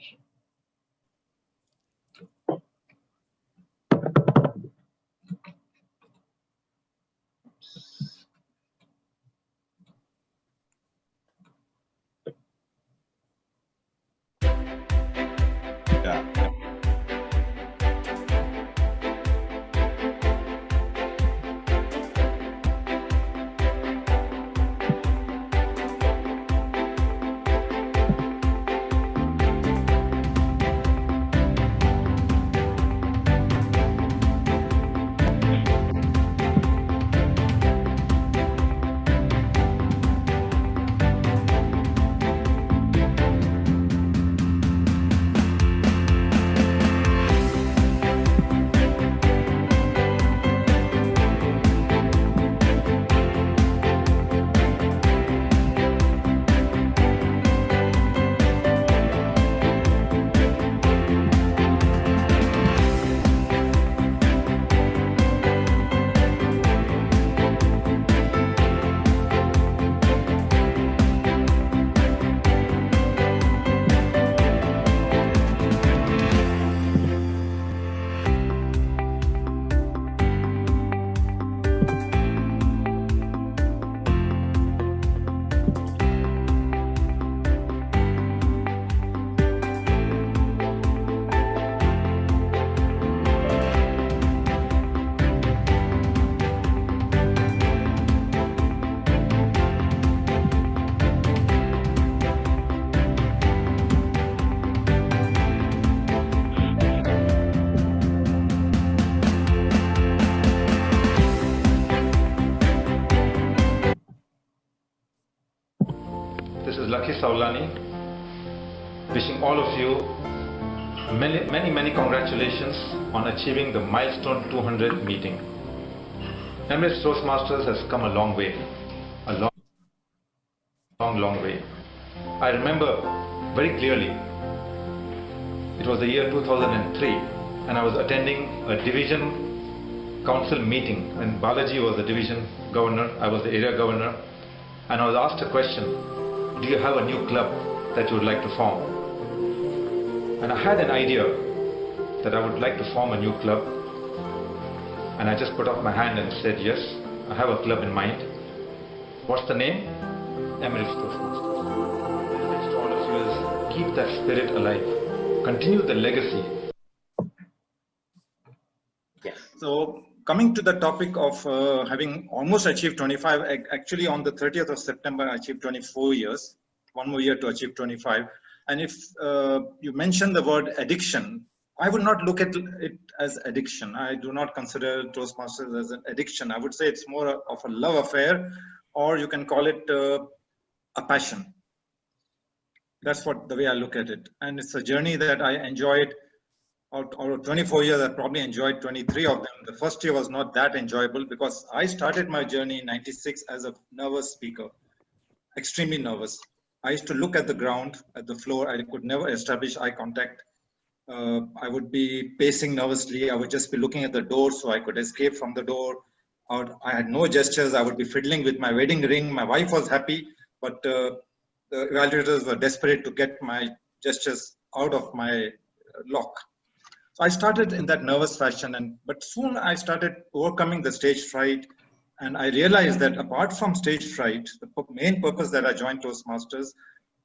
Lakhi Saulani, wishing all of you many congratulations on achieving the milestone 200 meeting. Emirates Toastmasters has come a long way, a long way. I remember very clearly, it was the year 2003 and I was attending a division council meeting when Balaji was the division governor, I was the area governor, and I was asked a question, do you have a new club that you would like to form? And I had an idea that I would like to form a new club, and I just put up my hand and said, yes, I have a club in mind. What's the name? Emirates Toastmasters. The message to all of you is keep that spirit alive. Continue the legacy. Yes. So coming to the topic of having almost achieved 25, actually on the 30th of September, I achieved 24 years, one more year to achieve 25. And if you mention the word addiction, I would not look at it as addiction. I do not consider Toastmasters as an addiction. I would say it's more of a love affair, or you can call it a passion. That's what the way I look at it. And it's a journey that I enjoyed. Out of 24 years, I probably enjoyed 23 of them. The first year was not that enjoyable because I started my journey in '96 as a nervous speaker, extremely nervous. I used to look at the ground, at the floor. I could never establish eye contact. I would be pacing nervously. I would just be looking at the door so I could escape from the door. I had no gestures. I would be fiddling with my wedding ring. My wife was happy, but the evaluators were desperate to get my gestures out of my lock. So I started in that nervous fashion, but soon I started overcoming the stage fright. And I realized that apart from stage fright, the main purpose that I joined Toastmasters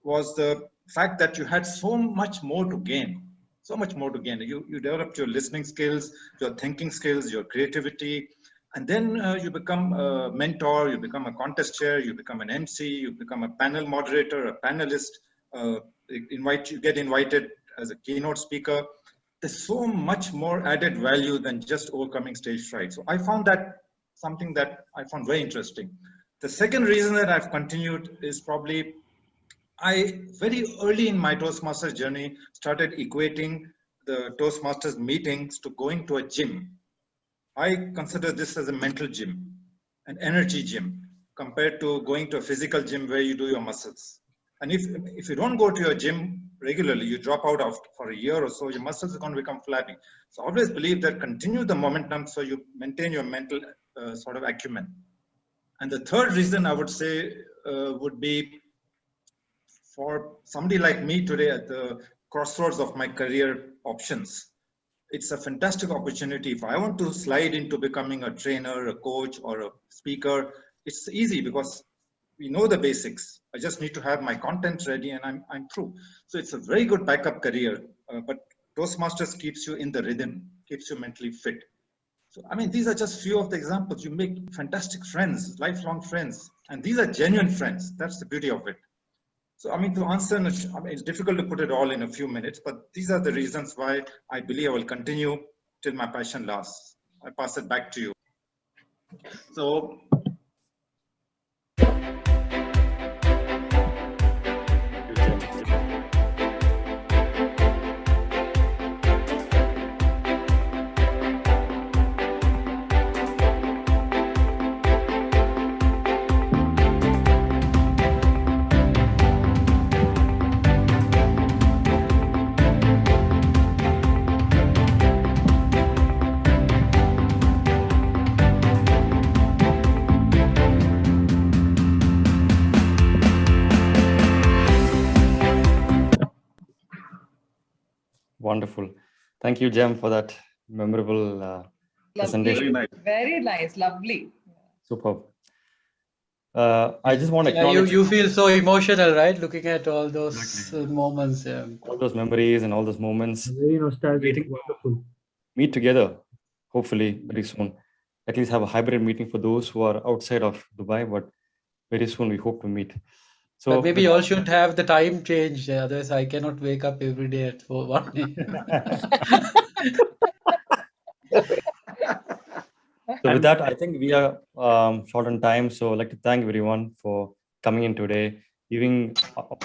was the fact that you had so much more to gain. So much more to gain. You developed your listening skills, your thinking skills, your creativity, and then you become a mentor, you become a contest chair, you become an MC, you become a panel moderator, a panelist, you get invited as a keynote speaker. There's so much more added value than just overcoming stage fright. So I found that something that I found very interesting. The second reason that I've continued is probably I very early in my Toastmasters journey started equating the Toastmasters meetings to going to a gym. I consider this as a mental gym, an energy gym, compared to going to a physical gym where you do your muscles. And if you don't go to your gym regularly, you drop out for a year or so, your muscles are going to become flabby. So I always believe that continue the momentum so you maintain your mental sort of acumen. And the third reason I would say would be for somebody like me today at the crossroads of my career options. It's a fantastic opportunity. If I want to slide into becoming a trainer, a coach, or a speaker, it's easy because we know the basics. I just need to have my content ready and I'm through. So it's a very good backup career, but Toastmasters keeps you in the rhythm, keeps you mentally fit. So, I mean, these are just few of the examples. You make fantastic friends, lifelong friends, and these are genuine friends. That's the beauty of it. So, I mean, to answer, I mean, it's difficult to put it all in a few minutes, but these are the reasons why I believe I will continue till my passion lasts. I pass it back to you. So, Wonderful. Thank you, Gem, for that memorable presentation. Very nice. Lovely. Superb. I just want to Yeah, acknowledge you feel so emotional, right? Looking at all those moments. Yeah. all those memories and all those moments. Very nostalgic. Waiting Wonderful. meet together, hopefully very soon. At least have a hybrid meeting for those who are outside of Dubai, but very soon we hope to meet. So But maybe you all should have the time changed. Otherwise, I cannot wake up every day at 1 So with that, I think we are short on time. So I'd like to thank everyone for coming in today, giving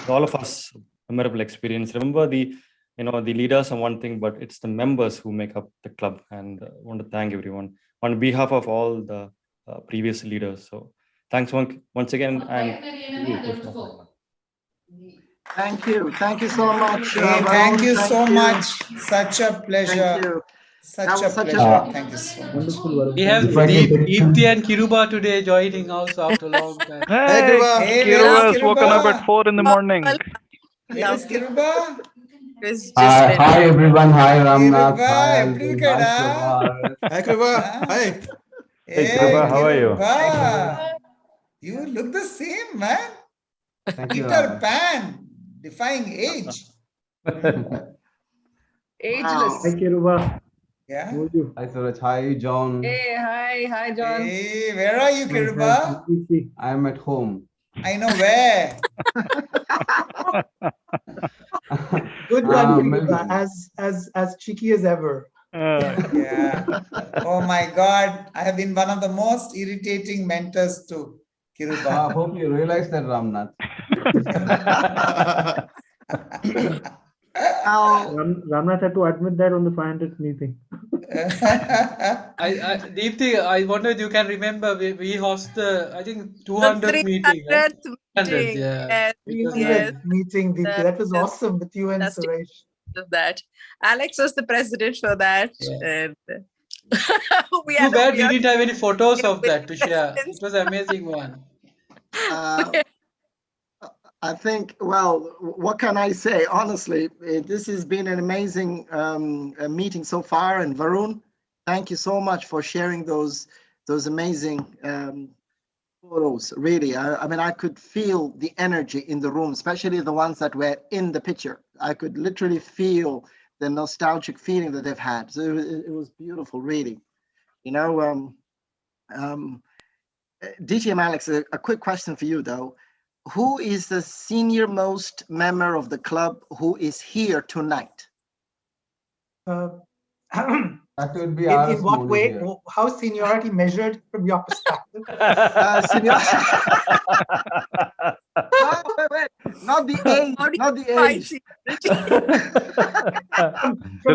all of us memorable experience. Remember the leaders are one thing, but it's the members who make up the club. And I want to thank everyone on behalf of all the previous leaders. So thanks once again. And thank you so much. Hey, thank you so much. Such a pleasure. Thank you. Such a pleasure. Thank you so much. We have Deepthi and Kiruba today joining us after a long time. Hey, Hey, Kiruba has Kiruba? woken up at 4 in the morning. Where is Kiruba? Hi everyone. Hi Ramnath. Kiruba, Hi April Alvin. kada? Hi, Kriba. Hi. Hey, Kiruba, how are you? Kiruba. You look the same, man. Thank you. Peter Pan, defying age. Ageless. Hi Kiruba. Yeah. Hi Suraj. Hi John. Hey, hi, John. Hey, where are you, Kiruba? I am at home. I know where. Good one, Kiruba, as cheeky as ever. Yeah. Oh my God. I have been one of the most irritating mentors to Kiruba. I hope you realize that, Ramnath. Ramnath had to admit that on the 500th meeting. Deepthi, I wonder if you can remember we host I think 200th meeting. 300th meeting. Yeah. Yes, Because yes. Meeting, Deepthi. That was awesome with you and Suresh. Of that. Alex was the president for that. And we Too bad we didn't have any photos of that to share. It was an amazing one. I think, well, what can I say? Honestly, this has been an amazing meeting so far. And Varun, thank you so much for sharing those amazing photos. Really, I mean, I could feel the energy in the room, especially the ones that were in the picture. I could literally feel the nostalgic feeling that they've had. So it was beautiful, really. You know, DTM Alex, a quick question for you though. Who is the senior most member of the club who is here tonight? That would be In what way? Here. How seniority measured from your perspective? Wait. Not the age. Not the age. The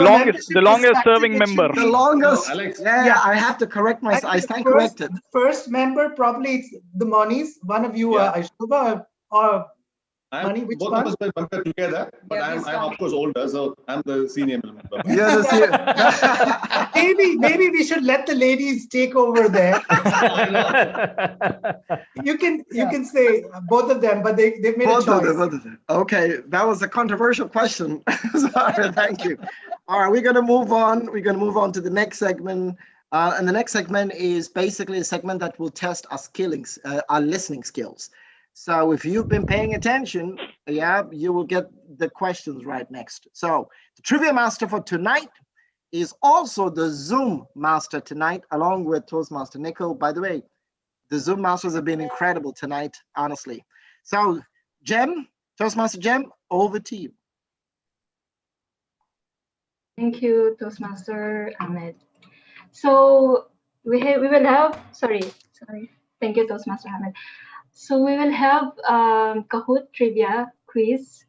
longest serving member. The longest. No, Alex. Yeah, I have to correct myself. I stand corrected. The first member, probably it's the Monis. One of you, Aishubha or Moni, which both one? of us were bumped together, but I'm of course older, so I'm the senior member. You're the senior. maybe we should let the ladies take over there. You can say both of them, but they've made a choice. Both of them. Okay, that was a controversial question. Sorry, thank you. All right, we're gonna move on. We're gonna move on to the next segment. And the next segment is basically a segment that will test our skillings, our listening skills. So if you've been paying attention, you will get the questions right next. So the trivia master for tonight is also the Zoom master tonight, along with Toastmaster Nikhil. By the way, the Zoom masters have been incredible tonight, honestly. So Gem, Toastmaster Gem, over to you. Thank you, Toastmaster Ahmed. So we will have, sorry. Thank you, Toastmaster Ahmed. So we will have Kahoot trivia quiz.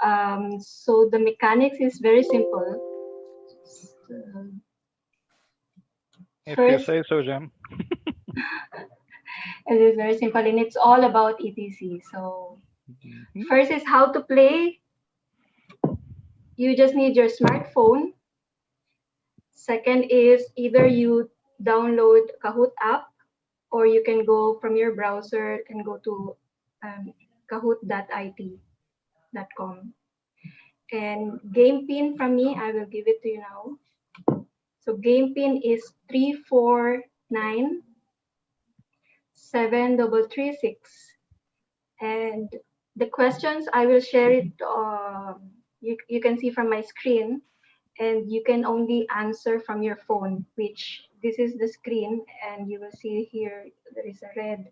So the mechanics is very simple. If you say so, Jam. It is very simple and it's all about ETC. So first is how to play. You just need your smartphone. Second is either you download Kahoot app, or you can go from your browser and go to kahoot.it.com. And game pin from me, I will give it to you now. So game pin is 3497336. And the questions, I will share it, you can see from my screen, and you can only answer from your phone, which this is the screen, and you will see here there is a red,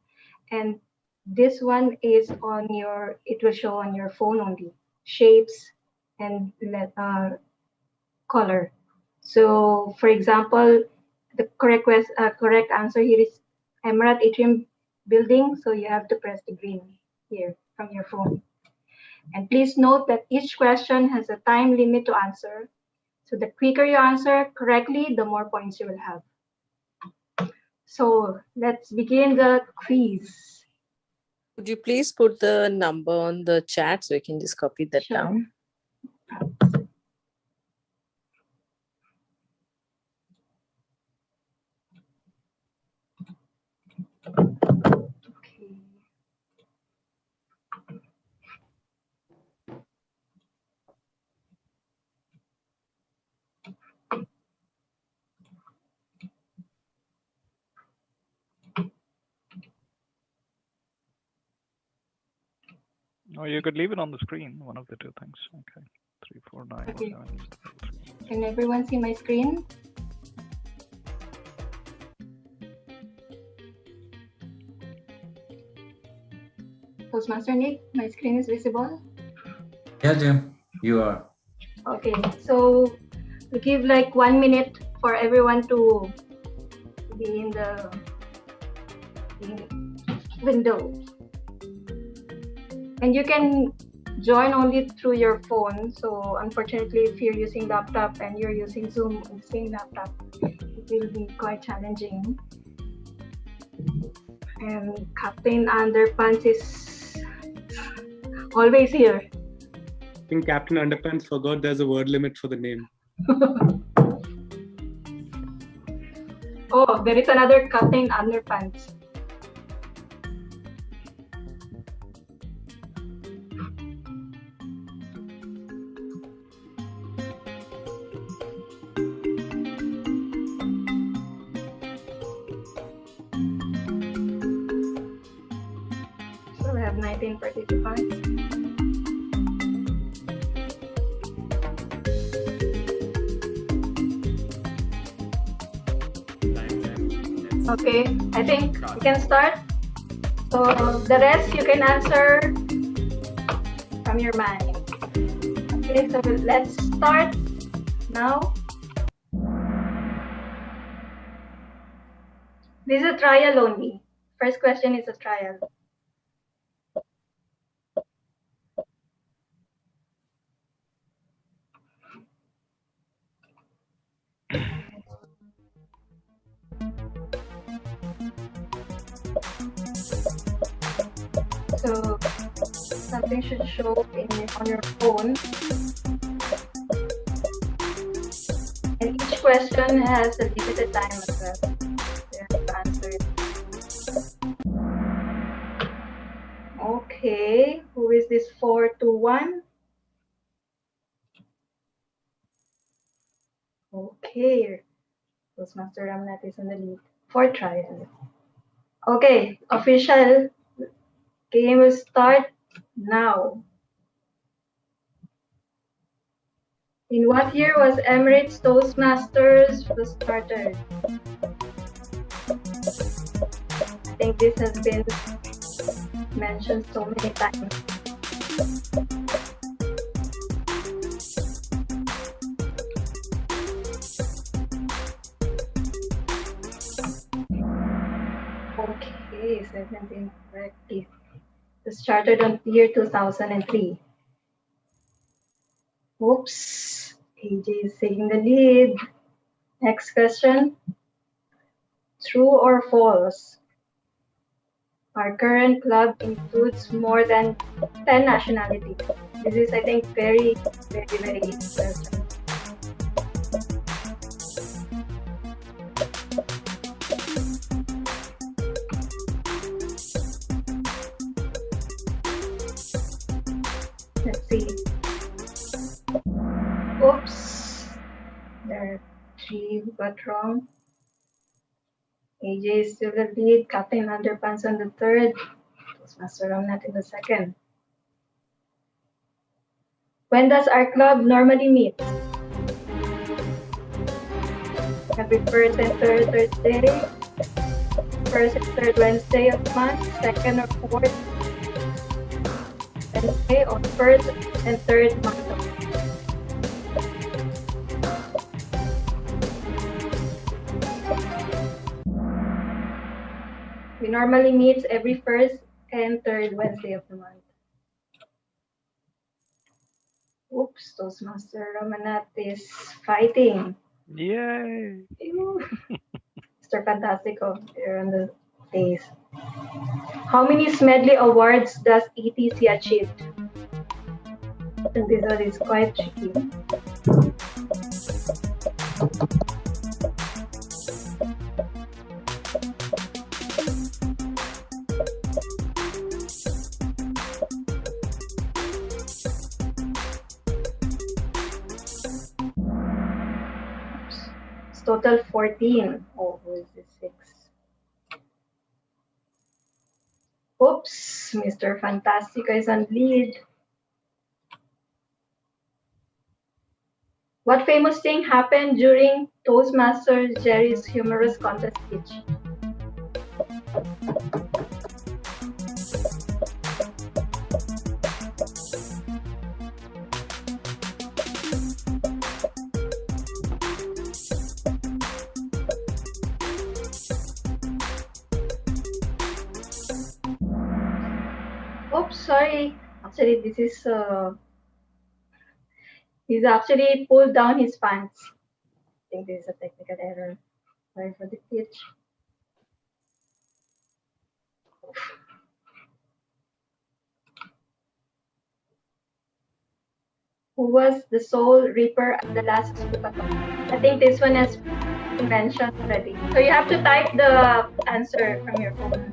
and this one is on your, it will show on your phone only, shapes and color. So for example, the correct answer here is Emirates Atrium building, so you have to press the green here from your phone. And please note that each question has a time limit to answer. So the quicker you answer correctly, the more points you will have. So let's begin the quiz. Could you please put the number on the chat so we can just copy that down? Or you could leave it on the screen, one of the two things. Okay. 3, 4, 9, Okay. 7, 3. Can everyone see my screen? Toastmaster Nick, my screen is visible? Yeah, Jim, you are. Okay, so we give like 1 minute for everyone to be in the window. And you can join only through your phone. So unfortunately, if you're using laptop and you're using Zoom on the same laptop, it will be quite challenging. And Captain Underpants is always here. I think Captain Underpants forgot there's a word limit for the name. Oh, there is another Captain Underpants. So we have 19 participants. Okay, I think we can start. So the rest you can answer from your mind. Okay, so let's start now. This is a trial only. First question is a trial. So something should show on your phone. And each question has a limited time as well. You have to answer it. Okay, who is this 421? Okay, Toastmaster Ramnath is in the lead for trial. Okay, official game will start now. In what year was Emirates Toastmasters first started? I think this has been mentioned so many times. Okay, 17 correctly. It started on year 2003. Oops, AJ is taking the lead. Next question. True or false? Our current club includes more than 10 nationalities. This is, I think, very easy question. Let's see. Oops. There are 3 who got wrong. AJ is still the lead, Captain Underpants on the third, Toastmaster Ramnath in the second. When does our club normally meet? Every first and third Thursday, first and third Wednesday of the month, second or fourth Wednesday, or first and third month of the month. We normally meet every first and third Wednesday of the month. Oops, Toastmaster Ramanath is fighting. Yay! Mr. Fantastico, you're on the days. How many Smedley Awards does ETC achieve? I think this one is quite tricky. It's total 14. Oh, who is this 6? Oops, Mr. Fantastico is on lead. What famous thing happened during Toastmasters Jerry's humorous contest speech? Oops, sorry. Actually, this is he's actually pulled down his pants. I think this is a technical error. Sorry for the pitch. Who was the Soul Reaper at the last Scupathon? I think this one has been mentioned already. So you have to type the answer from your phone.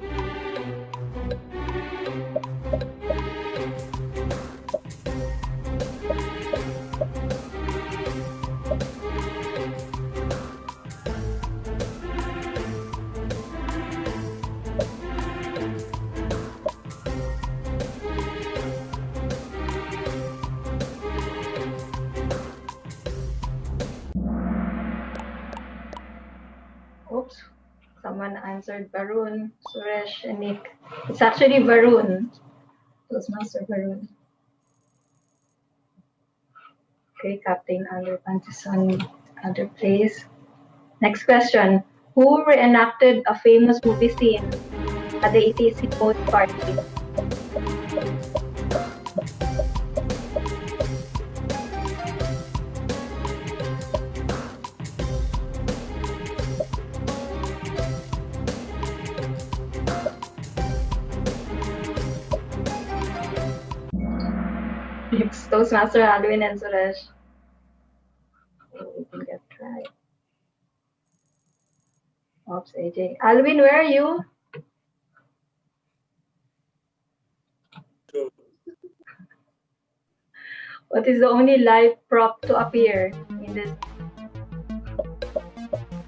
Oops, someone answered Varun, Suresh, and Nick. It's actually Varun. Toastmaster Varun. Okay, Captain Underpants is on other place. Next question. Who reenacted a famous movie scene at the ETC post party? It's Toastmaster Alvin and Suresh. We can get right. Oops, AJ. Alvin, where are you? What is the only live prop to appear in this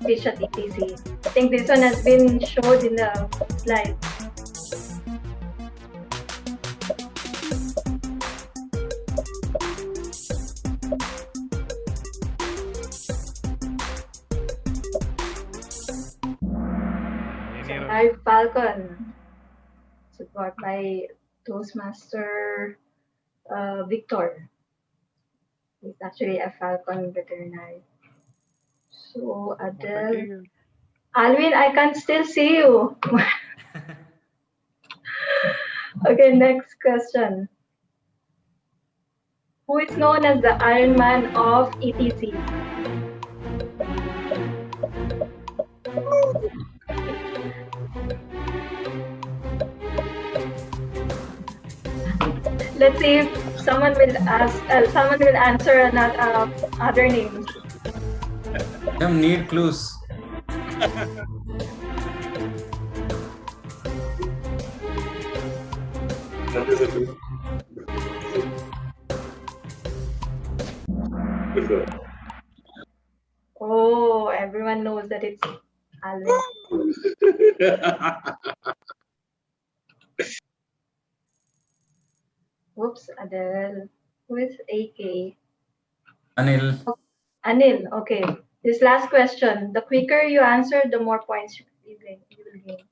pitch at ETC? I think this one has been showed in the slide. Live Falcon, support by Toastmaster Victor. He's actually a Falcon veterinary. So Adele, Alvin, I can still see you. Okay, next question. Who is known as the Iron Man of ETC? Let's see if someone will answer another other names. Don't need clues. Oh, everyone knows that it's Alvin. Whoops, Adele. Who is AK? Anil. Oh, Anil, okay. This last question. The quicker you answer, the more points you will gain.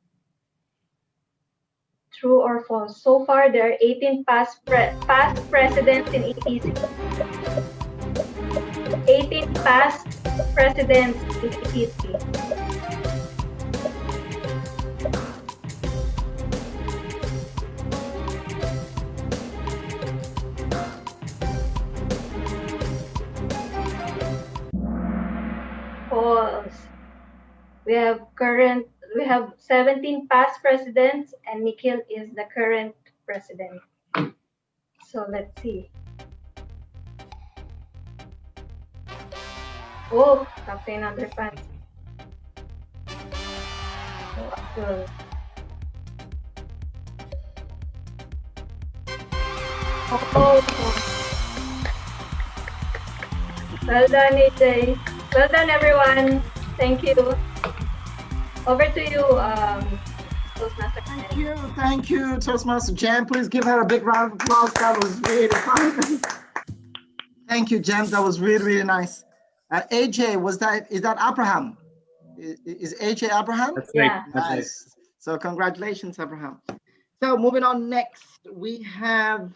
True or false? So far, there are 18 past presidents in ETC. 18 past presidents in ETC. We have 17 past presidents, and Nikhil is the current president. So let's see. Oh, Captain Underpants. Oh, Abdul. Oh. Well done, AJ. Well done, everyone. Thank you. Over to you, Toastmaster Ahmed. Thank you, Toastmaster Jam. Please give her a big round of applause. That was really fun. Thank you, Jam. That was really, really nice. AJ, is that Abraham? Is AJ Abraham? That's right. Yeah. That's right. Nice. So congratulations, Abraham. So moving on next, we have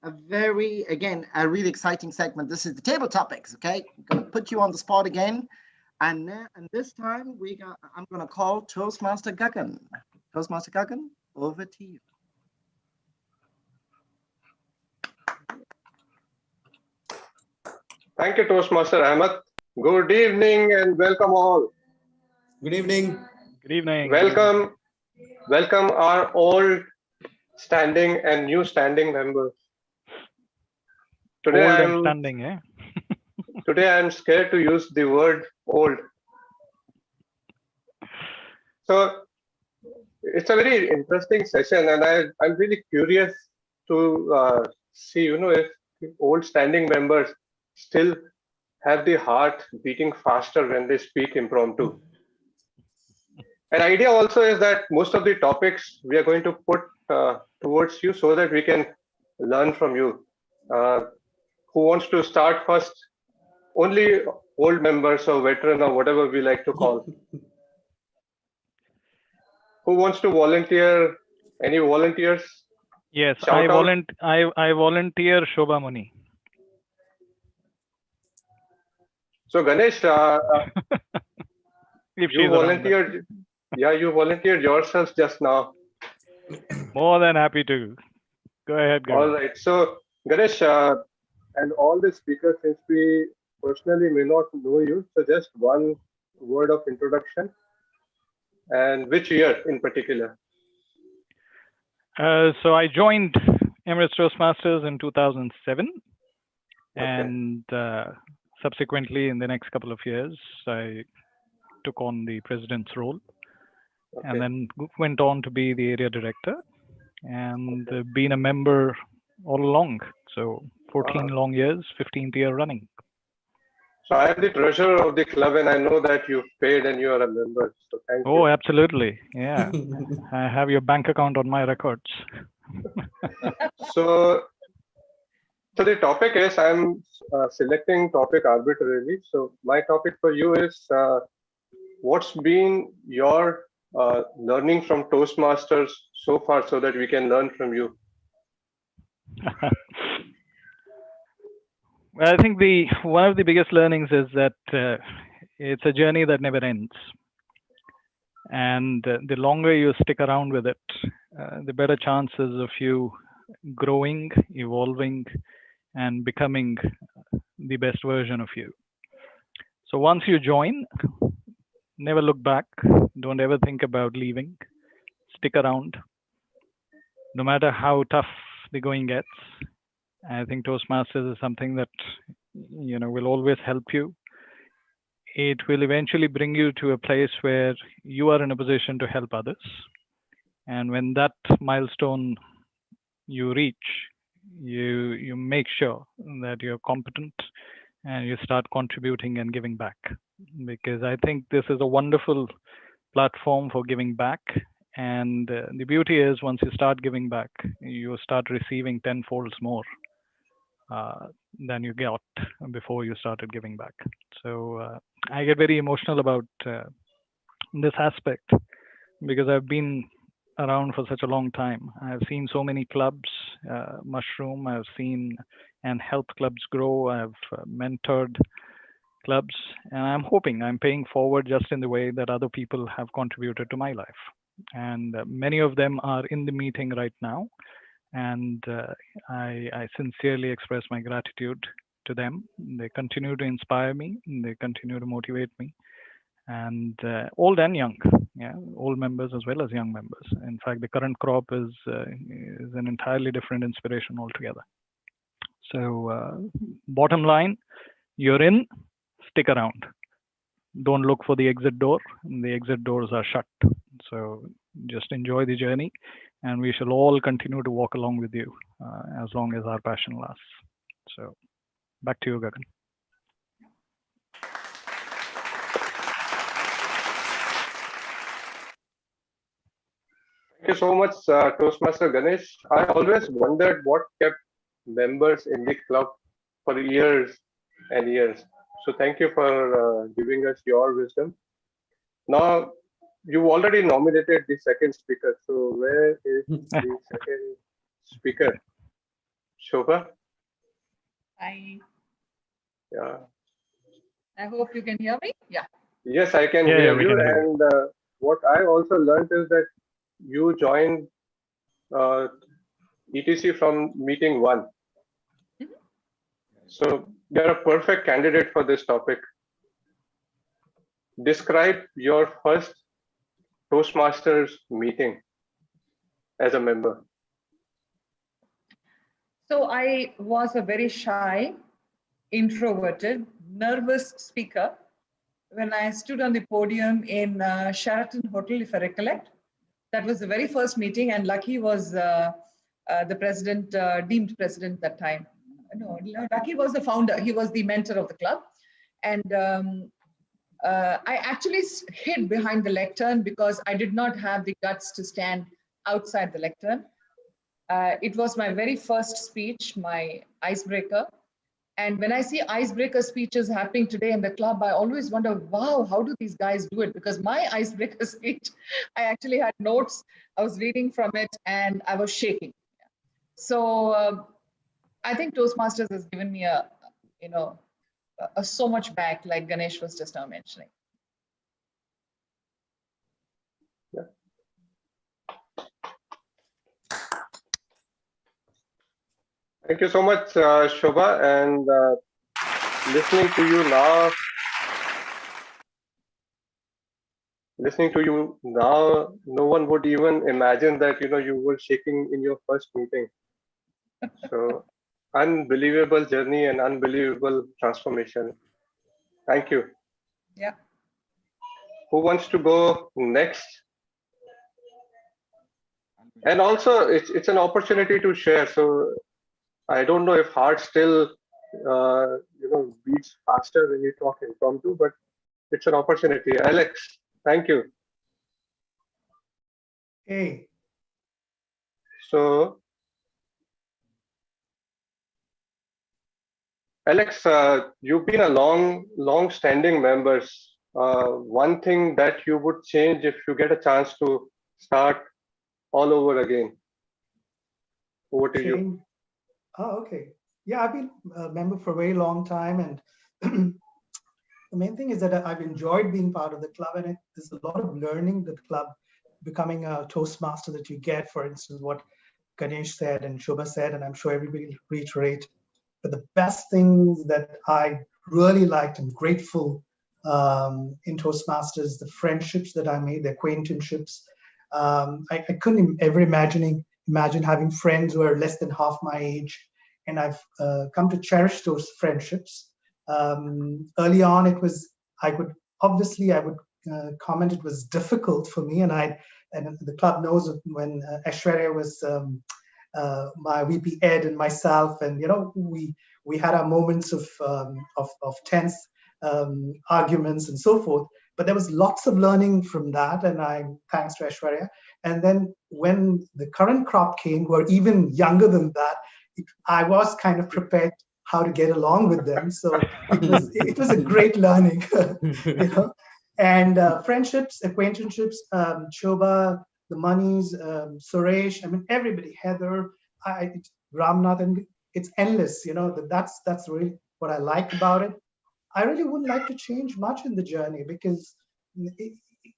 a really exciting segment. This is the table topics, okay? I'm gonna put you on the spot again. And this time I'm gonna call Toastmaster Gagan. Toastmaster Gagan, over to you. Thank you, Toastmaster Ahmed. Good evening and welcome all. Good evening. Good evening. Welcome our old standing and new standing members. Today Old and standing, eh? Today I'm scared to use the word old. So it's a very interesting session, and I'm really curious to see, if old standing members still have the heart beating faster when they speak impromptu. An idea also is that most of the topics we are going to put towards you so that we can learn from you. Who wants to start first? Only old members or veteran or whatever we like to call. Who wants to volunteer? Any volunteers? Yes, Shout out. I volunteer Shobha Moni. So Ganesh, If you she's volunteered. Yeah, you volunteered yourself just now. More than happy to. Go ahead, Gagan. All right. So Ganesh and all the speakers, since we personally may not know you, so just one word of introduction. And which year in particular? So I joined Emirates Toastmasters in 2007, and subsequently in the next couple of years, I took on the president's role, and then went on to be the area director, and been a member all along. So 14 long years, 15th year running. So I am the treasurer of the club, and I know that you've paid and you are a member. So thank you. Oh, absolutely. Yeah. I have your bank account on my records. So the topic is, I'm selecting topic arbitrarily. So my topic for you is, what's been your learning from Toastmasters so far, so that we can learn from you? Well, I think one of the biggest learnings is that it's a journey that never ends. And the longer you stick around with it, the better chances of you growing, evolving, and becoming the best version of you. So once you join, never look back. Don't ever think about leaving. Stick around. No matter how tough the going gets, I think Toastmasters is something that will always help you. It will eventually bring you to a place where you are in a position to help others. And when that milestone you reach, you make sure that you're competent and you start contributing and giving back. Because I think this is a wonderful platform for giving back. And the beauty is, once you start giving back, you start receiving tenfolds more than you got before you started giving back. So I get very emotional about this aspect because I've been around for such a long time. I've seen so many clubs mushroom. I've seen and helped clubs grow. I've mentored clubs, and I'm paying forward just in the way that other people have contributed to my life. And many of them are in the meeting right now. And I sincerely express my gratitude to them. They continue to inspire me. They continue to motivate me. and old and young, yeah, old members as well as young members. In fact, the current crop is an entirely different inspiration altogether. So bottom line, you're in, stick around. Don't look for the exit door. The exit doors are shut. So just enjoy the journey, and we shall all continue to walk along with you as long as our passion lasts. So back to you, Gagan. Thank you so much, Toastmaster Ganesh. I always wondered what kept members in the club for years and years. So thank you for giving us your wisdom. Now, you already nominated the second speaker. So where is the second speaker? Shobha? Hi. Yeah. I hope you can hear me. Yeah. Yes, I can Yeah, hear we you. can hear And what I also learned is that you joined ETC from meeting 1. So you're a perfect candidate for this topic. Describe your first Toastmasters meeting as a member. So I was a very shy, introverted, nervous speaker when I stood on the podium in Sheraton Hotel, if I recollect. That was the very first meeting, and Lakhi was the president, deemed president that time. No, Lakhi was the founder. He was the mentor of the club. And I actually hid behind the lectern because I did not have the guts to stand outside the lectern. It was my very first speech, my icebreaker. And when I see icebreaker speeches happening today in the club, I always wonder, wow, how do these guys do it? Because my icebreaker speech, I actually had notes, I was reading from it, and I was shaking. So I think Toastmasters has given me so much back, like Ganesh was just now mentioning. Yeah. Thank you so much, Shobha. And listening to you now, no one would even imagine that you were shaking in your first meeting. So unbelievable journey and unbelievable transformation. Thank you. Yeah. Who wants to go next? And also, it's an opportunity to share. So I don't know if heart still beats faster when you talk impromptu, but it's an opportunity. Alex, thank you. Hey. So, Alex, you've been a long-standing member. One thing that you would change if you get a chance to start all over again. Over to you. Oh, okay. Yeah, I've been a member for a very long time, and the main thing is that I've enjoyed being part of the club, and there's a lot of learning the club, becoming a Toastmaster that you get, for instance, what Ganesh said and Shobha said, and I'm sure everybody will reiterate. But the best things that I really liked and grateful in Toastmasters, the friendships that I made, the acquaintanceships. I couldn't ever imagine having friends who are less than half my age, and I've come to cherish those friendships. Early on, I would comment it was difficult for me, and the club knows when Aishwarya was my VP Ed and myself, and we had our moments of tense arguments and so forth. But there was lots of learning from that, and thanks to Aishwarya. And then when the current crop came, who are even younger than that, I was kind of prepared how to get along with them. So it was a great learning, And friendships, acquaintanceships, Shobha, the Monis, Suresh, I mean everybody, Heather, Ramnath, and it's endless. That's really what I like about it. I really wouldn't like to change much in the journey because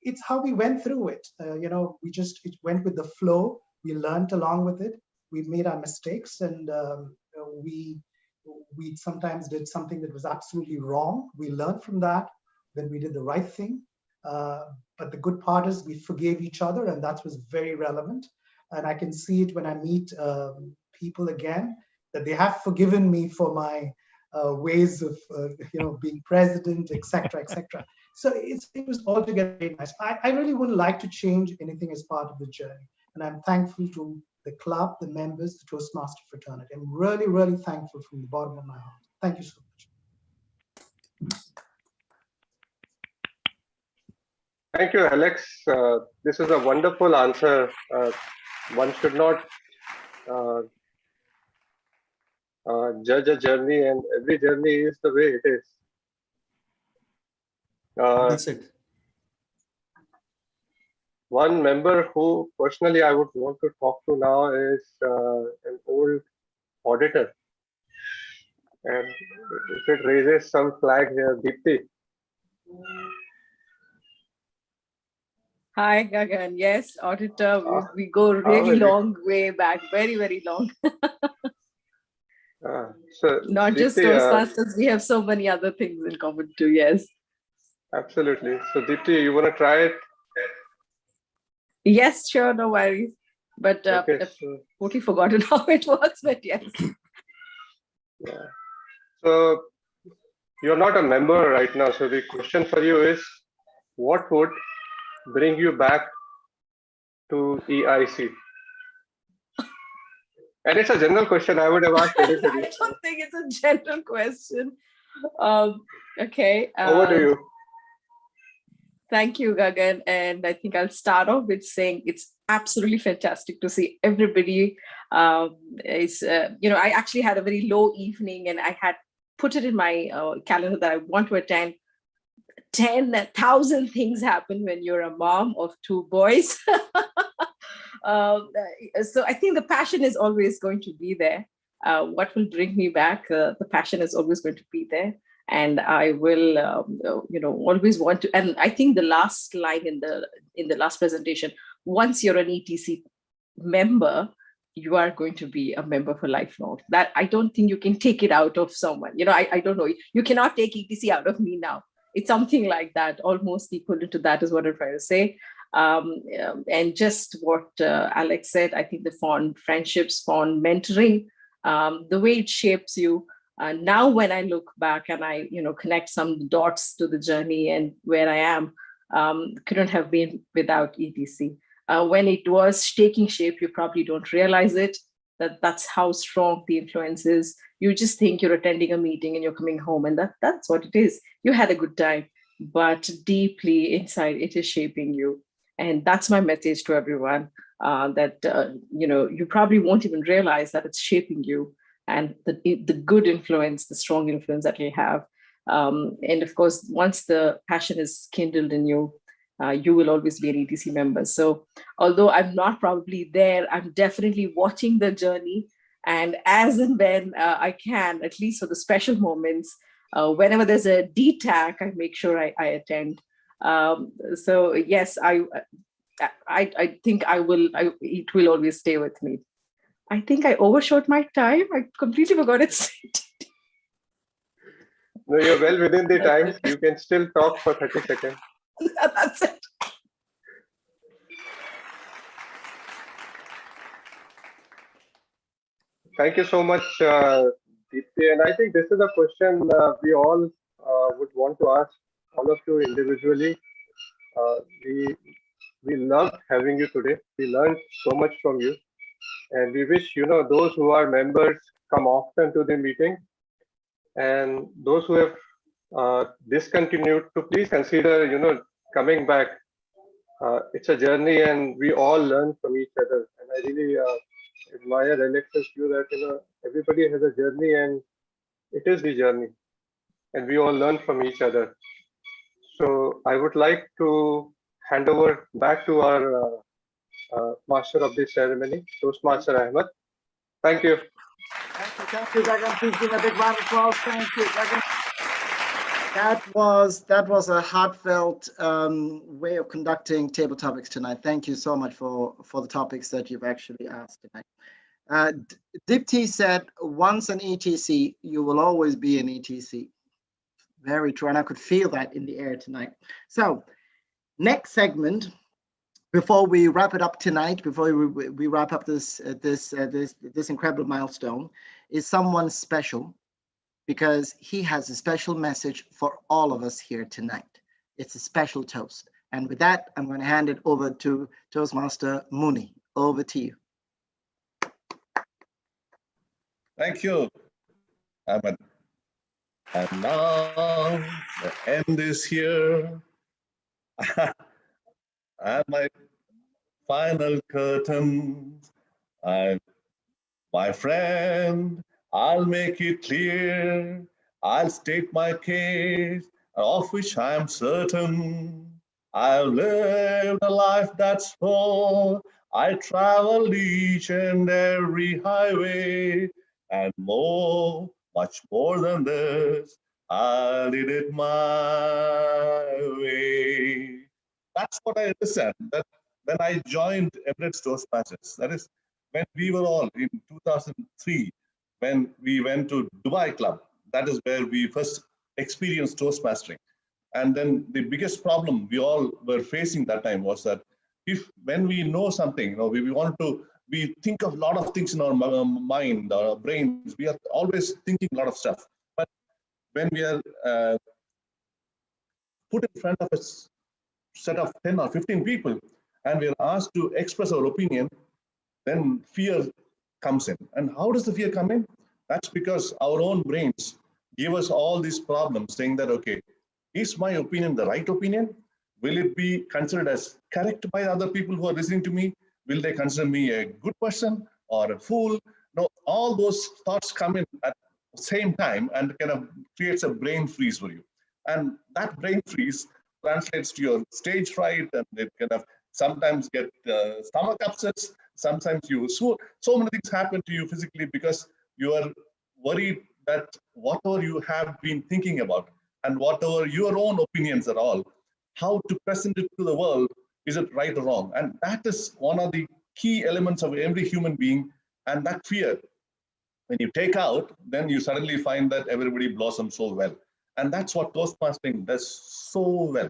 it's how we went through it. It went with the flow. We learned along with it. We made our mistakes, and we sometimes did something that was absolutely wrong. We learned from that. Then we did the right thing. But the good part is we forgave each other, and that was very relevant. And I can see it when I meet people again, that they have forgiven me for my ways of being president, etc., etc. So it was altogether very nice. I really wouldn't like to change anything as part of the journey. And I'm thankful to the club, the members, the Toastmaster fraternity. I'm really, really thankful from the bottom of my heart. Thank you so much. Thank you, Alex. This is a wonderful answer. One should not judge a journey, and every journey is the way it is. That's it. One member who personally I would want to talk to now is an old auditor. And if it raises some flag here, Deepti. Hi, Gagan. Yes, auditor. We go really long way back, very, very long. So Not Deepti, just Toastmasters, we have so many other things in common too. Yes. Absolutely. So Deepti, you want to try it? Yes, sure, no worries. But Okay, I've totally forgotten how it works, but yes. Yeah. So you're not a member right now. So the question for you is, what would bring you back to EIC? And it's a general question. I would have asked everybody. I don't think it's a general question. Okay. Over to you. Thank you, Gagan. And I think I'll start off with saying it's absolutely fantastic to see everybody. I actually had a very low evening and I had put it in my calendar that I want to attend. 10,000 things happen when you're a mom of 2 boys. So I think the passion is always going to be there. What will bring me back? The passion is always going to be there. And I will, always want to. And I think the last line in the last presentation, once you're an ETC member, you are going to be a member for lifelong. That I don't think you can take it out of someone. I don't know. You cannot take ETC out of me now. It's something like that, almost equal to that is what I'm trying to say. And just what Alex said, I think the fond friendships, fond mentoring, the way it shapes you. Now, when I look back and I, connect some dots to the journey and where I am, couldn't have been without ETC. When it was taking shape, you probably don't realize it, that's how strong the influence is. You just think you're attending a meeting and you're coming home, and that's what it is. You had a good time, but deeply inside, it is shaping you. And that's my message to everyone, that, you probably won't even realize that it's shaping you, and the good influence, the strong influence that you have. And of course, once the passion is kindled in you, you will always be an ETC member. So although I'm not probably there, I'm definitely watching the journey. And as and when I can, at least for the special moments, whenever there's a DTAC, I make sure I attend. So yes, I think it will always stay with me. I think I overshot my time. I completely forgot it. No, you're well within the time. You can still talk for 30 seconds. That's it. Thank you so much, Deepti. And I think this is a question we all would want to ask all of you individually. We loved having you today. We learned so much from you. And we wish, those who are members come often to the meeting. And those who have discontinued to please consider, coming back. It's a journey and we all learn from each other. And I really admire Alex's view that, everybody has a journey and it is the journey. And we all learn from each other. So I would like to hand over back to our master of this ceremony, Toastmaster Ahmed. Thank you. Thank you, Gagan. Please give a big round of applause. Thank you, Gagan. That was a heartfelt way of conducting table topics tonight. Thank you so much for the topics that you've actually asked tonight. Deepti said, once an ETC, you will always be an ETC. Very true, and I could feel that in the air tonight. So Next segment, before we wrap it up tonight, before we wrap up this incredible milestone, is someone special, because he has a special message for all of us here tonight. It's a special toast. And with that, I'm going to hand it over to Toastmaster Moni. Over to you. Thank you, Ahmed. And now the end is here. And my final curtain. My friend, I'll make it clear. I'll state my case, of which I'm certain. I've lived a life that's full. I traveled each and every highway, and more, much more than this, I did it my way. That's what I understand. That when I joined Emirates Toastmasters, that is when we were all in 2003, when we went to Dubai Club, that is where we first experienced Toastmastering. And then the biggest problem we all were facing that time was that when we know something, we think of a lot of things in our mind, our brains, we are always thinking a lot of stuff. But when we are put in front of a set of 10 or 15 people, and we are asked to express our opinion, then fear comes in. And how does the fear come in? That's because our own brains give us all these problems saying that, okay, is my opinion the right opinion? Will it be considered as correct by other people who are listening to me? Will they consider me a good person or a fool? No, all those thoughts come in at the same time and kind of creates a brain freeze for you. And that brain freeze translates to your stage fright, and it kind of sometimes get stomach upsets. Sometimes so many things happen to you physically because you are worried that whatever you have been thinking about and whatever your own opinions are all, how to present it to the world, is it right or wrong? And that is one of the key elements of every human being. And that fear, when you take out, then you suddenly find that everybody blossoms so well. And that's what Toastmastering does so well.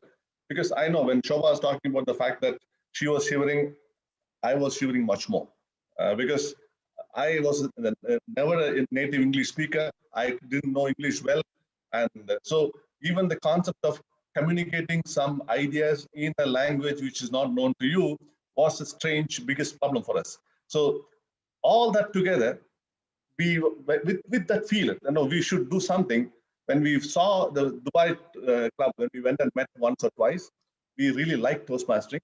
Because I know when Shobha was talking about the fact that she was shivering, I was shivering much more. Because I was never a native English speaker. I didn't know English well. And so even the concept of communicating some ideas in a language which is not known to you was a biggest problem for us. So all that together, with that feeling, we should do something. When we saw the Dubai Club, when we went and met once or twice, we really liked Toastmastering.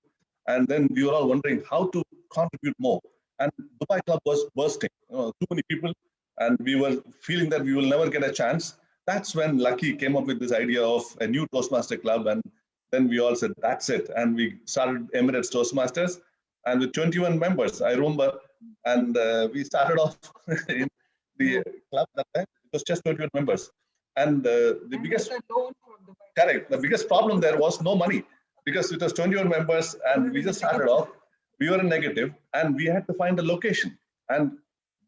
And then we were all wondering how to contribute more. And Dubai Club was bursting, too many people, and we were feeling that we will never get a chance. That's when Lakhi came up with this idea of a new Toastmaster Club, and then we all said, that's it. And we started Emirates Toastmasters, and with 21 members, I remember, and we started off in the club that time. It was just 21 members. And the biggest problem there was no money, because it was 21 members, and we just started off. We were in negative, and we had to find a location. And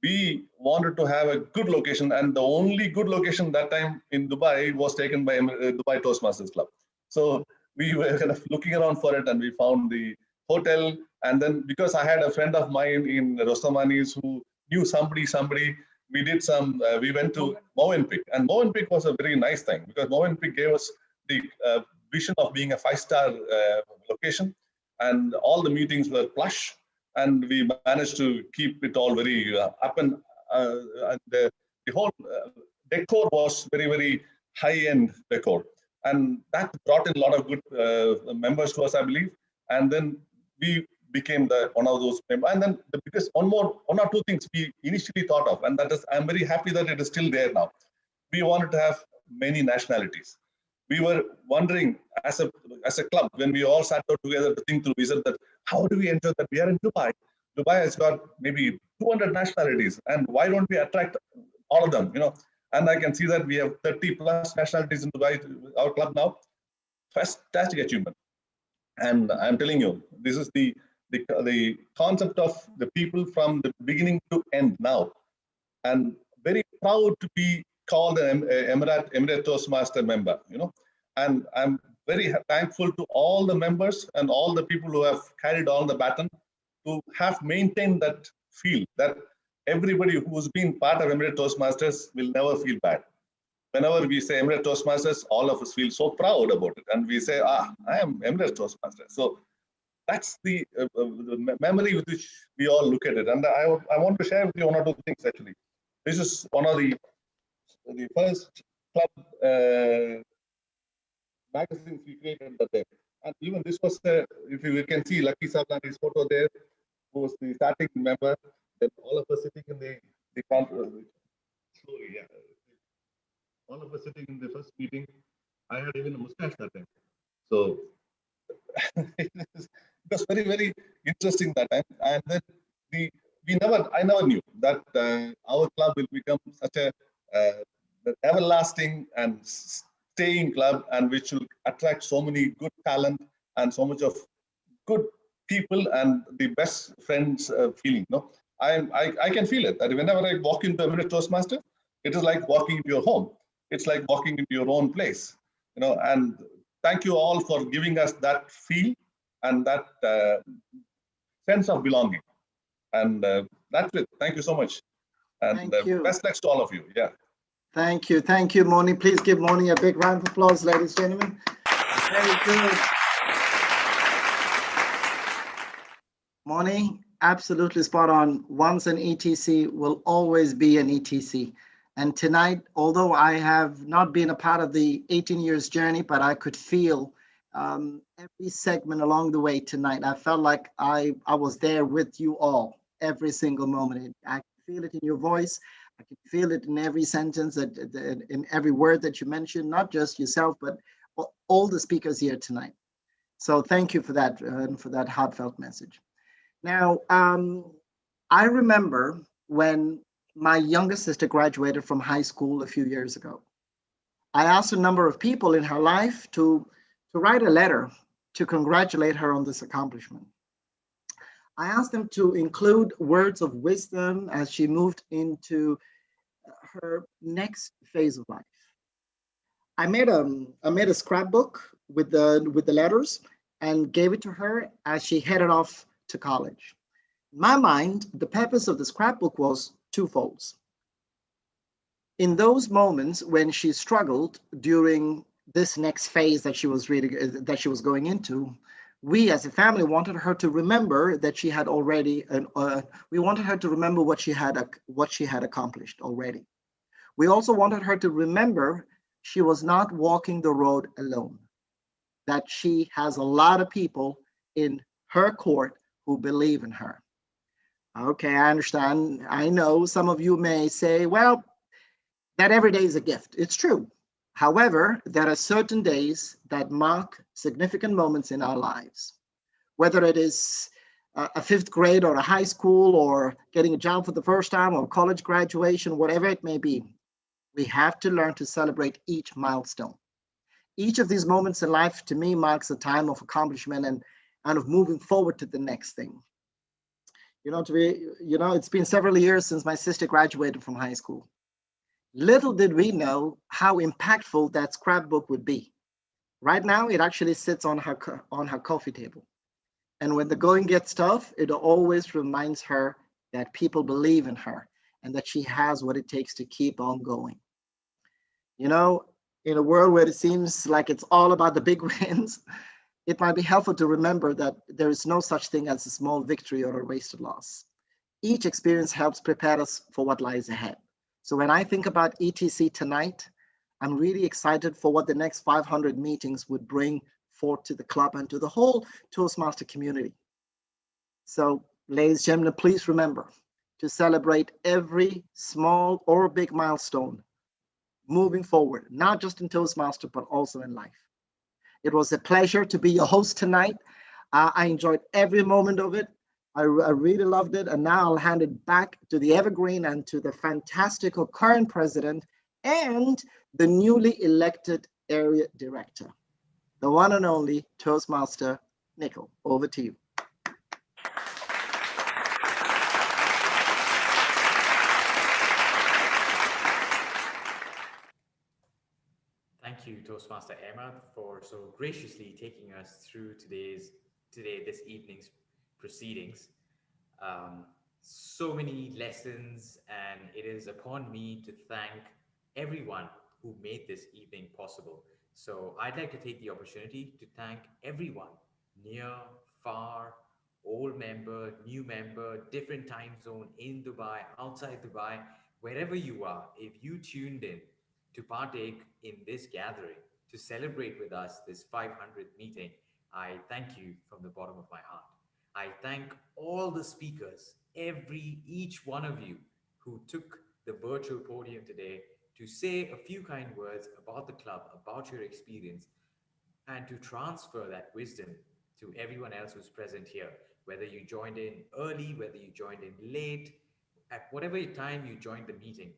we wanted to have a good location, and the only good location that time in Dubai was taken by Dubai Toastmasters Club. So we were kind of looking around for it, and we found the hotel. And then because I had a friend of mine in Rostamani's who knew somebody, we did some, we went to Movenpick. And Movenpick was a very nice thing, because Movenpick gave us the vision of being a 5-star location. And all the meetings were plush. And we managed to keep it all very up, and the whole decor was very, very high-end decor. And that brought in a lot of good members to us, I believe. And then we became one of those members. And then because one or two things we initially thought of, and that is, I'm very happy that it is still there now. We wanted to have many nationalities. We were wondering as a club, when we all sat down together to think through, we said that how do we ensure that we are in Dubai? Dubai has got maybe 200 nationalities, and why don't we attract all of them? And I can see that we have 30 plus nationalities in Dubai, our club now. Fantastic achievement. And I'm telling you, this is the concept of the people from the beginning to end now. And very proud to be called an Emirates Toastmaster member, and I'm very thankful to all the members and all the people who have carried on the baton to have maintained that feel that everybody who's been part of Emirates Toastmasters will never feel bad. Whenever we say Emirates Toastmasters, all of us feel so proud about it. And we say, I am Emirates Toastmasters. So that's the memory with which we all look at it. And I want to share with you one or two things actually. This is one of the first club magazines we created that day. And even this was, if you can see Lakhi Sahab and his photo there, who was the starting member. Then all of us sitting in the conference, slowly, yeah. All of us sitting in the first meeting. I had even a mustache that time. So it was very, very interesting that time. And then I never knew that our club will become such a everlasting and staying club, and which will attract so many good talent and so much of good people and the best friends feeling. No, I can feel it that whenever I walk into Emirates Toastmaster, it is like walking into your home. It's like walking into your own place, and thank you all for giving us that feel and that sense of belonging. And that's it. Thank you so much. And best luck to all of you. Yeah. Thank you. Thank you, Moni. Please give Moni a big round of applause, ladies and gentlemen. Very good. Moni, absolutely spot on. Once an ETC will always be an ETC. And tonight, although I have not been a part of the 18 years journey, but I could feel every segment along the way tonight. I felt like I was there with you all every single moment. I could feel it in your voice. I could feel it in every sentence, in every word that you mentioned, not just yourself, but all the speakers here tonight. So thank you for that and for that heartfelt message. Now, I remember when my younger sister graduated from high school a few years ago. I asked a number of people in her life to write a letter to congratulate her on this accomplishment. I asked them to include words of wisdom as she moved into her next phase of life. I made a scrapbook with the letters and gave it to her as she headed off to college. In my mind, the purpose of the scrapbook was twofold. In those moments when she struggled during this next phase that she was going into, we as a family wanted her to remember that she had already, we wanted her to remember what she had accomplished already. We also wanted her to remember she was not walking the road alone, that she has a lot of people in her court who believe in her. Okay, I understand. I know some of you may say, well, that every day is a gift. It's true. However, there are certain days that mark significant moments in our lives, whether it is a fifth grade or a high school or getting a job for the first time or college graduation, whatever it may be. We have to learn to celebrate each milestone. Each of these moments in life, to me, marks a time of accomplishment and of moving forward to the next thing. It's been several years since my sister graduated from high school. Little did we know how impactful that scrapbook would be. Right now, it actually sits on her coffee table. And when the going gets tough, it always reminds her that people believe in her and that she has what it takes to keep on going. In a world where it seems like it's all about the big wins, it might be helpful to remember that there is no such thing as a small victory or a wasted loss. Each experience helps prepare us for what lies ahead. So when I think about ETC tonight, I'm really excited for what the next 500 meetings would bring forth to the club and to the whole Toastmaster community. So ladies and gentlemen, please remember to celebrate every small or big milestone moving forward, not just in Toastmaster, but also in life. It was a pleasure to be your host tonight. I enjoyed every moment of it. I really loved it. And now I'll hand it back to the Evergreen and to the fantastical current president and the newly elected area director, the one and only Toastmaster Nikhil. Over to you. Thank thank you, Toastmaster Ahmed, for so graciously taking us through this evening's proceedings. So many lessons, and it is upon me to thank everyone who made this evening possible. So I'd like to take the opportunity to thank everyone, near, far, old member, new member, different time zone, in Dubai, outside Dubai, wherever you are. If you tuned in to partake in this gathering, to celebrate with us this 500th meeting, I thank you from the bottom of my heart. I thank all the speakers, each one of you who took the virtual podium today to say a few kind words about the club, about your experience, and to transfer that wisdom to everyone else who's present here, whether you joined in early, whether you joined in late, at whatever time you joined the meeting,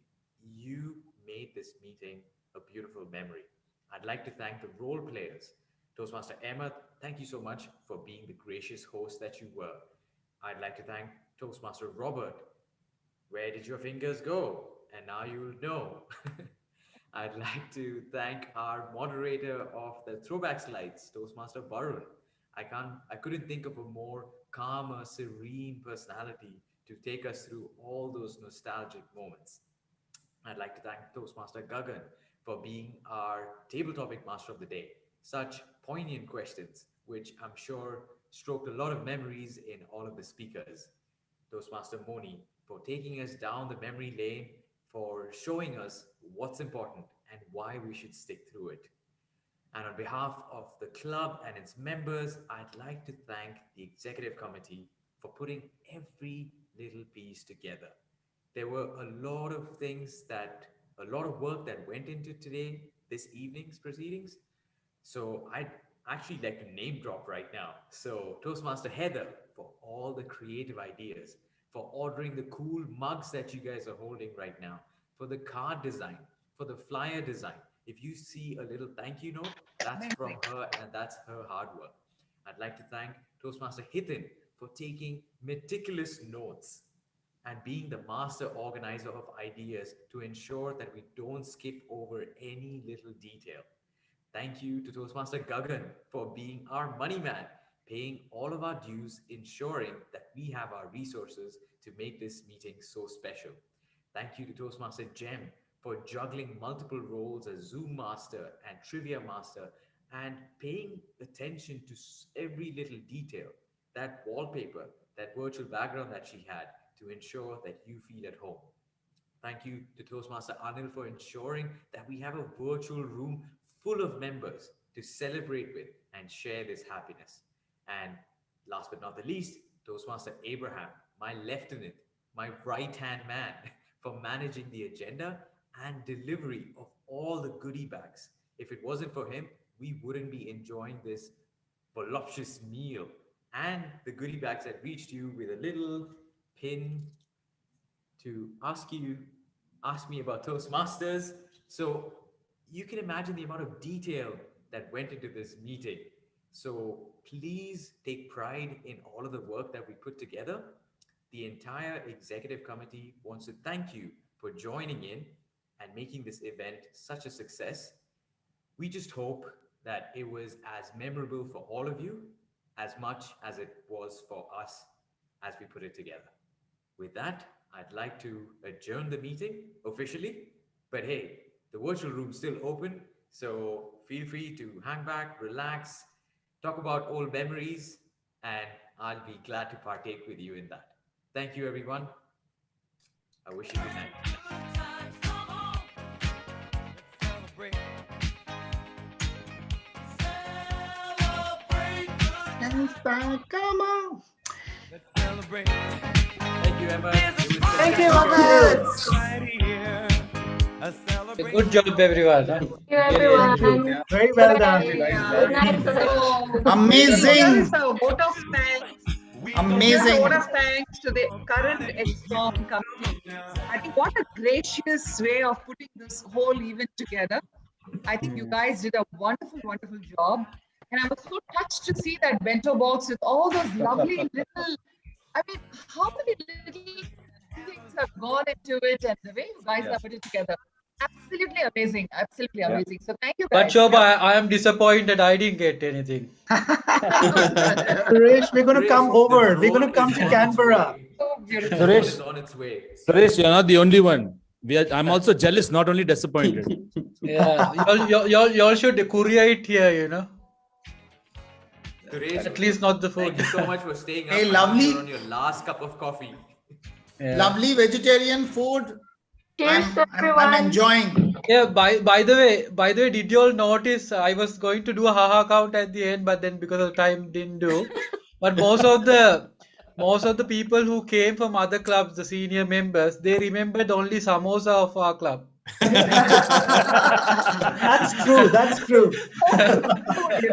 you made this meeting a beautiful memory. I'd like to thank the role players. Toastmaster Ahmed, thank you so much for being the gracious host that you were. I'd like to thank Toastmaster Robert. Where did your fingers go? And now you'll know. I'd like to thank our moderator of the Throwback slides, Toastmaster Varun. I couldn't think of a more calmer, serene personality to take us through all those nostalgic moments. I'd like to thank Toastmaster Gagan for being our table topic master of the day. Such poignant questions, which I'm sure stroked a lot of memories in all of the speakers. Toastmaster Moni for taking us down the memory lane, for showing us what's important and why we should stick through it. And on behalf of the club and its members, I'd like to thank the executive committee for putting every little piece together. There were a lot of work that went into this evening's proceedings. So I'd actually like to name drop right now. So Toastmaster Heather for all the creative ideas, for ordering the cool mugs that you guys are holding right now, for the card design, for the flyer design. If you see a little thank you note, that's from her and that's her hard work. I'd like to thank Toastmaster Hitin for taking meticulous notes and being the master organizer of ideas to ensure that we don't skip over any little detail. Thank you to Toastmaster Gagan for being our money man, paying all of our dues, ensuring that we have our resources to make this meeting so special. Thank you to Toastmaster Gem for juggling multiple roles as Zoom master and trivia master and paying attention to every little detail, that wallpaper, that virtual background that she had to ensure that you feel at home. Thank you to Toastmaster Anil for ensuring that we have a virtual room full of members to celebrate with and share this happiness. And last but not the least, Toastmaster Abraham, my lieutenant, my right-hand man, for managing the agenda and delivery of all the goodie bags. If it wasn't for him, we wouldn't be enjoying this voluptuous meal and the goodie bags that reached you with a little pin to ask me about Toastmasters. So you can imagine the amount of detail that went into this meeting. So please take pride in all of the work that we put together. The entire executive committee wants to thank you for joining in and making this event such a success. We just hope that it was as memorable for all of you as much as it was for us as we put it together. With that, I'd like to adjourn the meeting officially, but hey, the virtual room's still open, so feel free to hang back, relax, talk about old memories, and I'll be glad to partake with you in that. Thank you, everyone. I wish you good night. Come on. Thank you, Emma. Thank you, Ahmed. Good job, everyone. Thank you, everyone. Very well done. Good night. Amazing. Here is a vote of thanks. Amazing. Vote of thanks to the current ExCom committee. I think what a gracious way of putting this whole event together. I think you guys did a wonderful, wonderful job. And I was so touched to see that bento box with all those lovely little, I mean, how many little things have gone into it and the way you guys have put it together. Absolutely amazing. Absolutely amazing. So thank you But guys. Shobha, I am disappointed I didn't get anything. Suresh, we're going to come over. We're going to come to Canberra. So beautiful. Suresh is on its way. Suresh, you're not the only one. I'm also jealous, not only disappointed. Yeah, y'all should courier it here, you know. Suresh, At least not the food. Thank you so much for staying up. Hey, lovely. On your last cup of coffee. Yeah. Lovely vegetarian food. Cheers, I'm everyone. enjoying. Yeah, by the way, did you all notice I was going to do a haha count at the end, but then because of time didn't do. But most of the people who came from other clubs, the senior members, they remembered only samosa of our club. That's true. That's true.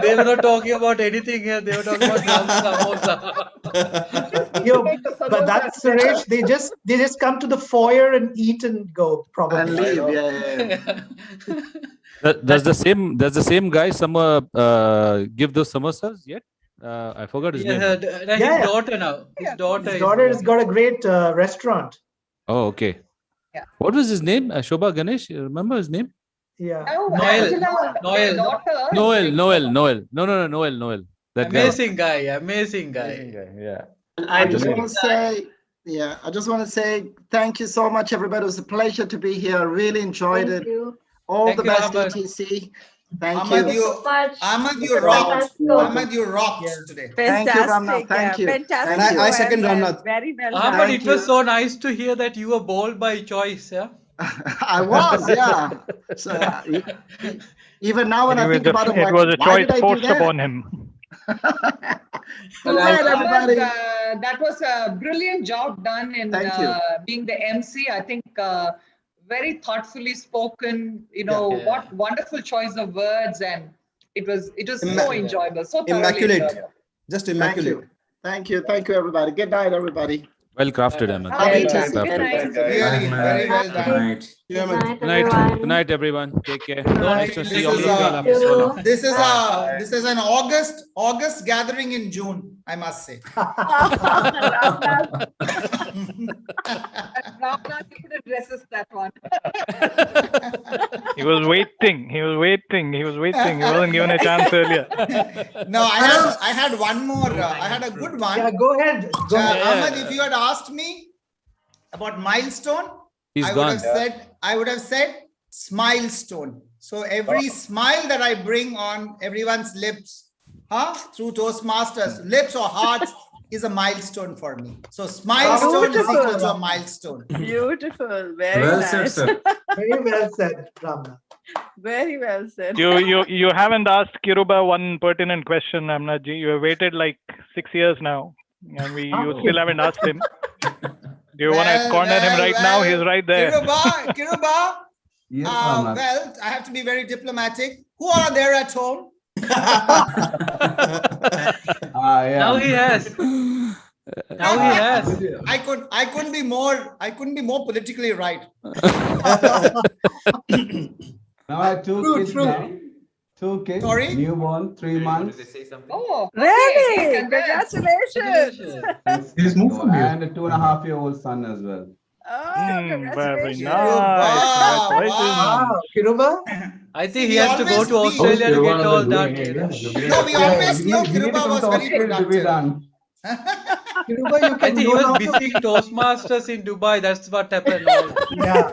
They were not talking about anything here. They were talking about samosa. Yo, but that's Suresh. They just come to the foyer and eat and go. Probably. And leave. Yeah. Does the same guy give those samosas yet? I forgot his name. His daughter now. His daughter has got a great restaurant. Oh, okay. Yeah. What was his name? Shobha Ganesh. You remember his name? Yeah. Oh, Noel. Noel. No, Noel. That amazing guy. Yeah. I just want to say thank you so much, everybody. It was a pleasure to be here. I really enjoyed it. All the best, ETC. Thank you. Ahmed, you rocked. Ahmed, you rocked today. Thank you, Ramnath. Thank you. Fantastic. Thank you. I second Ramnath. Very well done. But it was so nice to hear that you were bold by choice, yeah? I was, yeah. So, even now when I think about it, it was a choice forced upon him. Everybody. That was a brilliant job done in being the MC. I think very thoughtfully spoken. What wonderful choice of words, and it was so enjoyable, so immaculate, enjoyable. Just immaculate. Thank you, everybody. Good night, everybody. Well crafted, Ahmed. Good night. Really, very well done. Good night, everyone. Take care. Nice to see all of you all after so long. This is an August gathering in June, I must say. Ramnath, you couldn't resist that one. He was waiting. He wasn't given a chance earlier. No, I had one more. I had a good one. Yeah, go ahead. Ahmed, if you had asked me about milestone, I would have said smilestone. So every smile that I bring on everyone's lips, through Toastmasters, lips or hearts, is a milestone for me. So milestone is equal to a milestone. Beautiful. Very well nice. said, sir. Very well said, Ramnath. Very well said. You haven't asked Kiruba one pertinent question, Amnathji. You have waited like 6 years now, and you still haven't asked him. Do you want to corner him right now? He's right there. Kiruba. Yes, well, I have to be very diplomatic. Who are there at home? Yeah. Now he has. I couldn't be more politically right. Now I have two kids now. 2 kids. Sorry? Newborn, 3 months. Oh, really? Congratulations. He's moved from here. And a 2.5-year-old son as well. Very nice. Wow, Kiruba. I think he has to go to Australia to get all that. No, we always knew Kiruba was very productive. Kiruba, you I can think he was busy Toastmasters in Dubai. That's what happened. Yeah.